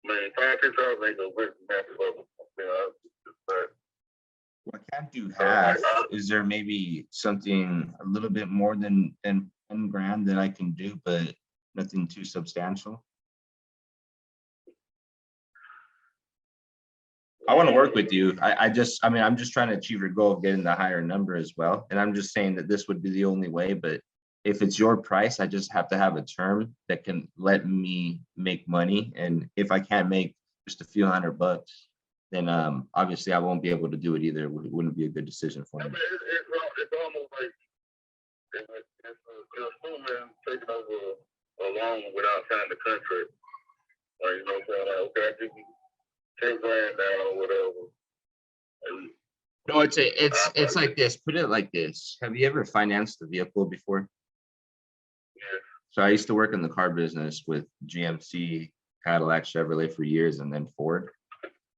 Man, 5,000-10,000 ain't no good massive level. Well, I can't do half. Is there maybe something a little bit more than 10 grand that I can do, but nothing too substantial? I want to work with you. I'm just trying to achieve your goal of getting the higher number as well. And I'm just saying that this would be the only way, but if it's your price, I just have to have a term that can let me make money. And if I can't make just a few $100, then obviously I won't be able to do it either. It wouldn't be a good decision for me. I mean, it's almost like it's assuming taking over a loan without signing the contract. Or, you know what I'm saying? Like, okay, I give you 10 grand down or whatever. No, it's like this. Put it like this. Have you ever financed a vehicle before? Yeah. So I used to work in the car business with GMC, Cadillac, Chevrolet for years, and then Ford.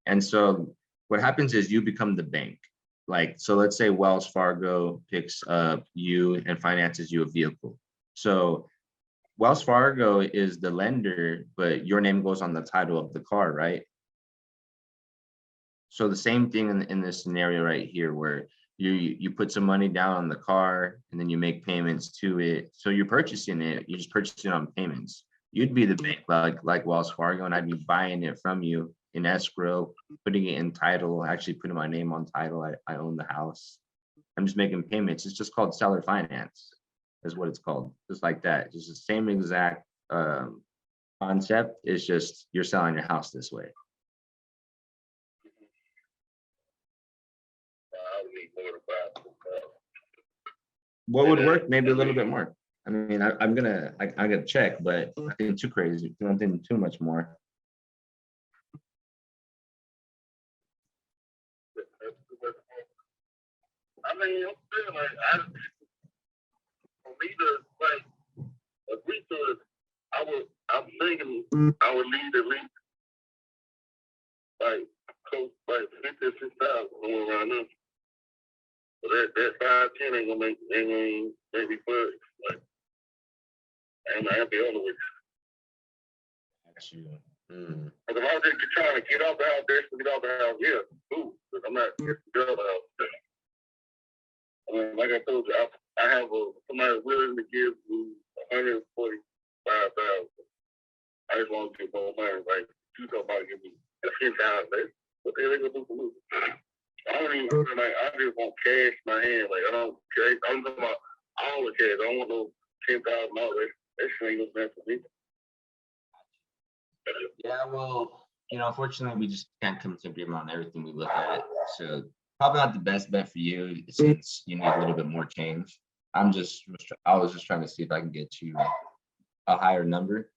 And so what happens is you become the bank. Like, so let's say Wells Fargo picks up you and finances you a vehicle. So Wells Fargo is the lender, but your name goes on the title of the car, right? So the same thing in this scenario right here, where you put some money down on the car and then you make payments to it. So you're purchasing it, you're just purchasing on payments. You'd be the bank like Wells Fargo, and I'd be buying it from you in escrow, putting it in title, actually putting my name on title. I own the house. I'm just making payments. It's just called seller finance, is what it's called. Just like that. Just the same exact concept. It's just you're selling your house this way. What would work? Maybe a little bit more. I mean, I'm gonna check, but nothing too crazy, nothing too much more. I mean, I'm saying like for me to like agree to it, I'm thinking I would need at least like close like 50,000 somewhere around there. But that 5-10 ain't gonna make me budge. Like, and I have to be on the way. Got you. But if I was just trying to get off the house, get off the house, yeah, cool. But I'm not get off the house. I mean, like I told you, I have somebody willing to give me $145,000 $10,000. What the hell they gonna do for me? I don't even like. I just want cash in my hand. Like I don't care. I'm talking about all the cash. I don't want no $10,000. That shit ain't gonna stand for me. Yeah, well, unfortunately, we just can't come to agreement on everything we look at. So probably not the best bet for you since you need a little bit more change. I was just trying to see if I can get you a higher number,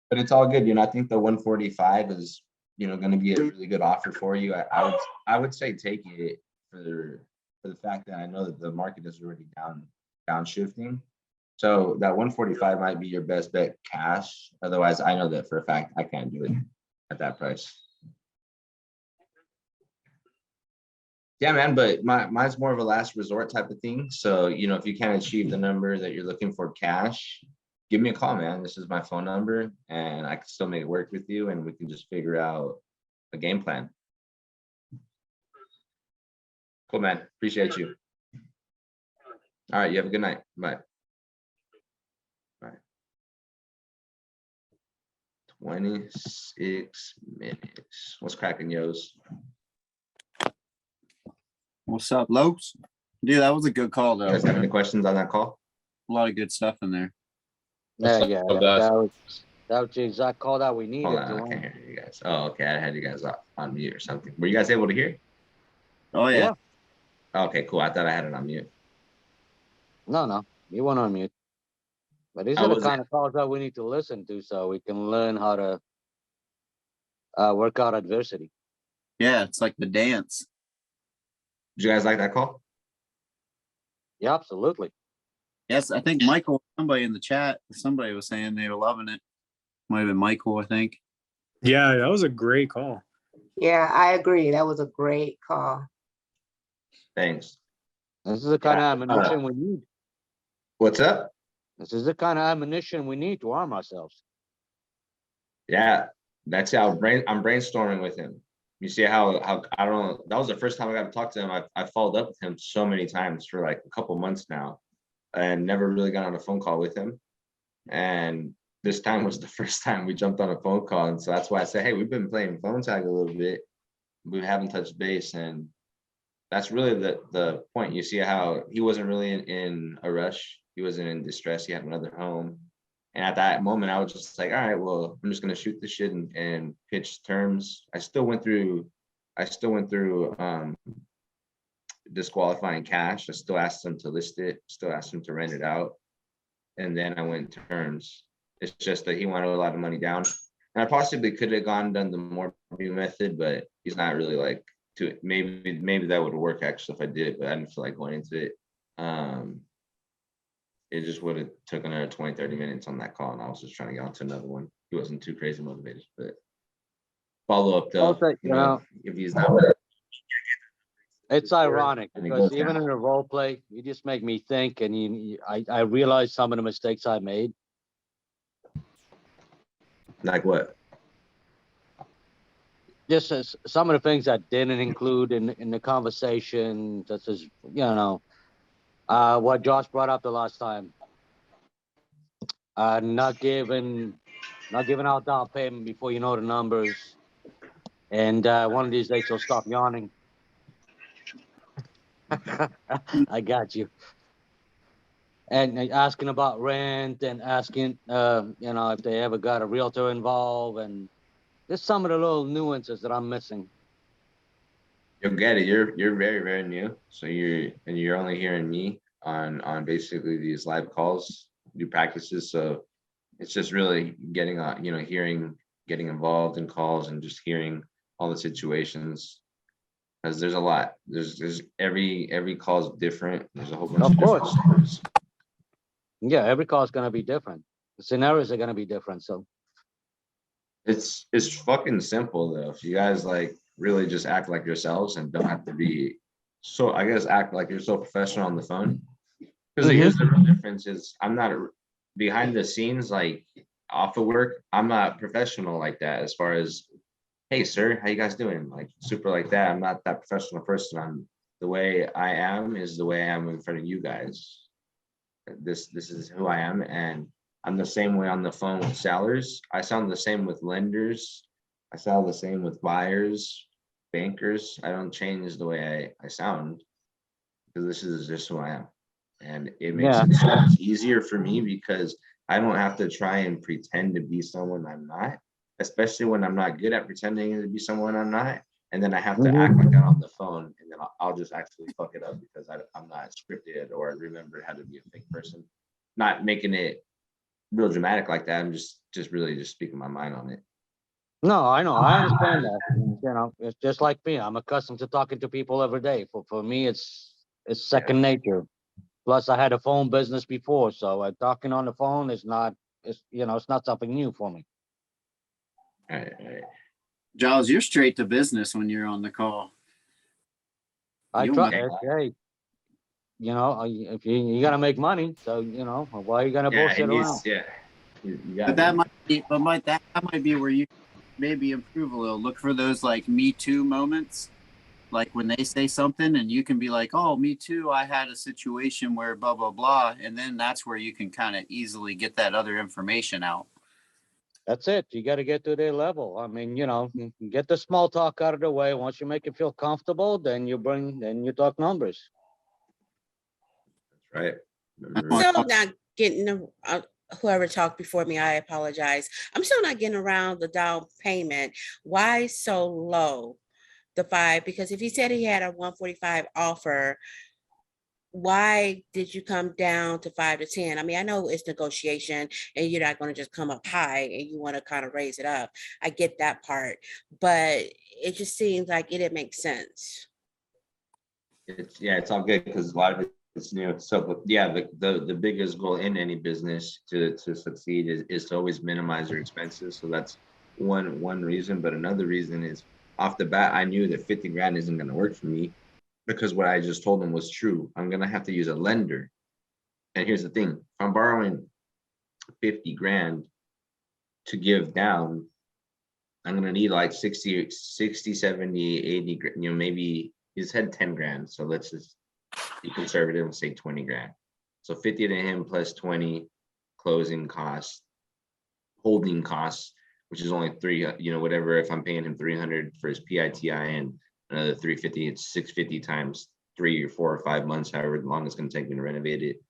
but it's all good. I think the 145 is, going to be a really good offer for you. I would say take it for the fact that I know that the market is already downshifting. So that 145 might be your best bet cash. Otherwise, I know that for a fact I can't do it at that price. Yeah, man, but mine's more of a last resort type of thing. So, if you can't achieve the number that you're looking for cash, give me a call, man. This is my phone number and I can still make it work with you and we can just figure out a game plan. Cool, man. Appreciate you. All right. You have a good night. Bye. Bye. 26 minutes. What's cracking, Yos? What's up, Lopes? Dude, that was a good call, though. You guys have any questions on that call? A lot of good stuff in there. Yeah, that was the exact call that we needed. Hold on, I can't hear you guys. Oh, okay. I had you guys on mute or something. Were you guys able to hear? Oh, yeah. Okay, cool. I thought I had it on mute. No, you weren't on mute. But these are the kind of calls that we need to listen to so we can learn how to work out adversity. Yeah, it's like the dance. Did you guys like that call? Yeah, absolutely. Yes, I think Michael, somebody in the chat, somebody was saying they were loving it. Might have been Michael, I think. Yeah, that was a great call. Yeah, I agree. That was a great call. Thanks. This is the kind of ammunition we need. What's up? This is the kind of ammunition we need to arm ourselves. Yeah, that's how I'm brainstorming with him. You see how I don't know. That was the first time I got to talk to him. I followed up with him so many times for like a couple months now, and never really got on a phone call with him. And this time was the first time we jumped on a phone call, and so that's why I say, hey, we've been playing phone tag a little bit. We haven't touched base, and that's really the point. You see how he wasn't really in a rush. He wasn't in distress. He had another home. And at that moment, I was just like, all right, well, I'm just going to shoot the shit and pitch terms. I still went through disqualifying cash. I still asked them to list it, still asked them to rent it out. And then I went terms. It's just that he wanted a lot of money down. And I possibly could have done the more method, but he's not really like to it. Maybe that would work actually if I did it, but I didn't feel like going into it. It just would have took another 20, 30 minutes on that call. And I was just trying to get onto another one. He wasn't too crazy motivated, but follow up though, if he's not. It's ironic because even in a role play, you just make me think, and I realize some of the mistakes I made. Like what? Just as some of the things I didn't include in the conversation, such as what Josh brought up the last time. Not giving out down payment before you know the numbers. And one of these days he'll stop yawning. I got you. And asking about rent and asking, if they ever got a realtor involved, and there's some of the little nuances that I'm missing. You'll get it. You're very, very new. So you're only hearing me on basically these live calls, new practices. So it's just really getting getting involved in calls and just hearing all the situations. Because there's a lot. There's every call is different. There's a whole bunch of different stories. Yeah, every call is gonna be different. The scenarios are gonna be different. So it's fucking simple though. If you guys like really just act like yourselves and don't have to be so, I guess, act like you're so professional on the phone. Because here's the real difference is I'm not behind the scenes, like off of work. I'm not professional like that as far as, hey sir, how you guys doing? Like super like that. I'm not that professional person. The way I am is the way I am in front of you guys. This is who I am, and I'm the same way on the phone with sellers. I sound the same with lenders I sound the same with buyers, bankers. I don't change the way I sound because this is just who I am. And it makes Yeah. it so much easier for me because I don't have to try and pretend to be someone I'm not, especially when I'm not good at pretending to be someone I'm not. And then I have to act like that on the phone, and then I'll just actually fuck it up because I'm not scripted or remember how to be a fake person. Not making it real dramatic like that. I'm just really just speaking my mind on it. No, I know. I understand that. You know, it's just like me. I'm accustomed to talking to people every day. For me, it's second nature. Plus, I had a phone business before, so talking on the phone is not, it's not something new for me. All right, all right. Giles, you're straight to business when you're on the call. I You'll try. make- Hey, if you gotta make money, so why are you gonna Yeah, bullshit it needs, around? yeah. You But got that might be where you maybe improve a little. Look for those like Me Too moments, like when they say something and you can be like, "Oh, me too. I had a situation where blah blah blah," and then that's where you can kind of easily get that other information out. That's it. You got to get to their level. I mean, you get the small talk out of the way. Once you make it feel comfortable, then you talk numbers. right. I'm still not getting whoever talked before me, I apologize. I'm still not getting around the down payment. Why so low? The 5, because if he said he had a 145 offer, why did you come down to 5 to 10? I mean, I know it's negotiation and you're not going to just come up high and you want to kind of raise it up. I get that part, but it just seems like it didn't make sense. It's all good because a lot of it's new. So, but yeah, the biggest goal in any business to succeed is to always minimize your expenses. So that's one reason. But another reason is off the bat, I knew that 50 grand isn't going to work for me because what I just told them was true. I'm going to have to use a lender. And here's the thing: if I'm borrowing 50 grand to give down, I'm going to need like 60, 70, 80, maybe he's had 10 grand. So let's just be conservative and say 20 grand. So 50 to him plus 20 closing costs, holding costs, which is only 3, whatever. If I'm paying him 300 for his PITI and another 350, it's 650 times 3 or 4 or 5 months, however long it's going to take me to renovate it.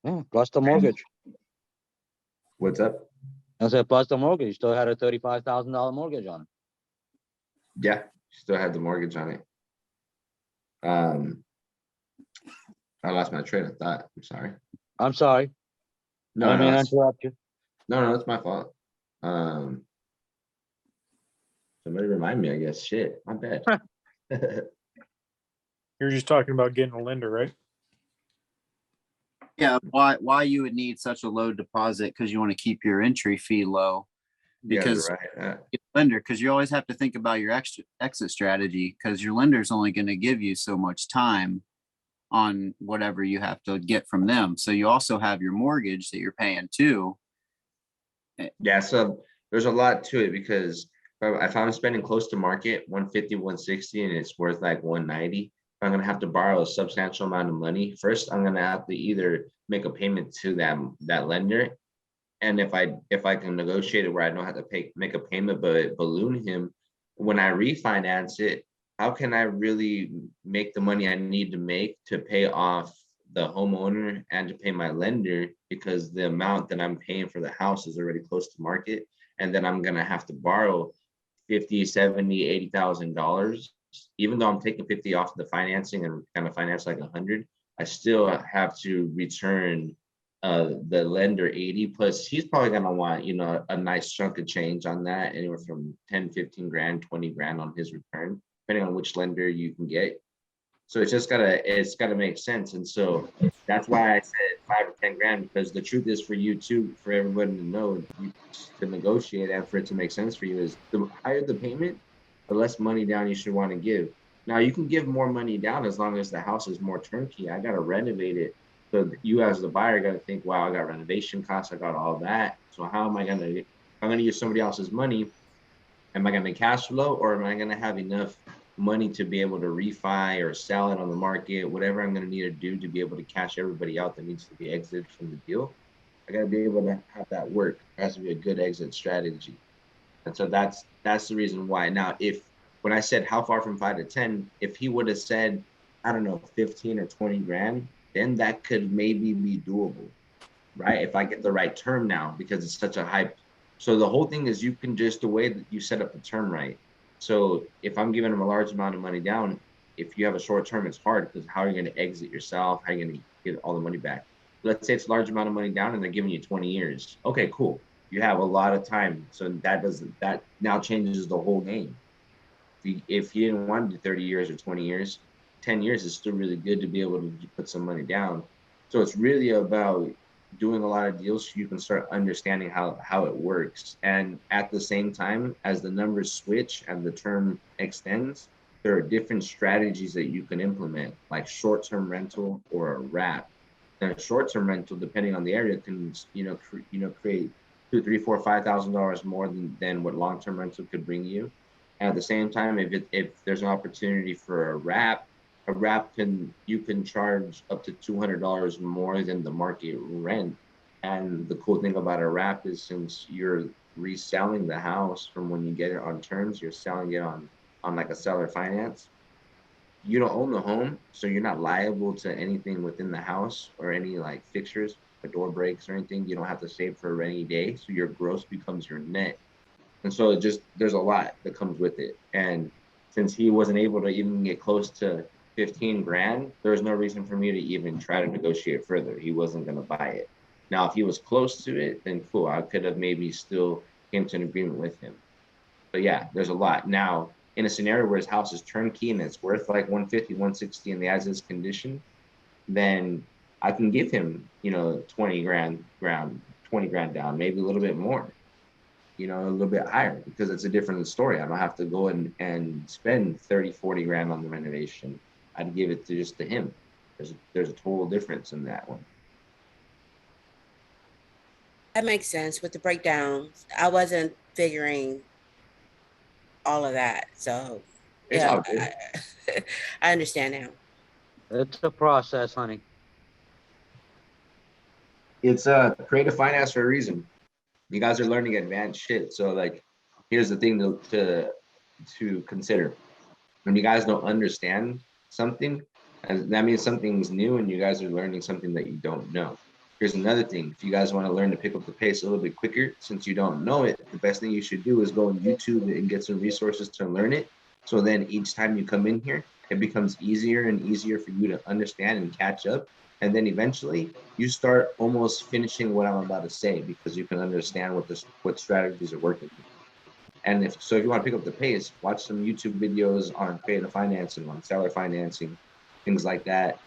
Yeah, plus the mortgage. What's up? I said, plus the mortgage. You still had a $35,000 mortgage on it. Yeah, still had the mortgage on it. I lost my train of thought. I'm sorry. I'm sorry. No, I mean, no, interrupt you. no, it's my fault. Somebody remind me, I guess. Shit, my bad. You're just talking about getting a lender, right? Yeah, why you would need such a low deposit because you want to keep your entry fee low. Because lender, because you always have to think about your exit strategy because your lender is only going to give you so much time on whatever you have to get from them. So you also have your mortgage that you're paying too. Yeah, so there's a lot to it because if I'm spending close to market 150, 160, and it's worth like 190, I'm gonna have to borrow a substantial amount of money. First, I'm gonna have to either make a payment to that lender. And if I can negotiate it where I don't have to make a payment but balloon him, when I refinance it, how can I really make the money I need to make to pay off the homeowner and to pay my lender because the amount that I'm paying for the house is already close to market. And then I'm gonna have to borrow 50, 70, $80,000. Even though I'm taking 50 off the financing and kind of finance like 100, I still have to return the lender 80 plus he's probably going to want a nice chunk of change on that, anywhere from 10, 15 grand, 20 grand on his return, depending on which lender you can get. So it's gotta make sense. And so that's why I said 5 or 10 grand, because the truth is for you too, for everybody to know, to negotiate and for it to make sense for you, is the higher the payment, the less money down you should want to give. Now you can give more money down as long as the house is more turnkey. I gotta renovate it. So you as the buyer got to think, wow, I got renovation costs, I got all that. So how am I going to, I'm going to use somebody else's money. Am I going to cash flow, or am I going to have enough money to be able to refi or sell it on the market, whatever I'm going to need to do to be able to cash everybody out that needs to be exited from the deal? I got to be able to have that work. It has to be a good exit strategy. And so that's the reason why. Now, if when I said how far from 5 to 10, if he would have said, I don't know, 15 or 20 grand, then that could maybe be doable, right? If I get the right term now, because it's such a high. So the whole thing is you can just the way that you set up the term right. So if I'm giving him a large amount of money down, if you have a short term, it's hard because how are you going to exit yourself? How are you going to get all the money back? Let's say it's a large amount of money down and they're giving you 20 years. Okay, cool. You have a lot of time. So that now changes the whole game. If you didn't want to do 30 years or 20 years, 10 years is still really good to be able to put some money down. So it's really about doing a lot of deals so you can start understanding how it works. And at the same time, as the numbers switch and the term extends, there are different strategies that you can implement, like short-term rental or a wrap. And a short-term rental, depending on the area, can create two, three, four, $5,000 more than what long-term rental could bring you. And at the same time, if there's an opportunity for a wrap you can charge up to $200 more than the market rent. And the cool thing about a wrap is since you're reselling the house from when you get it on terms, you're selling it on like a seller finance. You don't own the home, so you're not liable to anything within the house or any like fixtures, or door breaks or anything. You don't have to save for a rainy day, so your gross becomes your net. And so there's a lot that comes with it. And since he wasn't able to even get close to 15 grand, there was no reason for me to even try to negotiate further. He wasn't going to buy it. Now, if he was close to it, then cool. I could have maybe still came to an agreement with him. But yeah, there's a lot. Now, in a scenario where his house is turnkey and it's worth like 150, 160 in the as is condition, then I can give him, 20 grand, 20 grand down, maybe a little bit more, a little bit higher because it's a different story. I don't have to go and spend 30, 40 grand on the renovation. I'd give it to him. There's a total difference in that one. That makes sense with the breakdowns. I wasn't figuring all of that. So It's yeah, all good. I understand now. It's a process, honey. It's creative finance for a reason. You guys are learning advanced shit. So like, here's the thing to consider. When you guys don't understand something, and that means something's new and you guys are learning something that you don't know. Here's another thing. If you guys want to learn to pick up the pace a little bit quicker, since you don't know it, the best thing you should do is go on YouTube and get some resources to learn it. So then each time you come in here, it becomes easier and easier for you to understand and catch up. And then eventually you start almost finishing what I'm about to say because you can understand what strategies are working. And if you want to pick up the pace, watch some YouTube videos on creative financing, on seller financing, things like that.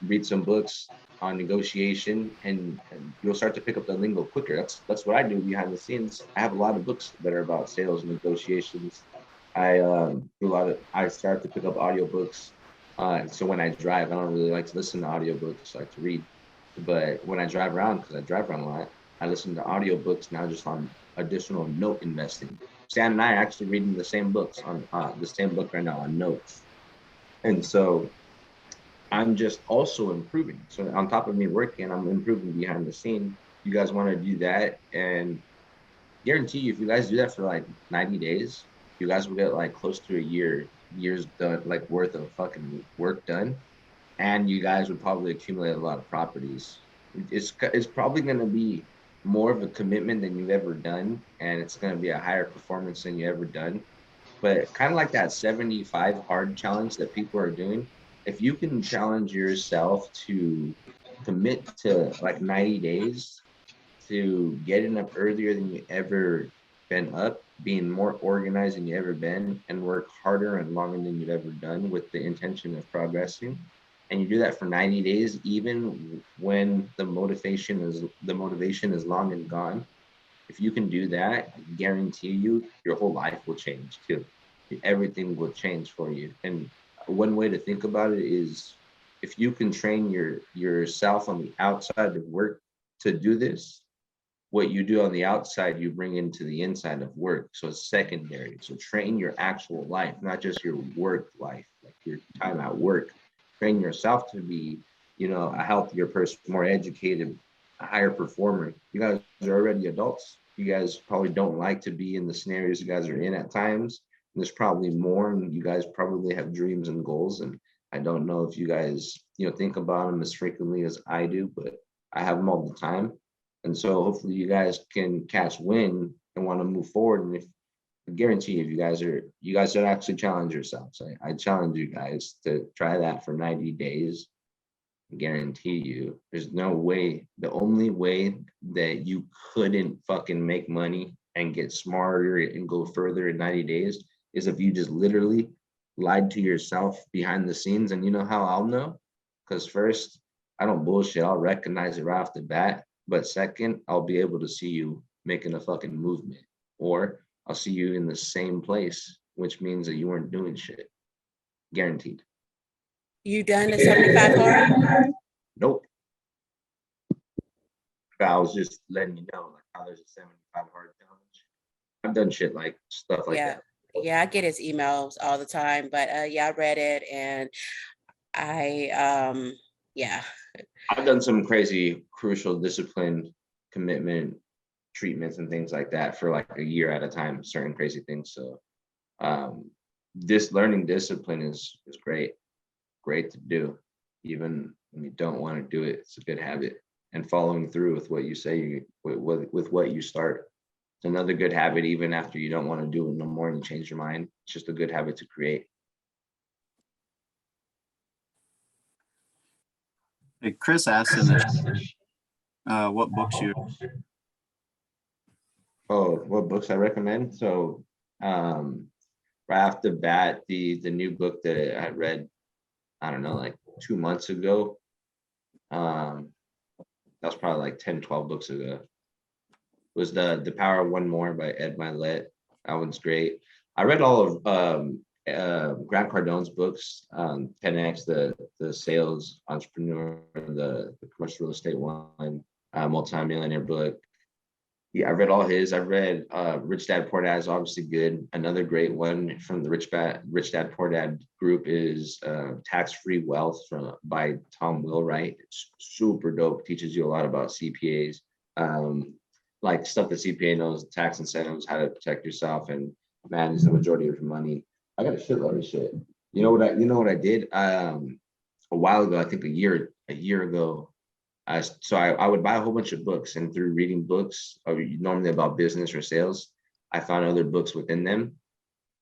Read some books on negotiation, and you'll start to pick up the lingo quicker. That's what I do behind the scenes. I have a lot of books that are about sales and negotiations. I start to pick up audiobooks. So when I drive, I don't really like to listen to audiobooks. I like to read. But when I drive around, because I drive around a lot, I listen to audiobooks now just on additional note investing. Stan and I are actually reading the same books on the same book right now on notes. And so I'm just also improving. So on top of me working, I'm improving behind the scene. You guys want to do that, and guarantee you, if you guys do that for like 90 days, you guys will get like close to years done, like worth of fucking work done, and you guys would probably accumulate a lot of properties. It's probably going to be more of a commitment than you've ever done, and it's going to be a higher performance than you ever done. But kind of like that 75 hard challenge that people are doing, if you can challenge yourself to commit to like 90 days to getting up earlier than you ever been up, being more organized than you ever been, and work harder and longer than you've ever done with the intention of progressing. And you do that for 90 days, even when the motivation is long and gone. If you can do that, I guarantee you your whole life will change too. Everything will change for you. And one way to think about it is if you can train yourself on the outside of work to do this, what you do on the outside, you bring into the inside of work. So it's secondary. So train your actual life, not just your work life, like your time at work. Train yourself to be, a healthier person, more educated, a higher performer. You guys are already adults. You guys probably don't like to be in the scenarios you guys are in at times. And there's probably more, and you guys probably have dreams and goals. And I don't know if you guys, think about them as frequently as I do, but I have them all the time. And so hopefully you guys can catch wind and want to move forward. And if I guarantee if you guys should actually challenge yourselves. I challenge you guys to try that for 90 days. I guarantee you, there's no way, the only way that you couldn't fucking make money and get smarter and go further in 90 days is if you just literally lied to yourself behind the scenes. And you know how I'll know? Because first, I don't bullshit. I'll recognize it right off the bat. But second, I'll be able to see you making a fucking movement, or I'll see you in the same place, which means that you weren't doing shit. Guaranteed. You done the 75 hard? Nope. I was just letting you know, like, how there's a 75 hard challenge. I've done shit like stuff like Yeah. that. Yeah, I get his emails all the time, but yeah, I read it and yeah. I've done some crazy crucial discipline, commitment, treatments and things like that for like a year at a time, certain crazy things. So this learning discipline is great to do, even when you don't want to do it. It's a good habit, and following through with what you say, with what you start. It's another good habit, even after you don't want to do it no more and you change your mind. It's just a good habit to create. Hey, Chris asked in the what books you. Oh, what books I recommend? So right off the bat, the new book that I read, I don't know, like 2 months ago. That was probably like 10, 12 books ago. Was the Power of One More by Ed Milet. That one's great. I read all of Grant Cardone's books, 10X, the sales entrepreneur, the commercial real estate one, multi-millionaire book. Yeah, I read all his. I read Rich Dad Poor Dad is obviously good. Another great one from the Rich Dad Poor Dad group is Tax-Free Wealth by Tom Wheelwright. It's super dope. Teaches you a lot about CPAs, like stuff that CPA knows, tax incentives, how to protect yourself and manage the majority of your money. I got a shitload of shit. You know what I did a while ago, I think a year ago. So I would buy a whole bunch of books, and through reading books, normally about business or sales, I found other books within them.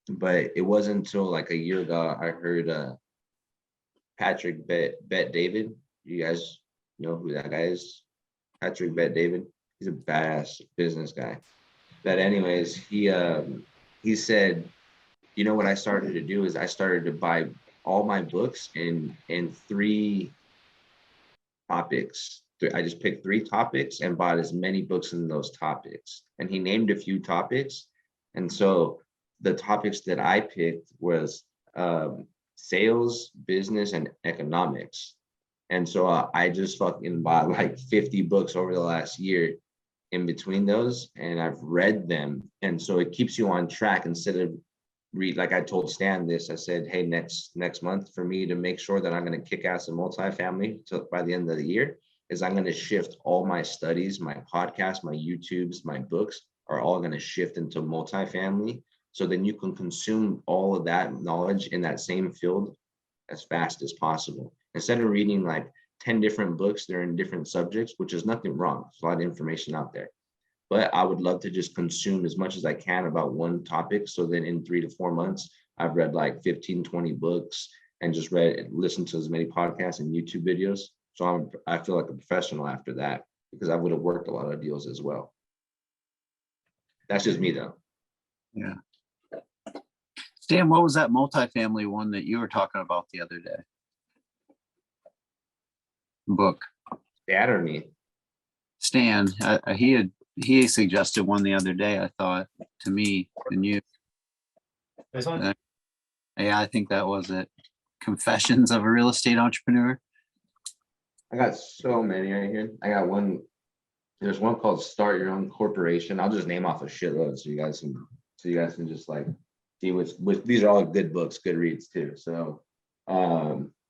But it wasn't until like a year ago I heard Patrick Bet David. You guys know who that guy is? Patrick Bet David. He's a badass business guy. But anyways, he said, what I started to do is I started to buy all my books in 3 topics. I just picked 3 topics and bought as many books in those topics. And he named a few topics. And so the topics that I picked was sales, business, and economics. And so I just fucking bought like 50 books over the last year in between those, and I've read them. And so it keeps you on track instead of like I told Stan this, I said, hey, next month for me to make sure that I'm going to kick ass in multifamily by the end of the year is I'm going to shift all my studies, my podcasts, my YouTubes, my books are all going to shift into multifamily. So then you can consume all of that knowledge in that same field as fast as possible. Instead of reading like 10 different books, they're in different subjects, which is nothing wrong. There's a lot of information out there. But I would love to just consume as much as I can about one topic. So then in 3 to 4 months, I've read like 15, 20 books and just listened to as many podcasts and YouTube videos. So I feel like a professional after that because I would have worked a lot of deals as well. That's just me though. Yeah. Stan, what was that multifamily one that you were talking about the other day? Book. Dad or me? Stan, he suggested one the other day, I thought, to me and you. This one? Yeah, I think that was it. Confessions of a Real Estate Entrepreneur. I got so many right here. I got one. There's one called Start Your Own Corporation. I'll just name off a shitload so you guys can just like see which these are all good books, good reads too. So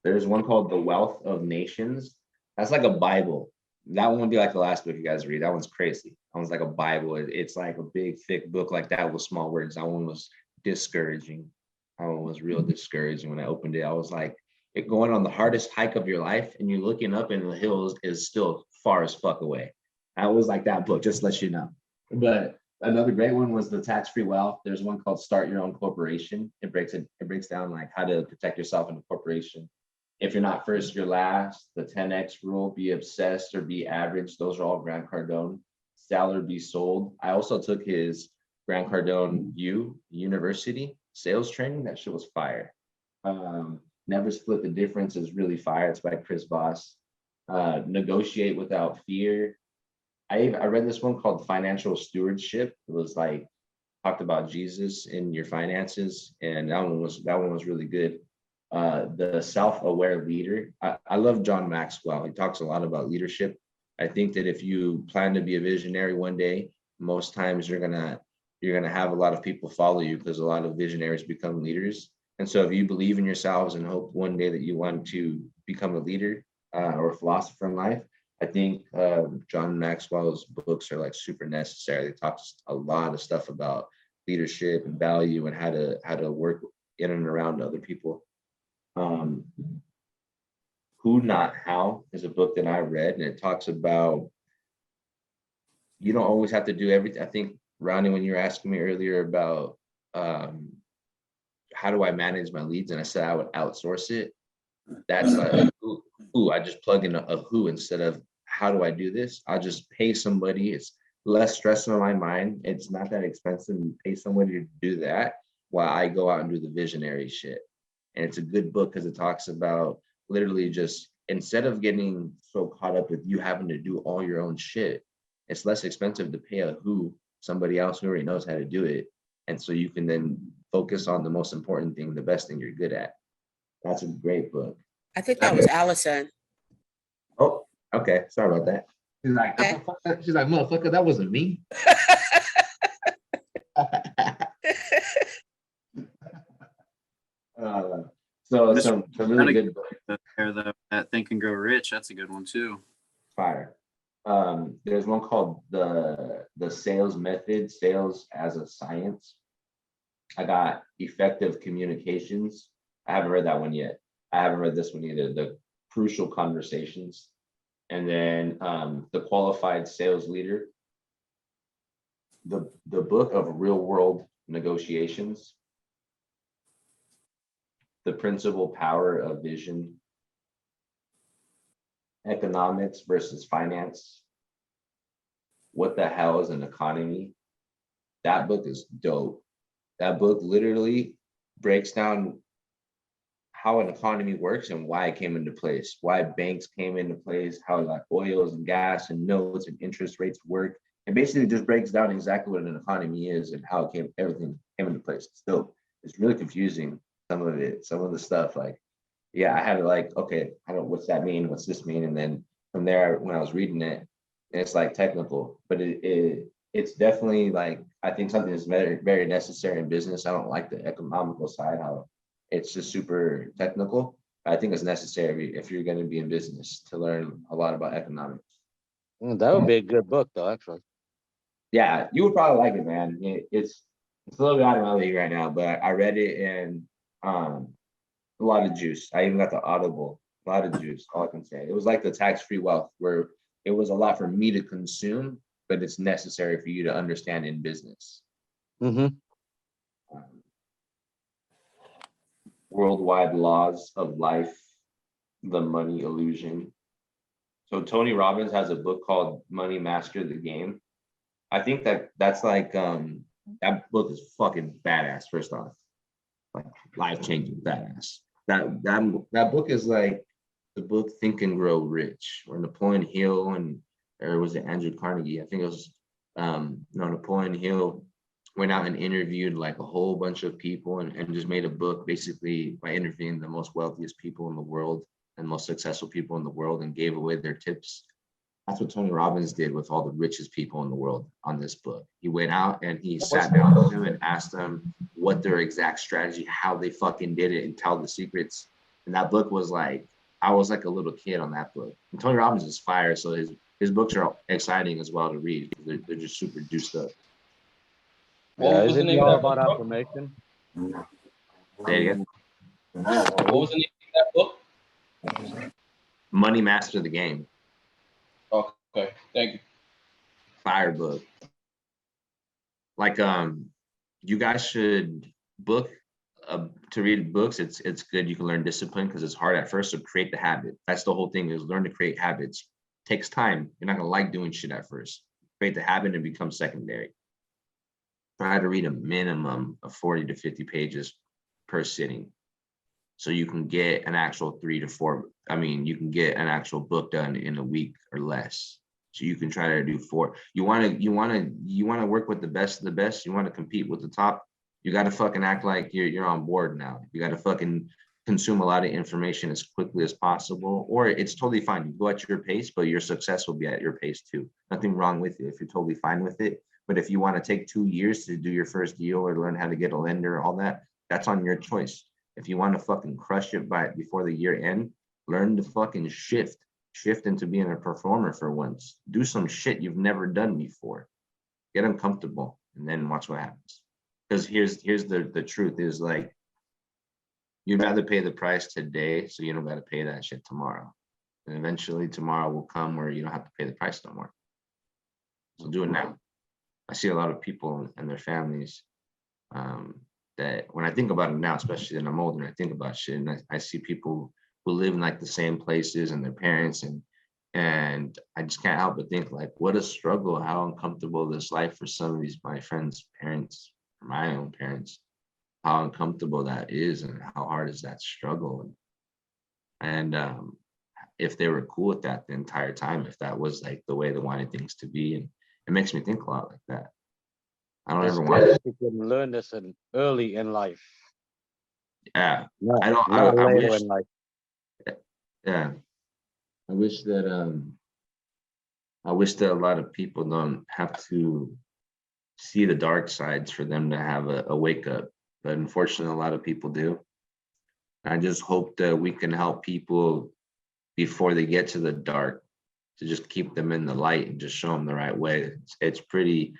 there's one called The Wealth of Nations. That's like a Bible. That one would be like the last book you guys read. That one's crazy. That one's like a Bible. It's like a big, thick book like that with small words. That one was discouraging. That one was real discouraging. When I opened it, I was like, it going on the hardest hike of your life, and you're looking up, and the hills is still far as fuck away. I was like that book, just to let you know. But another great one was the Tax-Free Wealth. There's one called Start Your Own Corporation. It breaks down like how to protect yourself in a corporation. If you're not first, you're last. The 10X rule, be obsessed or be average. Those are all Grant Cardone. Sell or be sold. I also took his Grant Cardone University sales training. That shit was fire. Never Split the Difference is really fire. It's by Chris Voss. Negotiate Without Fear. I read this one called Financial Stewardship. It was like talked about Jesus in your finances, and that one was really good. The Self-Aware Leader. I love John Maxwell. He talks a lot about leadership. I think that if you plan to be a visionary one day, most times you're gonna have a lot of people follow you, because a lot of visionaries become leaders. And so if you believe in yourselves and hope one day that you want to become a leader or a philosopher in life, I think John Maxwell's books are like super necessary. They talk a lot of stuff about leadership and value and how to work in and around other people. Who Not How is a book that I read, and it talks about you don't always have to do everything. I think, Ronnie, when you were asking me earlier about how do I manage my leads, and I said I would outsource it. That's like, I just plug in a who instead of how do I do this? I'll just pay somebody. It's less stress on my mind. It's not that expensive to pay somebody to do that while I go out and do the visionary shit. And it's a good book because it talks about literally just, instead of getting so caught up with you having to do all your own shit, it's less expensive to pay somebody else who already knows how to do it. And so you can then focus on the most important thing, the best thing you're good at. That's a great book. I think that was Allison. Oh, okay. Sorry about that. She's like, Okay. she's like, motherfucker, that wasn't me. So some really good books there, though. That Think and Grow Rich, that's a good one too. Fire. There's one called the Sales Method, Sales as a Science. I got Effective Communications. I haven't read that one yet. I haven't read this one either. The Crucial Conversations. And then The Qualified Sales Leader. The Book of Real World Negotiations. The Principal Power of Vision. Economics versus Finance. What the Hell is an Economy? That book is dope. That book literally breaks down how an economy works and why it came into place, why banks came into place, how like oils and gas and notes and interest rates work. It basically just breaks down exactly what an economy is and how everything came into place. It's dope. It's really confusing, some of the stuff. Like, yeah, I had to like, okay, what's that mean? What's this mean? And then from there, when I was reading it, it's like technical, but it's definitely like, I think something that's very, very necessary in business. I don't like the economical side, how it's just super technical. I think it's necessary if you're going to be in business to learn a lot about economics. That would be a good book, though, actually. Yeah, you would probably like it, man. It's a little bit out of my league right now, but I read it and a lot of juice. I even got the Audible, a lot of juice, all I can say. It was like the Tax-Free Wealth, where it was a lot for me to consume, but it's necessary for you to understand in business. Mm-hmm. Worldwide Laws of Life, The Money Illusion. So Tony Robbins has a book called Money Master the Game. I think that's like that book is fucking badass. First off, like life-changing badass. That book is like the book Think and Grow Rich, or Napoleon Hill, or was it Andrew Carnegie? I think it was Napoleon Hill went out and interviewed like a whole bunch of people and just made a book basically by interviewing the most wealthiest people in the world and most successful people in the world and gave away their tips. That's what Tony Robbins did with all the richest people in the world on this book. He went out and he sat down with them and asked them what their exact strategy, how they fucking did it, and tell the secrets. And that book was like, I was like a little kid on that book. And Tony Robbins is fire, so his books are exciting as well to read. They're just super juiced up. Yeah, isn't he all about affirmation? Say it again. What was the name of that book? Money Master the Game. Okay, thank you. Fire book. Like you guys should book to read books. It's good. You can learn discipline because it's hard at first. So create the habit. That's the whole thing, is learn to create habits. Takes time. You're not gonna like doing shit at first. Create the habit and become secondary. Try to read a minimum of 40 to 50 pages per sitting. So you can get an actual 3 to 4. I mean, you can get an actual book done in a week or less. So you can try to do 4. You want to work with the best of the best. You want to compete with the top. You got to fucking act like you're on board now. You got to fucking consume a lot of information as quickly as possible, or it's totally fine. You go at your pace, but your success will be at your pace too. Nothing wrong with it if you're totally fine with it. But if you want to take 2 years to do your first deal or learn how to get a lender, all that, that's on your choice. If you want to fucking crush it before the year end, learn to fucking shift into being a performer for once. Do some shit you've never done before. Get uncomfortable and then watch what happens. Because here's the truth is, like, you'd rather pay the price today so you don't got to pay that shit tomorrow. And eventually tomorrow will come where you don't have to pay the price no more. So do it now. I see a lot of people and their families that when I think about it now, especially when I'm older, I think about shit, and I see people who live in like the same places and their parents, and I just can't help but think, like, what a struggle, how uncomfortable this life for some of these my friends' parents, or my own parents, how uncomfortable that is and how hard is that struggle. And if they were cool with that the entire time, if that was like the way they wanted things to be, and it makes me think a lot like that. I don't ever want to. You can learn this early in life. Yeah, Not, I don't. not I later wish. in life. Yeah, I wish that a lot of people don't have to see the dark sides for them to have a wake up. But unfortunately, a lot of people do. I just hope that we can help people before they get to the dark, to just keep them in the light and just show them the right way. It's pretty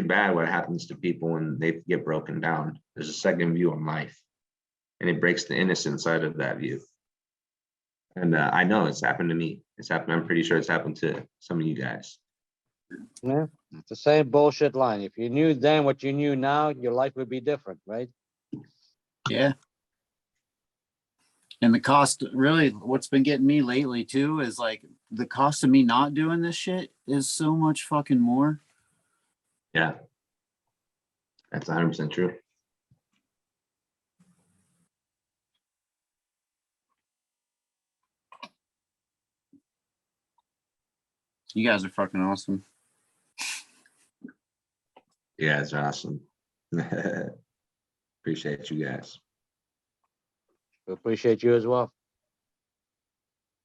bad what happens to people when they get broken down. There's a second view on life, and it breaks the innocent side of that view. And I know it's happened to me. It's happened. I'm pretty sure it's happened to some of you guys. Yeah, it's the same bullshit line. If you knew then what you knew now, your life would be different, right? Yeah. And the cost, really, what's been getting me lately too is like the cost of me not doing this shit is so much fucking more. Yeah, that's 100% true. You guys are fucking awesome. You guys are awesome. Appreciate you guys. We appreciate you as well.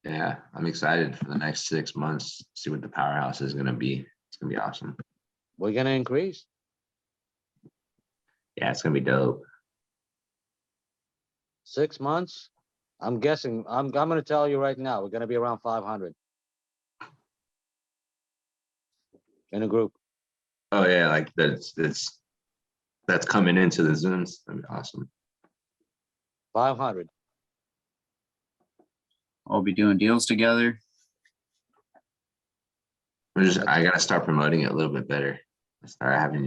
Yeah, I'm excited for the next 6 months. See what the powerhouse is gonna be. It's gonna be awesome. We're gonna increase. Yeah, it's gonna be dope. 6 months. I'm guessing. I'm gonna tell you right now. We're gonna be around 500 in a group. Oh yeah, like that's coming into the Zooms. That'd be awesome. 500. I'll be doing deals together. I gotta start promoting it a little bit better. Start having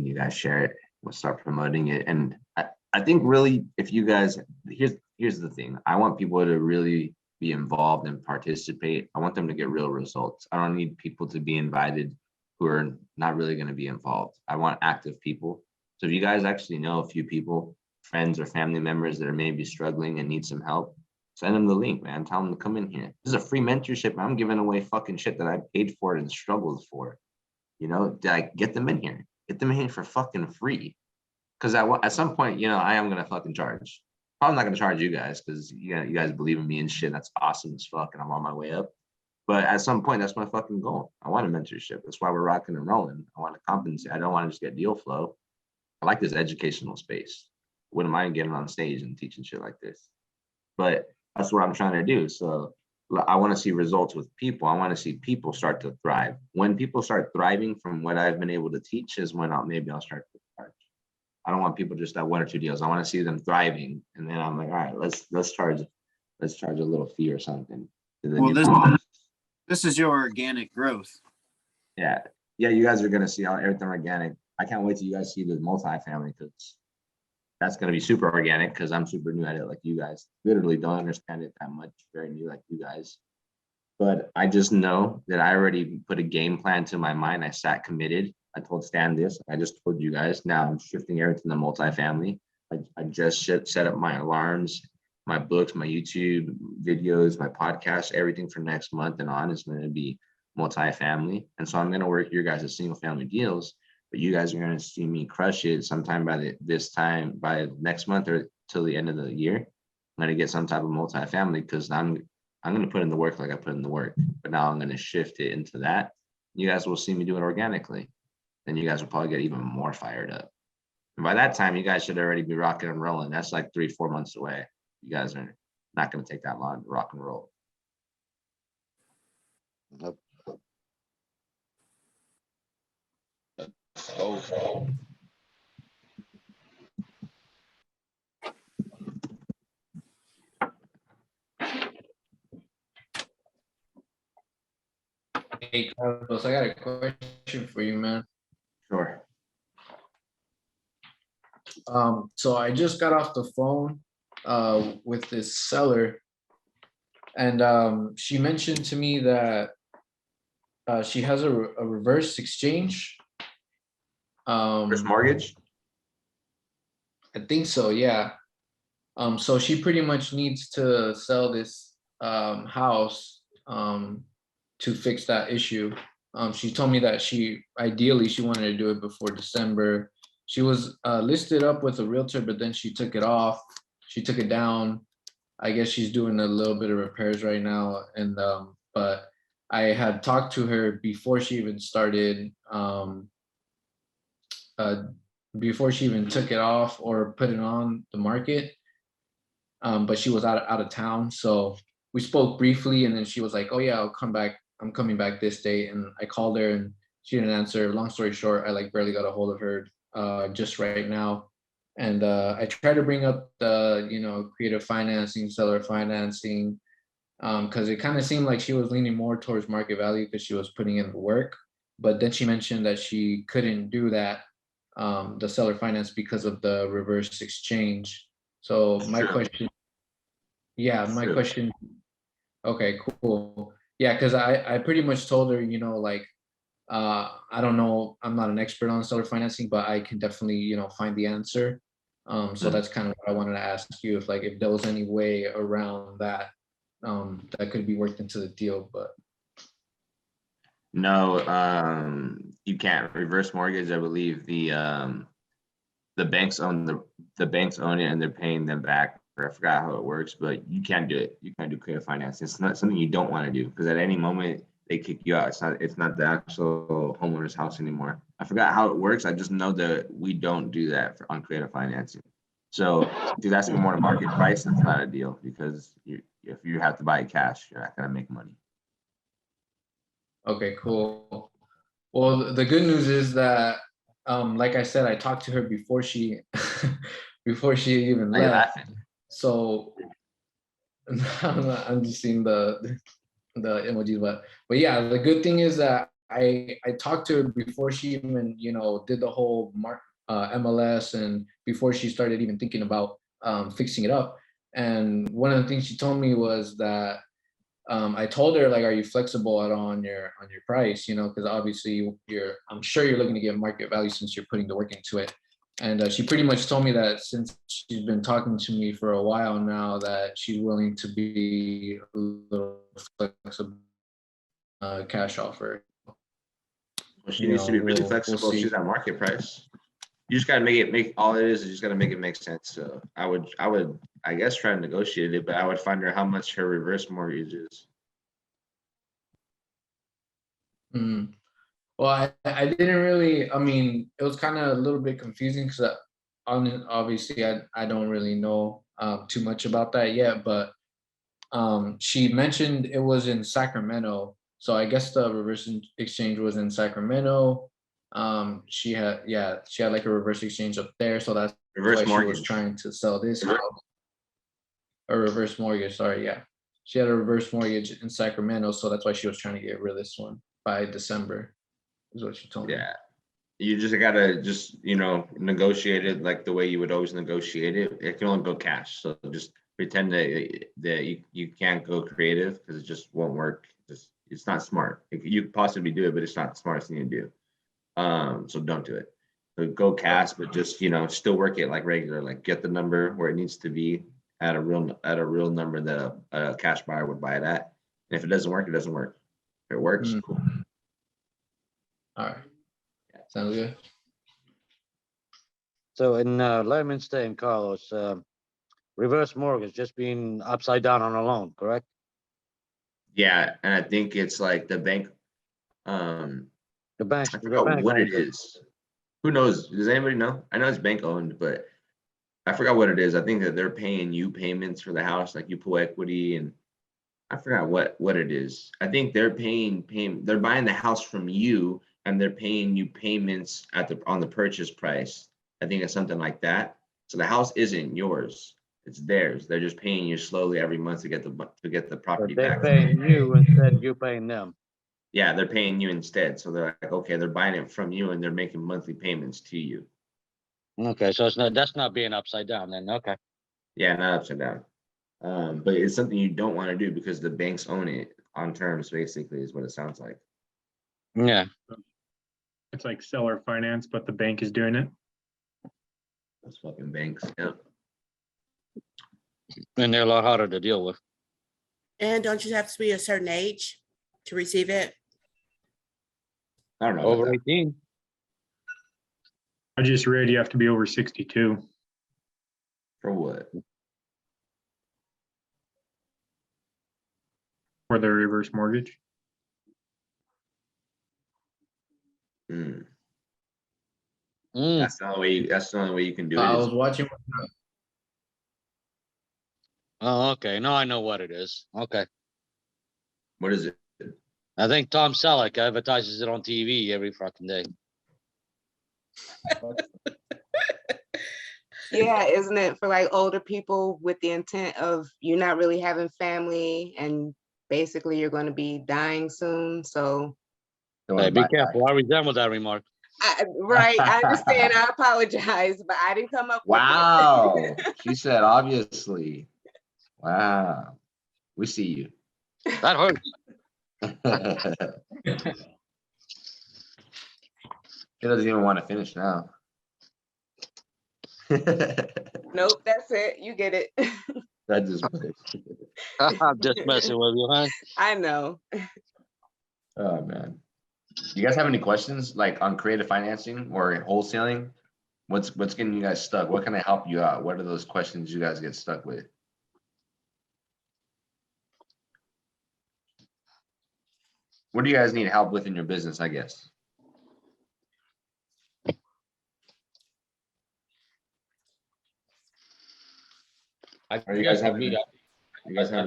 you guys share it. We'll start promoting it. And I think really, if you guys, here's the thing. I want people to really be involved and participate. I want them to get real results. I don't need people to be invited who are not really going to be involved. I want active people. So if you guys actually know a few people, friends or family members that are maybe struggling and need some help, send them the link, man. Tell them to come in here. This is a free mentorship. I'm giving away fucking shit that I paid for and struggled for. You know, like, get them in here. Get them in here for fucking free. Because at some point, I am gonna fucking charge. Probably not gonna charge you guys because you guys believe in me and shit. That's awesome as fuck, and I'm on my way up. But at some point, that's my fucking goal. I want a mentorship. That's why we're rocking and rolling. I want to compensate. I don't want to just get deal flow. I like this educational space. Wouldn't mind getting on stage and teaching shit like this. But that's what I'm trying to do. So I want to see results with people. I want to see people start to thrive. When people start thriving from what I've been able to teach is when I'll start to charge. I don't want people just at 1 or 2 deals. I want to see them thriving, and then I'm like, all right, let's charge a little fee or something. Well, this is your organic growth. Yeah, you guys are gonna see how everything organic. I can't wait till you guys see the multifamily, because that's gonna be super organic, because I'm super new at it like you guys. Literally don't understand it that much, very new like you guys. But I just know that I already put a game plan to my mind. I sat committed. I told Stan this. I just told you guys. Now I'm shifting everything to multifamily. I just set up my alarms, my books, my YouTube videos, my podcast, everything for next month and on is going to be multifamily. And so I'm going to work your guys' single family deals, but you guys are going to see me crush it sometime by next month or till the end of the year. I'm going to get some type of multifamily, because I'm going to put in the work like I put in the work, but now I'm going to shift it into that. You guys will see me do it organically. Then you guys will probably get even more fired up. And by that time, you guys should already be rocking and rolling. That's like 3-4 months away. You guys are not going to take that long to rock and roll. Oh. Hey, Carlos, I got a question for you, man. Sure. So I just got off the phone with this seller, and she mentioned to me that she has a reverse exchange. Reverse mortgage? I think so, yeah. So she pretty much needs to sell this house to fix that issue. She told me that ideally she wanted to do it before December. She was listed up with a realtor, but then she took it off. She took it down. I guess she's doing a little bit of repairs right now. And but I had talked to her before she even started, before she even took it off or put it on the market. But she was out of town, so we spoke briefly, and then she was like, "Oh yeah, I'll come back. I'm coming back this day." And I called her, and she didn't answer. Long story short, I like barely got a hold of her just right now. And I tried to bring up the creative financing, seller financing, because it kind of seemed like she was leaning more towards market value because she was putting in the work. But then she mentioned that she couldn't do that, the seller finance, because of the reverse exchange. So my question, okay, cool. Yeah, because I pretty much told her, like, I don't know, I'm not an expert on seller financing, but I can definitely, find the answer. So that's kind of what I wanted to ask you, if there was any way around that, that could be worked into the deal, but. No, you can't reverse mortgage. I believe the banks own the banks own it, and they're paying them back. I forgot how it works, but you can't do it. You can't do creative finance. It's not something you don't want to do, because at any moment they kick you out. It's not the actual homeowner's house anymore. I forgot how it works. I just know that we don't do that on creative financing. So if you're asking more to market price, that's not a deal, because if you have to buy it cash, you're not gonna make money. Okay, cool. Well, the good news is that, like I said, I talked to her before she before she even Are you left. laughing? So I'm just seeing the emojis, but yeah, the good thing is that I talked to her before she even did the whole MLS, and before she started even thinking about fixing it up. And one of the things she told me was that I told her, like, are you flexible at all on your price? Because obviously I'm sure you're looking to get market value since you're putting the work into it. And she pretty much told me that since she's been talking to me for a while now, that she's willing to be a little flexible, cash offer. Well, she needs to be really flexible. She's at market price. You just gotta make all it is. You just gotta make it make sense. So I would, I guess, try to negotiate it, but I would find her how much her reverse mortgage is. Well, I didn't really. I mean, it was kind of a little bit confusing because obviously I don't really know too much about that yet. But She mentioned it was in Sacramento, so I guess the reverse exchange was in Sacramento. She had like a reverse exchange up there, so that's Reverse why she was mortgage. trying to sell this house. A reverse mortgage, sorry, yeah. She had a reverse mortgage in Sacramento, so that's why she was trying to get rid of this one by December, is what she told me. Yeah. You just gotta negotiate it like the way you would always negotiate it. It can only go cash. So just pretend that you can't go creative because it just won't work. It's not smart. You could possibly do it, but it's not the smartest thing to do. So don't do it. So go cash, but just still work it like regular. Like get the number where it needs to be at a real number that a cash buyer would buy it at. And if it doesn't work, it doesn't work. If it works, cool. All right. Sounds good. So in layman's terms, Carlos, reverse mortgage just being upside down on a loan, correct? Yeah, and I think it's like the bank. The I bank forgot what it owns it. is. Who knows? Does anybody know? I know it's bank owned, but I forgot what it is. I think that they're paying you payments for the house, like you pull equity, and I forgot what it is. I think they're they're buying the house from you, and they're paying you payments on the purchase price. I think it's something like that. So the house isn't yours; it's theirs. They're just paying you slowly every month to get the But property they're back. paying you instead of you paying them. Yeah, they're paying you instead. So they're like, okay, they're buying it from you, and they're making monthly payments to you. Okay, so that's not being upside down then. Okay. Yeah, not upside down. But it's something you don't want to do because the banks own it on terms, basically, is what it sounds like. Yeah. It's like seller finance, but the bank is doing it. Those fucking banks. Yeah. And they're a lot harder to deal with. And don't you have to be a certain age to receive it? I don't know. Over 18. I just read you have to be over 62. For what? For the reverse mortgage. That's the only way. That's the only way you can do it. I was watching. Oh, okay. Now I know what it is. Okay. What is it? I think Tom Selleck advertises it on TV every fucking day. Yeah, isn't it for like older people with the intent of you not really having family and basically you're going to be dying soon? So, Hey, be careful. I resemble that remark. right, I understand. I apologize, but I didn't come up Wow. with it. She said, obviously. Wow. We see you. That hurts. He doesn't even want to finish now. Nope, that's it. You get it. That just. I'm just messing with you, huh? I know. Oh man. You guys have any questions like on creative financing or wholesaling? What's getting you guys stuck? What can I help you out? What are those questions you guys get stuck with? What do you guys need help with in your business, I guess? Are you guys having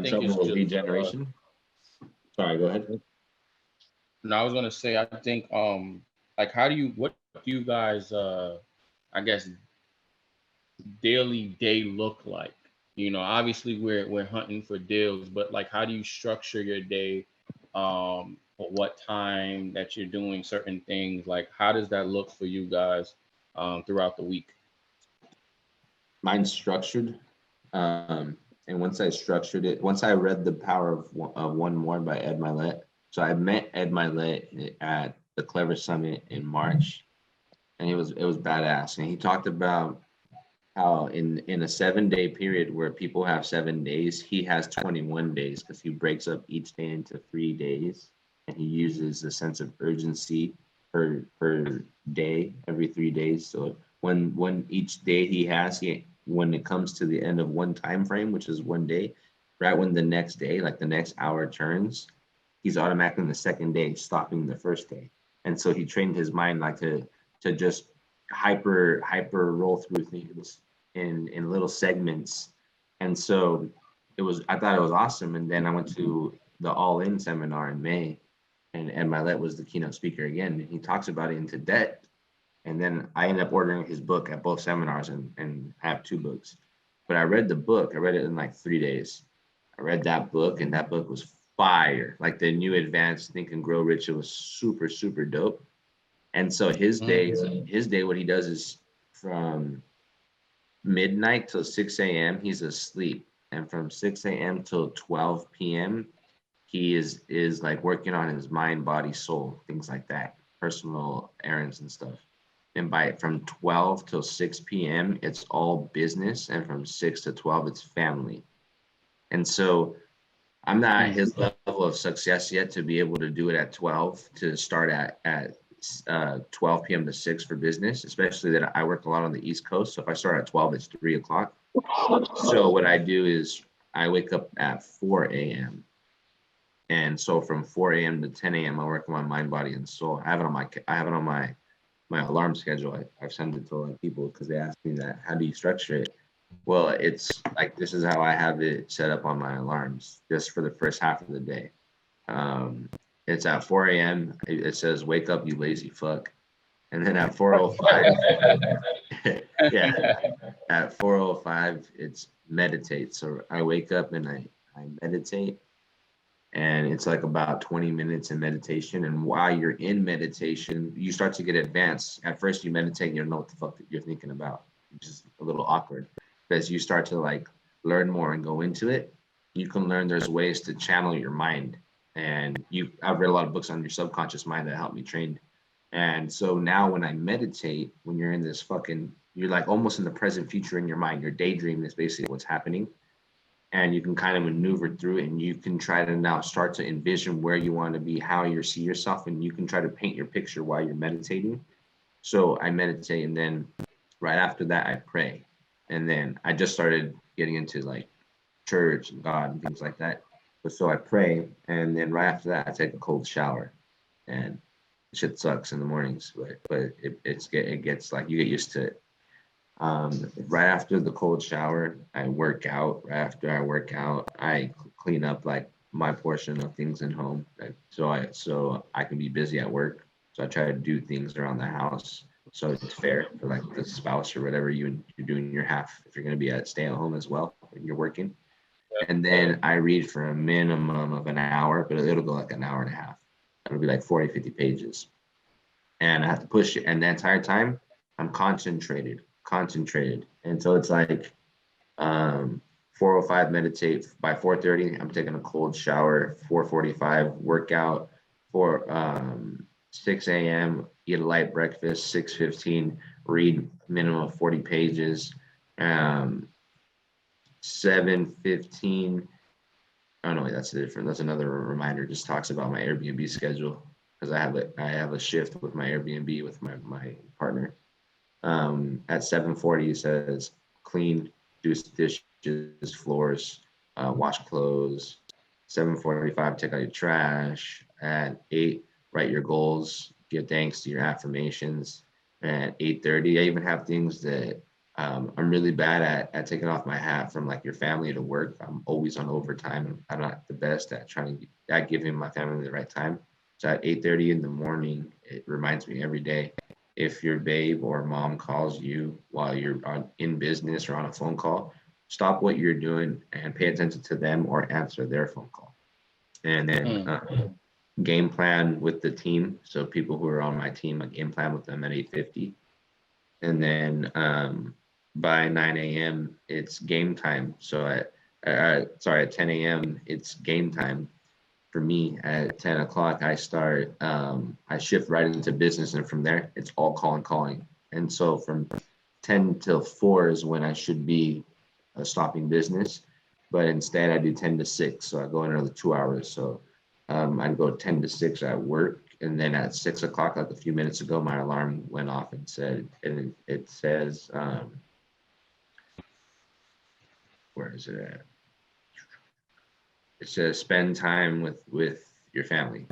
trouble with lead generation? Sorry, go ahead. No, I was gonna say, I think like what do you guys I guess daily day look like? Obviously we're hunting for deals, but like how do you structure your day? For what time that you're doing certain things? Like how does that look for you guys throughout the week? Mine's structured. And once I read The Power of One More by Ed Milet. So I met Ed Milet at the Clever Summit in March, and it was badass. And he talked about how in a 7-day period where people have 7 days, he has 21 days because he breaks up each day into 3 days, and he uses a sense of urgency per day every 3 days. So when each day he has, when it comes to the end of one time frame, which is 1 day, right when the next day, like the next hour turns, he's automatically in the second day stopping the first day. And so he trained his mind like to just hyper roll through things in little segments. And so I thought it was awesome. And then I went to the All In seminar in May, and Ed Milet was the keynote speaker again. And he talks about it into debt. And then I ended up ordering his book at both seminars, and I have 2 books. But I read the book. I read it in like 3 days. I read that book, and that book was fire. Like the new Advanced Think and Grow Rich, it was super, super dope. And so his day, what he does is from midnight till 6 a.m., he's asleep. And from 6 a.m. till 12 p.m., he is like working on his mind, body, soul, things like that, personal errands and stuff. And from 12 till 6 p.m., it's all business. And from 6 to 12, it's family. And so I'm not at his level of success yet to be able to do it at 12, to start at 12 p.m. to 6 for business, especially that I work a lot on the East Coast. So if I start at 12, it's 3 o'clock. So what I do is I wake up at 4 a.m. And so from 4 a.m. to 10 a.m., I work on my mind, body, and soul. I have it on my alarm schedule. I've sent it to a lot of people because they ask me that, how do you structure it? Well, it's like, this is how I have it set up on my alarms, just for the first half of the day. It's at 4 a.m. It says, wake up, you lazy fuck. And then at 4:05, yeah, at 4:05, it's meditate. So I wake up and I meditate. And it's like about 20 minutes in meditation. And while you're in meditation, you start to get advanced. At first you meditate and you don't know what the fuck you're thinking about, which is a little awkward. But as you start to like learn more and go into it, you can learn there's ways to channel your mind. And I've read a lot of books on your subconscious mind that helped me train. And so now when I meditate, when you're in this you're like almost in the present future in your mind, your daydream is basically what's happening. And you can kind of maneuver through it, and you can try to now start to envision where you want to be, how you see yourself, and you can try to paint your picture while you're meditating. So I meditate, and then right after that, I pray. And then I just started getting into like church and God and things like that. But so I pray, and then right after that, I take a cold shower, and shit sucks in the mornings, but it gets like, you get used to it. Right after the cold shower, I work out. Right after I work out, I clean up like my portion of things in home, so I can be busy at work. So I try to do things around the house so it's fair for like the spouse or whatever. You're doing your half if you're going to be at stay at home as well when you're working. And then I read for a minimum of an hour, but it'll go like an hour and a half. It'll be like 40, 50 pages. And I have to push it. And the entire time I'm concentrated. And so it's like 4:05 meditate. By 4:30, I'm taking a cold shower. 4:45 workout. 6 a.m. eat a light breakfast. 6:15 read minimum of 40 pages. 7:15. Oh no, that's different. That's another reminder. Just talks about my Airbnb schedule, because I have a shift with my Airbnb with my partner. At 7:40, it says clean, do dishes, floors, wash clothes. 7:45, take out your trash. At 8, write your goals, give thanks to your affirmations. At 8:30, I even have things that I'm really bad at taking off my hat from like your family to work. I'm always on overtime. I'm not the best at giving my family the right time. So at 8:30 in the morning, it reminds me every day, if your babe or mom calls you while you're in business or on a phone call, stop what you're doing and pay attention to them or answer their phone call. And then game plan with the team. So people who are on my team, I game plan with them at 8:50. And then by 9 a.m., it's game time. So at 10 a.m., it's game time. For me, at 10 o'clock, I start, I shift right into business. And from there, it's all calling. And so from 10 till 4 is when I should be stopping business. But instead, I do 10 to 6. So I go another 2 hours. So I'd go 10 to 6 at work. And then at 6 o'clock, like a few minutes ago, my alarm went off and it says, where is it at? It says spend time with your family.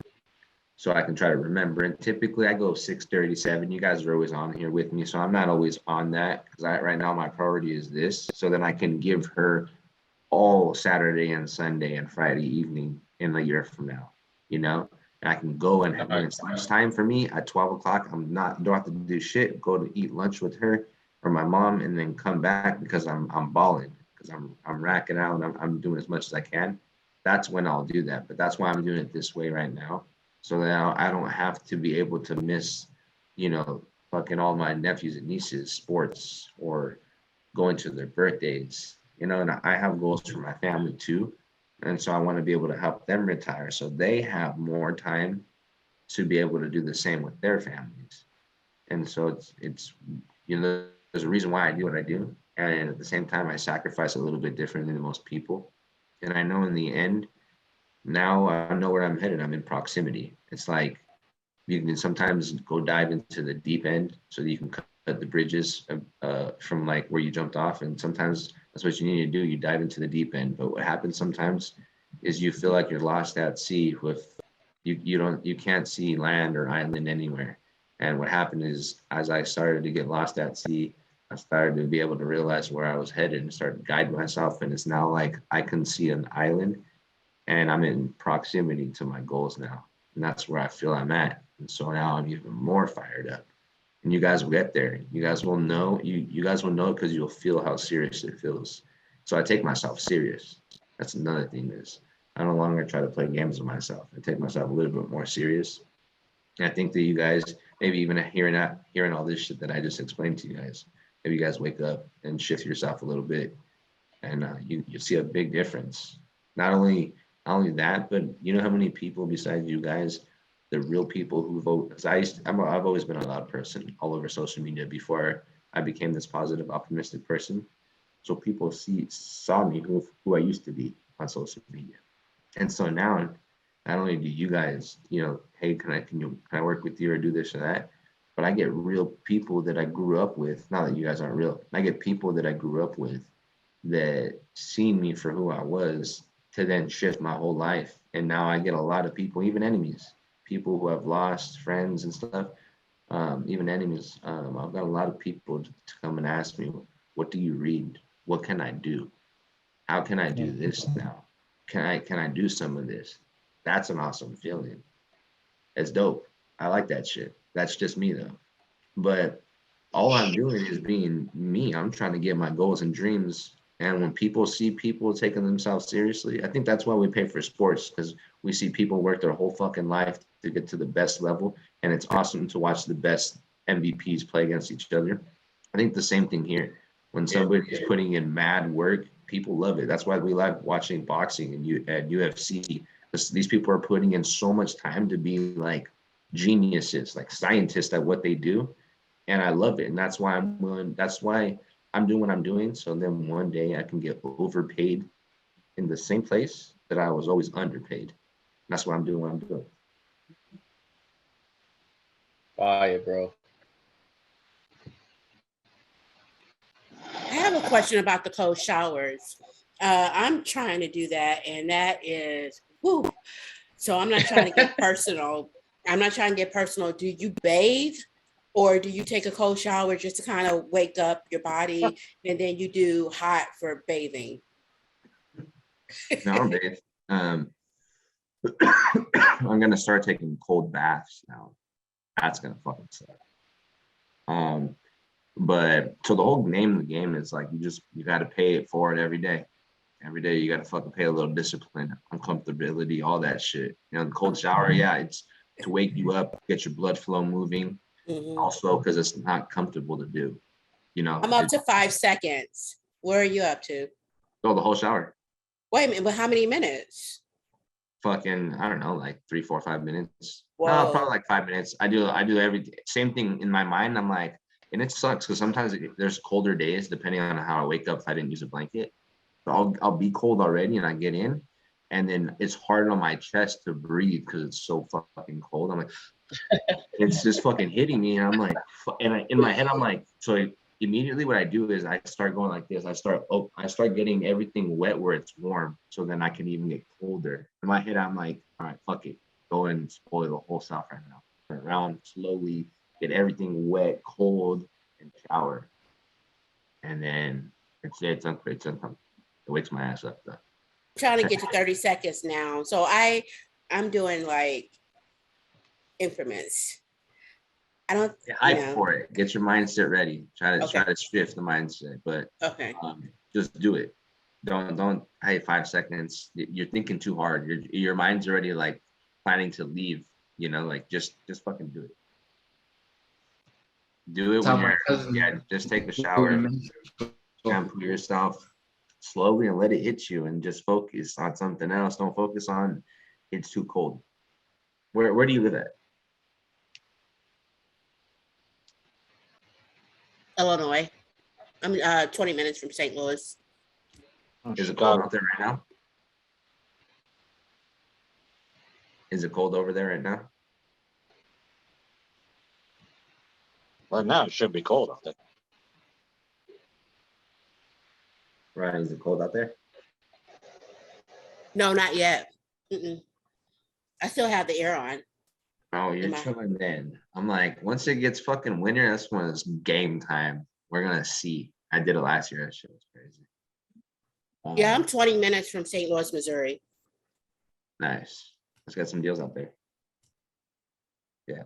So I can try to remember. And typically I go 6:37. You guys are always on here with me. So I'm not always on that, because right now my priority is this. So then I can give her all Saturday and Sunday and Friday evening in a year from now, you know? And I can go and when it's lunchtime for me at 12 o'clock, don't have to do shit, go to eat lunch with her or my mom and then come back because I'm balling, because I'm racking out and I'm doing as much as I can. That's when I'll do that. But that's why I'm doing it this way right now. So now I don't have to be able to miss, you know, fucking all my nephews and nieces sports or going to their birthdays, you know, and I have goals for my family too. And so I want to be able to help them retire so they have more time to be able to do the same with their families. And so it's you know, there's a reason why I do what I do. And at the same time, I sacrifice a little bit differently than most people. And I know in the end, now I know where I'm headed. I'm in proximity. It's like you can sometimes go dive into the deep end so that you can cut the bridges from like where you jumped off. And sometimes that's what you need to do. You dive into the deep end. But what happens sometimes is you feel like you're lost at sea with you can't see land or island anywhere. And what happened is as I started to get lost at sea, I started to be able to realize where I was headed and start to guide myself. And it's now like I can see an island and I'm in proximity to my goals now. And that's where I feel I'm at. And so now I'm even more fired up. And you guys will get there. You guys will know. You guys will know because you'll feel how serious it feels. So I take myself serious. That's another thing is I no longer try to play games with myself. I take myself a little bit more serious. And I think that you guys, maybe even hearing all this shit that I just explained to you guys, maybe you guys wake up and shift yourself a little bit, and you see a big difference. Not only that, but you know how many people besides you guys, the real people who vote, because I've always been a loud person all over social media before I became this positive, optimistic person. So people saw me who I used to be on social media. And so now not only do you guys, you know, hey, can I work with you or do this or that? But I get real people that I grew up with. Not that you guys aren't real. I get people that I grew up with that seen me for who I was to then shift my whole life. And now I get a lot of people, even enemies, people who have lost friends and stuff, even enemies. I've got a lot of people to come and ask me, what do you read? What can I do? How can I do this now? Can I do some of this? That's an awesome feeling. It's dope. I like that shit. That's just me though. But all I'm doing is being me. I'm trying to get my goals and dreams. And when people see people taking themselves seriously, I think that's why we pay for sports, because we see people work their whole fucking life to get to the best level. And it's awesome to watch the best MVPs play against each other. I think the same thing here. When somebody's putting in mad work, people love it. That's why we like watching boxing and UFC. Because these people are putting in so much time to be like geniuses, like scientists at what they do. And I love it. And that's why I'm doing what I'm doing. So then one day I can get overpaid in the same place that I was always underpaid. That's why I'm doing what I'm doing. Fire, bro. I have a question about the cold showers. I'm trying to do that, and that is woo. So I'm not trying to get personal. I'm not trying to get personal. Do you bathe, or do you take a cold shower just to kind of wake up your body, and then you do hot for bathing? No, I don't bathe. I'm gonna start taking cold baths now. That's gonna fucking suck. But so the whole name of the game is like you got to pay it forward every day. Every day you got to fucking pay a little discipline, uncomfortability, all that shit. You know, the cold shower, yeah, it's to wake you up, get your blood flow moving. Also, because it's not comfortable to do. You know, I'm up to 5 seconds. Where are you up to? Oh, the whole shower. Wait a minute, but how many minutes? Fucking, I don't know, like 3, 4, 5 minutes. Whoa. No, probably like 5 minutes. I do every same thing in my mind. I'm like, and it sucks because sometimes there's colder days depending on how I wake up if I didn't use a blanket. So I'll be cold already and I get in, and then it's hard on my chest to breathe because it's so fucking cold. I'm like, it's just fucking hitting me, and I'm like, and in my head I'm like, so immediately what I do is I start going like this. I start getting everything wet where it's warm, so then I can even get colder. In my head I'm like, all right, fuck it, go and spoil the whole South right now. Turn around slowly, get everything wet, cold, and shower, and then it's uncomfortable. It wakes my ass up though. Trying to get to 30 seconds now. So I'm doing like increments. I don't, Get hype you know, for it. Get your mindset ready. Try Okay. to shift the mindset, but okay. just do it. Don't hey 5 seconds. You're thinking too hard. Your mind's already like planning to leave. You know, like just fucking do it. Do it Tell when my you're cousin. just take a shower, Oh, shampoo yourself slowly and let it hit you and just focus on something else. Don't focus on it's too cold. Where do you live at? Illinois. I'm 20 minutes from St. Louis. Is it cold out there right now? Is it cold over there right now? Right now, it should be cold out there. Right, is it cold out there? No, not yet. Mm-mm. I still have the air on. Oh, you're chilling then. I'm like, once it gets fucking winter, that's when it's game time. We're gonna see. I did it last year. That shit was crazy. Yeah, I'm 20 minutes from St. Louis, Missouri. Nice. Let's get some deals out there. Yeah.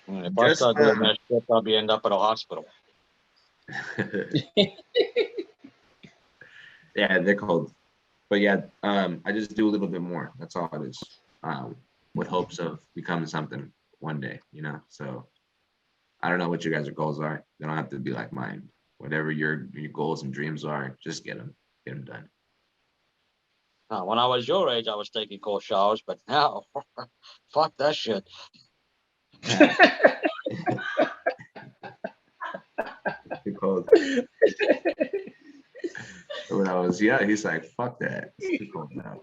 If I start doing that shit, I'll be end up at a hospital. Yeah, they're cold. But yeah, I just do a little bit more. That's all it is. With hopes of becoming something one day, you know. So I don't know what your guys' goals are. They don't have to be like mine. Whatever your goals and dreams are, just get them done. When I was your age, I was taking cold showers, but now, fuck that shit. Too cold. When I was he's like, fuck that. It's too cold now.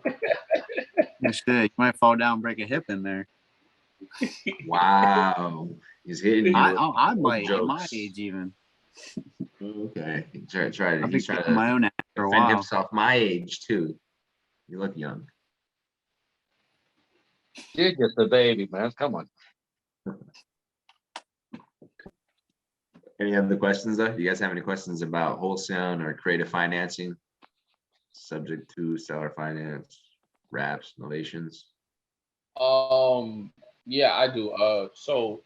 Shit, you might fall down and break a hip in there. Wow. He's hitting you. I might at jokes. my age even. Okay. He's trying I've been to kicking my own ass for a defend while. himself. My age too. You look young. You're just a baby, man. Come on. Any other questions though? Do you guys have any questions about wholesale or creative financing? Subject to seller finance, wraps, novations? Yeah, I do. So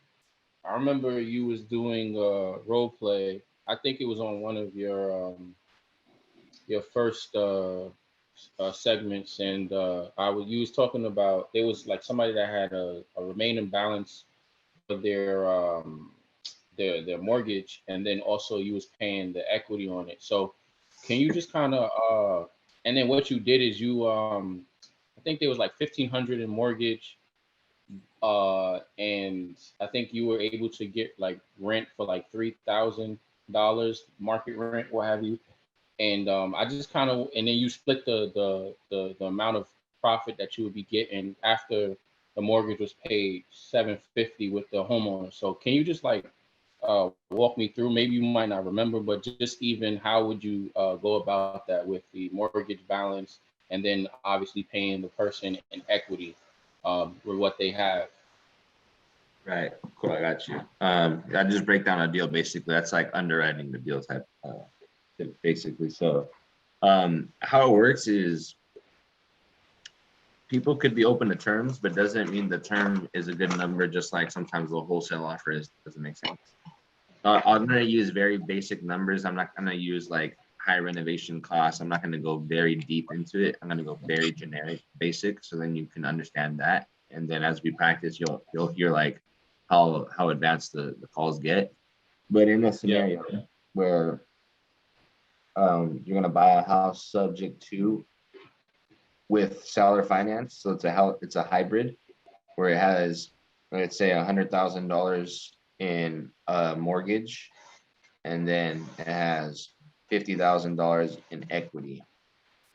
I remember you was doing role play. I think it was on one of your first segments, and you was talking about there was like somebody that had a remaining balance of their mortgage, and then also you was paying the equity on it. So can you just kind of and then what you did is you I think there was like 1,500 in mortgage, and I think you were able to get like rent for like $3,000 market rent, what have you. And I just kind of, and then you split the amount of profit that you would be getting after the mortgage was paid, $750 with the homeowner. So can you just like walk me through? Maybe you might not remember, but just even how would you go about that with the mortgage balance, and then obviously paying the person in equity with what they have. Right. Cool. I got you. I just break down a deal. Basically, that's like underwriting the deal type. Basically, so how it works is people could be open to terms, but doesn't mean the term is a good number. Just like sometimes the wholesale offer is. Doesn't make sense. I'm going to use very basic numbers. I'm not going to use like high renovation costs. I'm not going to go very deep into it. I'm going to go very generic, basic, so then you can understand that. And then as we practice, you'll hear like how advanced the calls get. But in a scenario where you're going to buy a house subject to with seller finance, so it's a hybrid where it has, let's say, $100,000 in a mortgage, and then it has $50,000 in equity.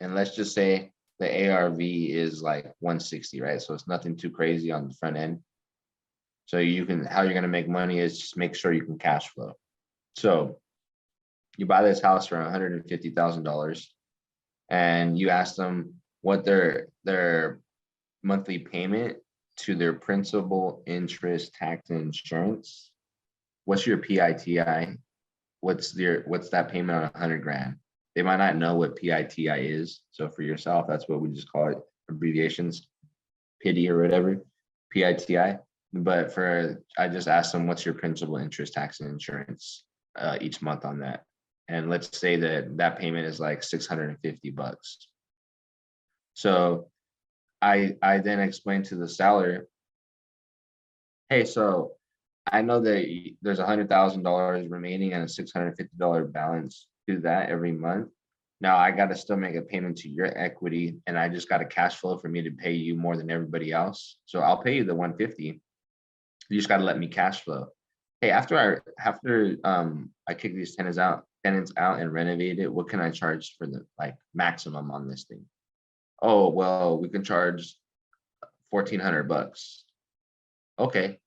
And let's just say the ARV is like 160, right? So it's nothing too crazy on the front end. So how you're gonna make money is just make sure you can cash flow. So you buy this house for $150,000, and you ask them what their monthly payment to their principal, interest, tax, and insurance. What's your PITI? What's that payment on 100 grand? they might not know what PITI is. So for yourself, that's what we just call it, abbreviations, PITI or whatever, PITI. But I just asked them, what's your principal, interest, tax, and insurance each month on that? And let's say that payment is like $650. So I then explained to the seller, hey, so I know that there's $100,000 remaining and a $650 balance to that every month. Now I got to still make a payment to your equity, and I just got a cash flow for me to pay you more than everybody else. So I'll pay you the 150. You just got to let me cash flow. Hey, after I kick these tenants out and renovate it, what can I charge for the like maximum on this thing? Oh, well, we can charge $1,400. Okay,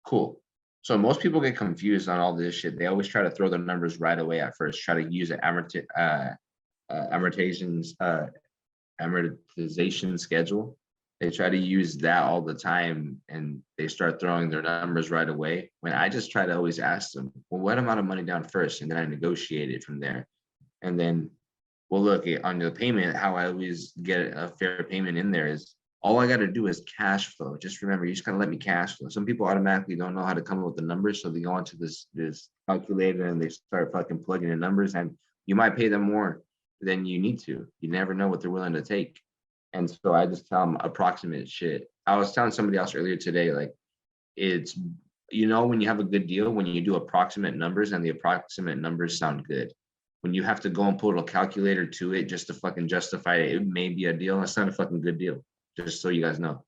cool. So most people get confused on all this shit. They always try to throw the numbers right away at first, try to use an amortization schedule. They try to use that all the time, and they start throwing their numbers right away. When I just try to always ask them, well, what amount of money down first? And then I negotiate it from there. And then, well, look, on the payment, how I always get a fair payment in there is all I got to do is cash flow. Just remember, you just got to let me cash flow. Some people automatically don't know how to come up with the numbers. So they go into this calculator and they start fucking plugging in numbers, and you might pay them more than you need to. You never know what they're willing to take. And so I just tell them approximate shit. I was telling somebody else earlier today, like it's, when you have a good deal, when you do approximate numbers and the approximate numbers sound good. When you have to go and put a calculator to it just to fucking justify it, it may be a deal. It's not a fucking good deal, just so you guys know.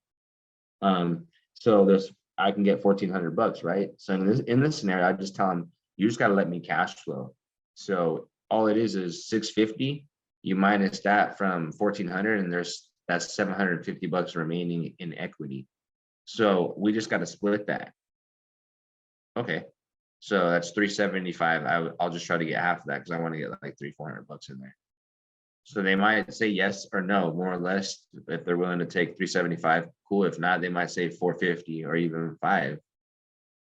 So I can get $1,400, right? So in this scenario, I just tell them, you just got to let me cash flow. So all it is $650. You minus that from 1,400, and that's $750 remaining in equity. So we just got to split that. Okay, so that's $375. I'll just try to get half of that because I want to get like $300-400 in there. So they might say yes or no, more or less. If they're willing to take $375, cool. If not, they might say $450 or even $5.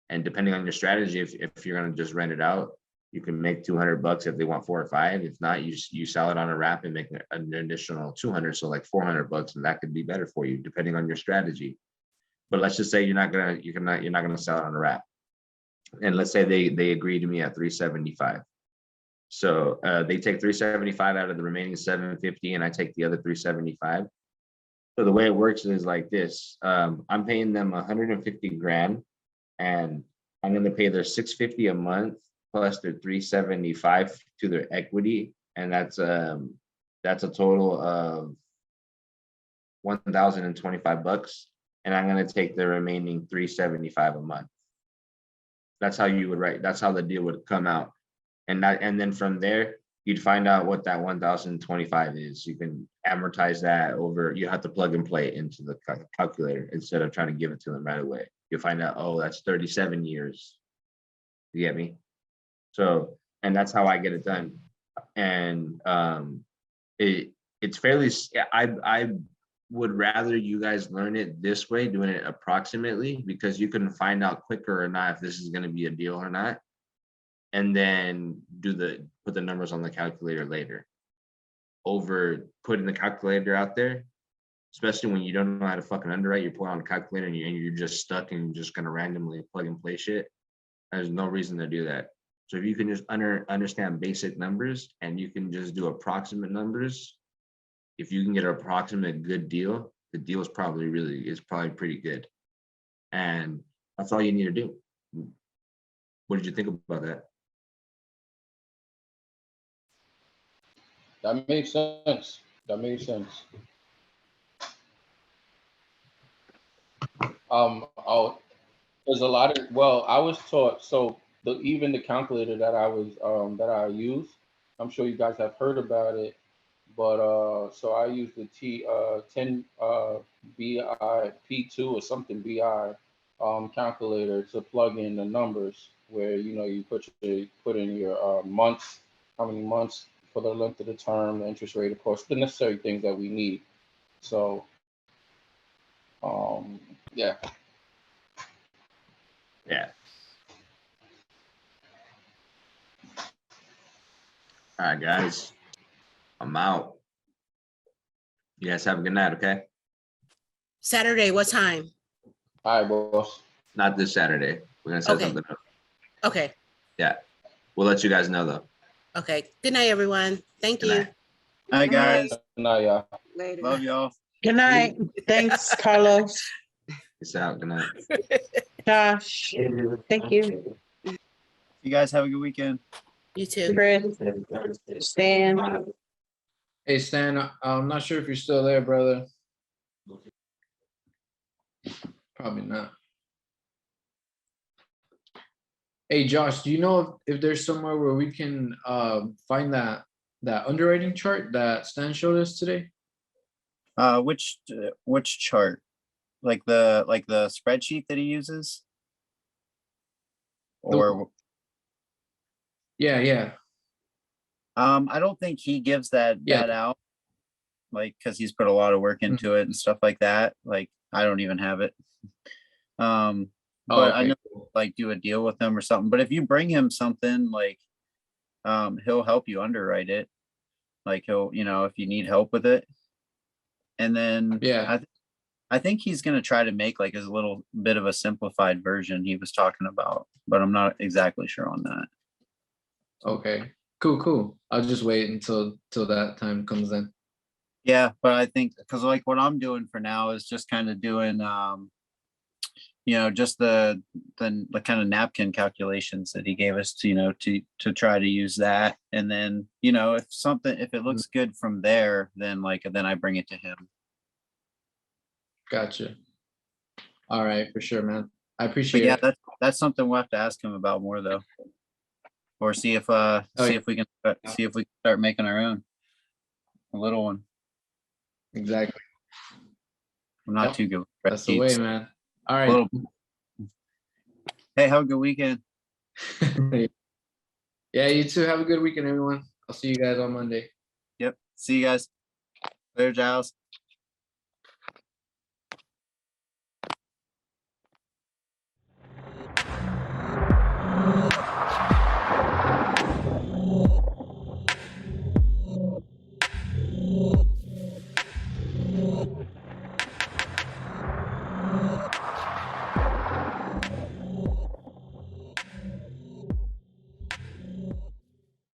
And depending on your strategy, if you're going to just rent it out, you can make $200 if they want 4 or 5. If not, you sell it on a wrap and make an additional 200, so like $400, and that could be better for you depending on your strategy. But let's just say you're not gonna sell it on a wrap, and let's say they agree to me at $375. So they take $375 out of the remaining $750, and I take the other $375. So the way it works is like this: I'm paying them $150,000, and I'm going to pay their $650 a month plus their $375 to their equity, and that's a total of $1,025. And I'm going to take the remaining $375 a month. That's how you would write. That's how the deal would come out. And then from there, you'd find out what that 1,025 is. You can amortize that over. You have to plug and play into the calculator instead of trying to give it to them right away. You'll find out, oh, that's 37 years. You get me? So, and that's how I get it done. And it's fairly. I would rather you guys learn it this way, doing it approximately, because you can find out quicker or not if this is going to be a deal or not, and then put the numbers on the calculator later. Over putting the calculator out there, especially when you don't know how to fucking underwrite, you put on a calculator and you're just stuck and you're just going to randomly plug and play shit. There's no reason to do that. So if you can just understand basic numbers and you can just do approximate numbers, if you can get an approximate good deal, the deal is probably pretty good. And that's all you need to do. What did you think about that? That makes sense. That makes sense. There's a lot of, I was taught, so even the calculator that I use, I'm sure you guys have heard about it, but so I use the 10 BI P2 or something BI calculator to plug in the numbers where you put in your months, how many months for the length of the term, the interest rate, of course, the necessary things that we need. So yeah. Yeah. All right, guys. I'm out. You guys have a good night, okay? Saturday, what time? All right, boss. Not this Saturday. We're gonna set Okay. something up. Okay, Yeah. We'll let you guys know though. okay. Good night, everyone. Thank Good you. night. Hi, guys. Good night, y'all. Later. Love y'all. Good night. Thanks, Carlos. Peace out. Good night. Josh. Thank you. You guys have a good weekend. You too. Chris. Stan. Hey Stan, I'm not sure if you're still there, brother. Probably not. Hey Josh, do you know if there's somewhere where we can find that underwriting chart that Stan showed us today? Which chart? Like the spreadsheet that he uses? Or Yeah. I don't think he gives that out, like, because he's put a lot of work into it and stuff like that. Like, I don't even have it. But I know, like, do a deal with him or something. But if you bring him something, like, he'll help you underwrite it. Like, he'll, if you need help with it. And then I think he's gonna try to make like a little bit of a simplified version he was talking about, but I'm not exactly sure on that. Okay. Cool. I'll just wait until that time comes in. Yeah, but I think because like what I'm doing for now is just kind of doing just the kind of napkin calculations that he gave us to to try to use that. And then if it looks good from there, then I bring it to him. Gotcha. All right, for sure, man. I appreciate it. Yeah, that's something we'll have to ask him about more though. Or see if we can start making our own. A little one. Exactly. I'm not too good with That's the way, spreadsheets. man. All right. Hey, have a good weekend. Yeah, you too. Have a good weekend, everyone. I'll see you guys on Monday. Yep. See you guys. Later, Giles.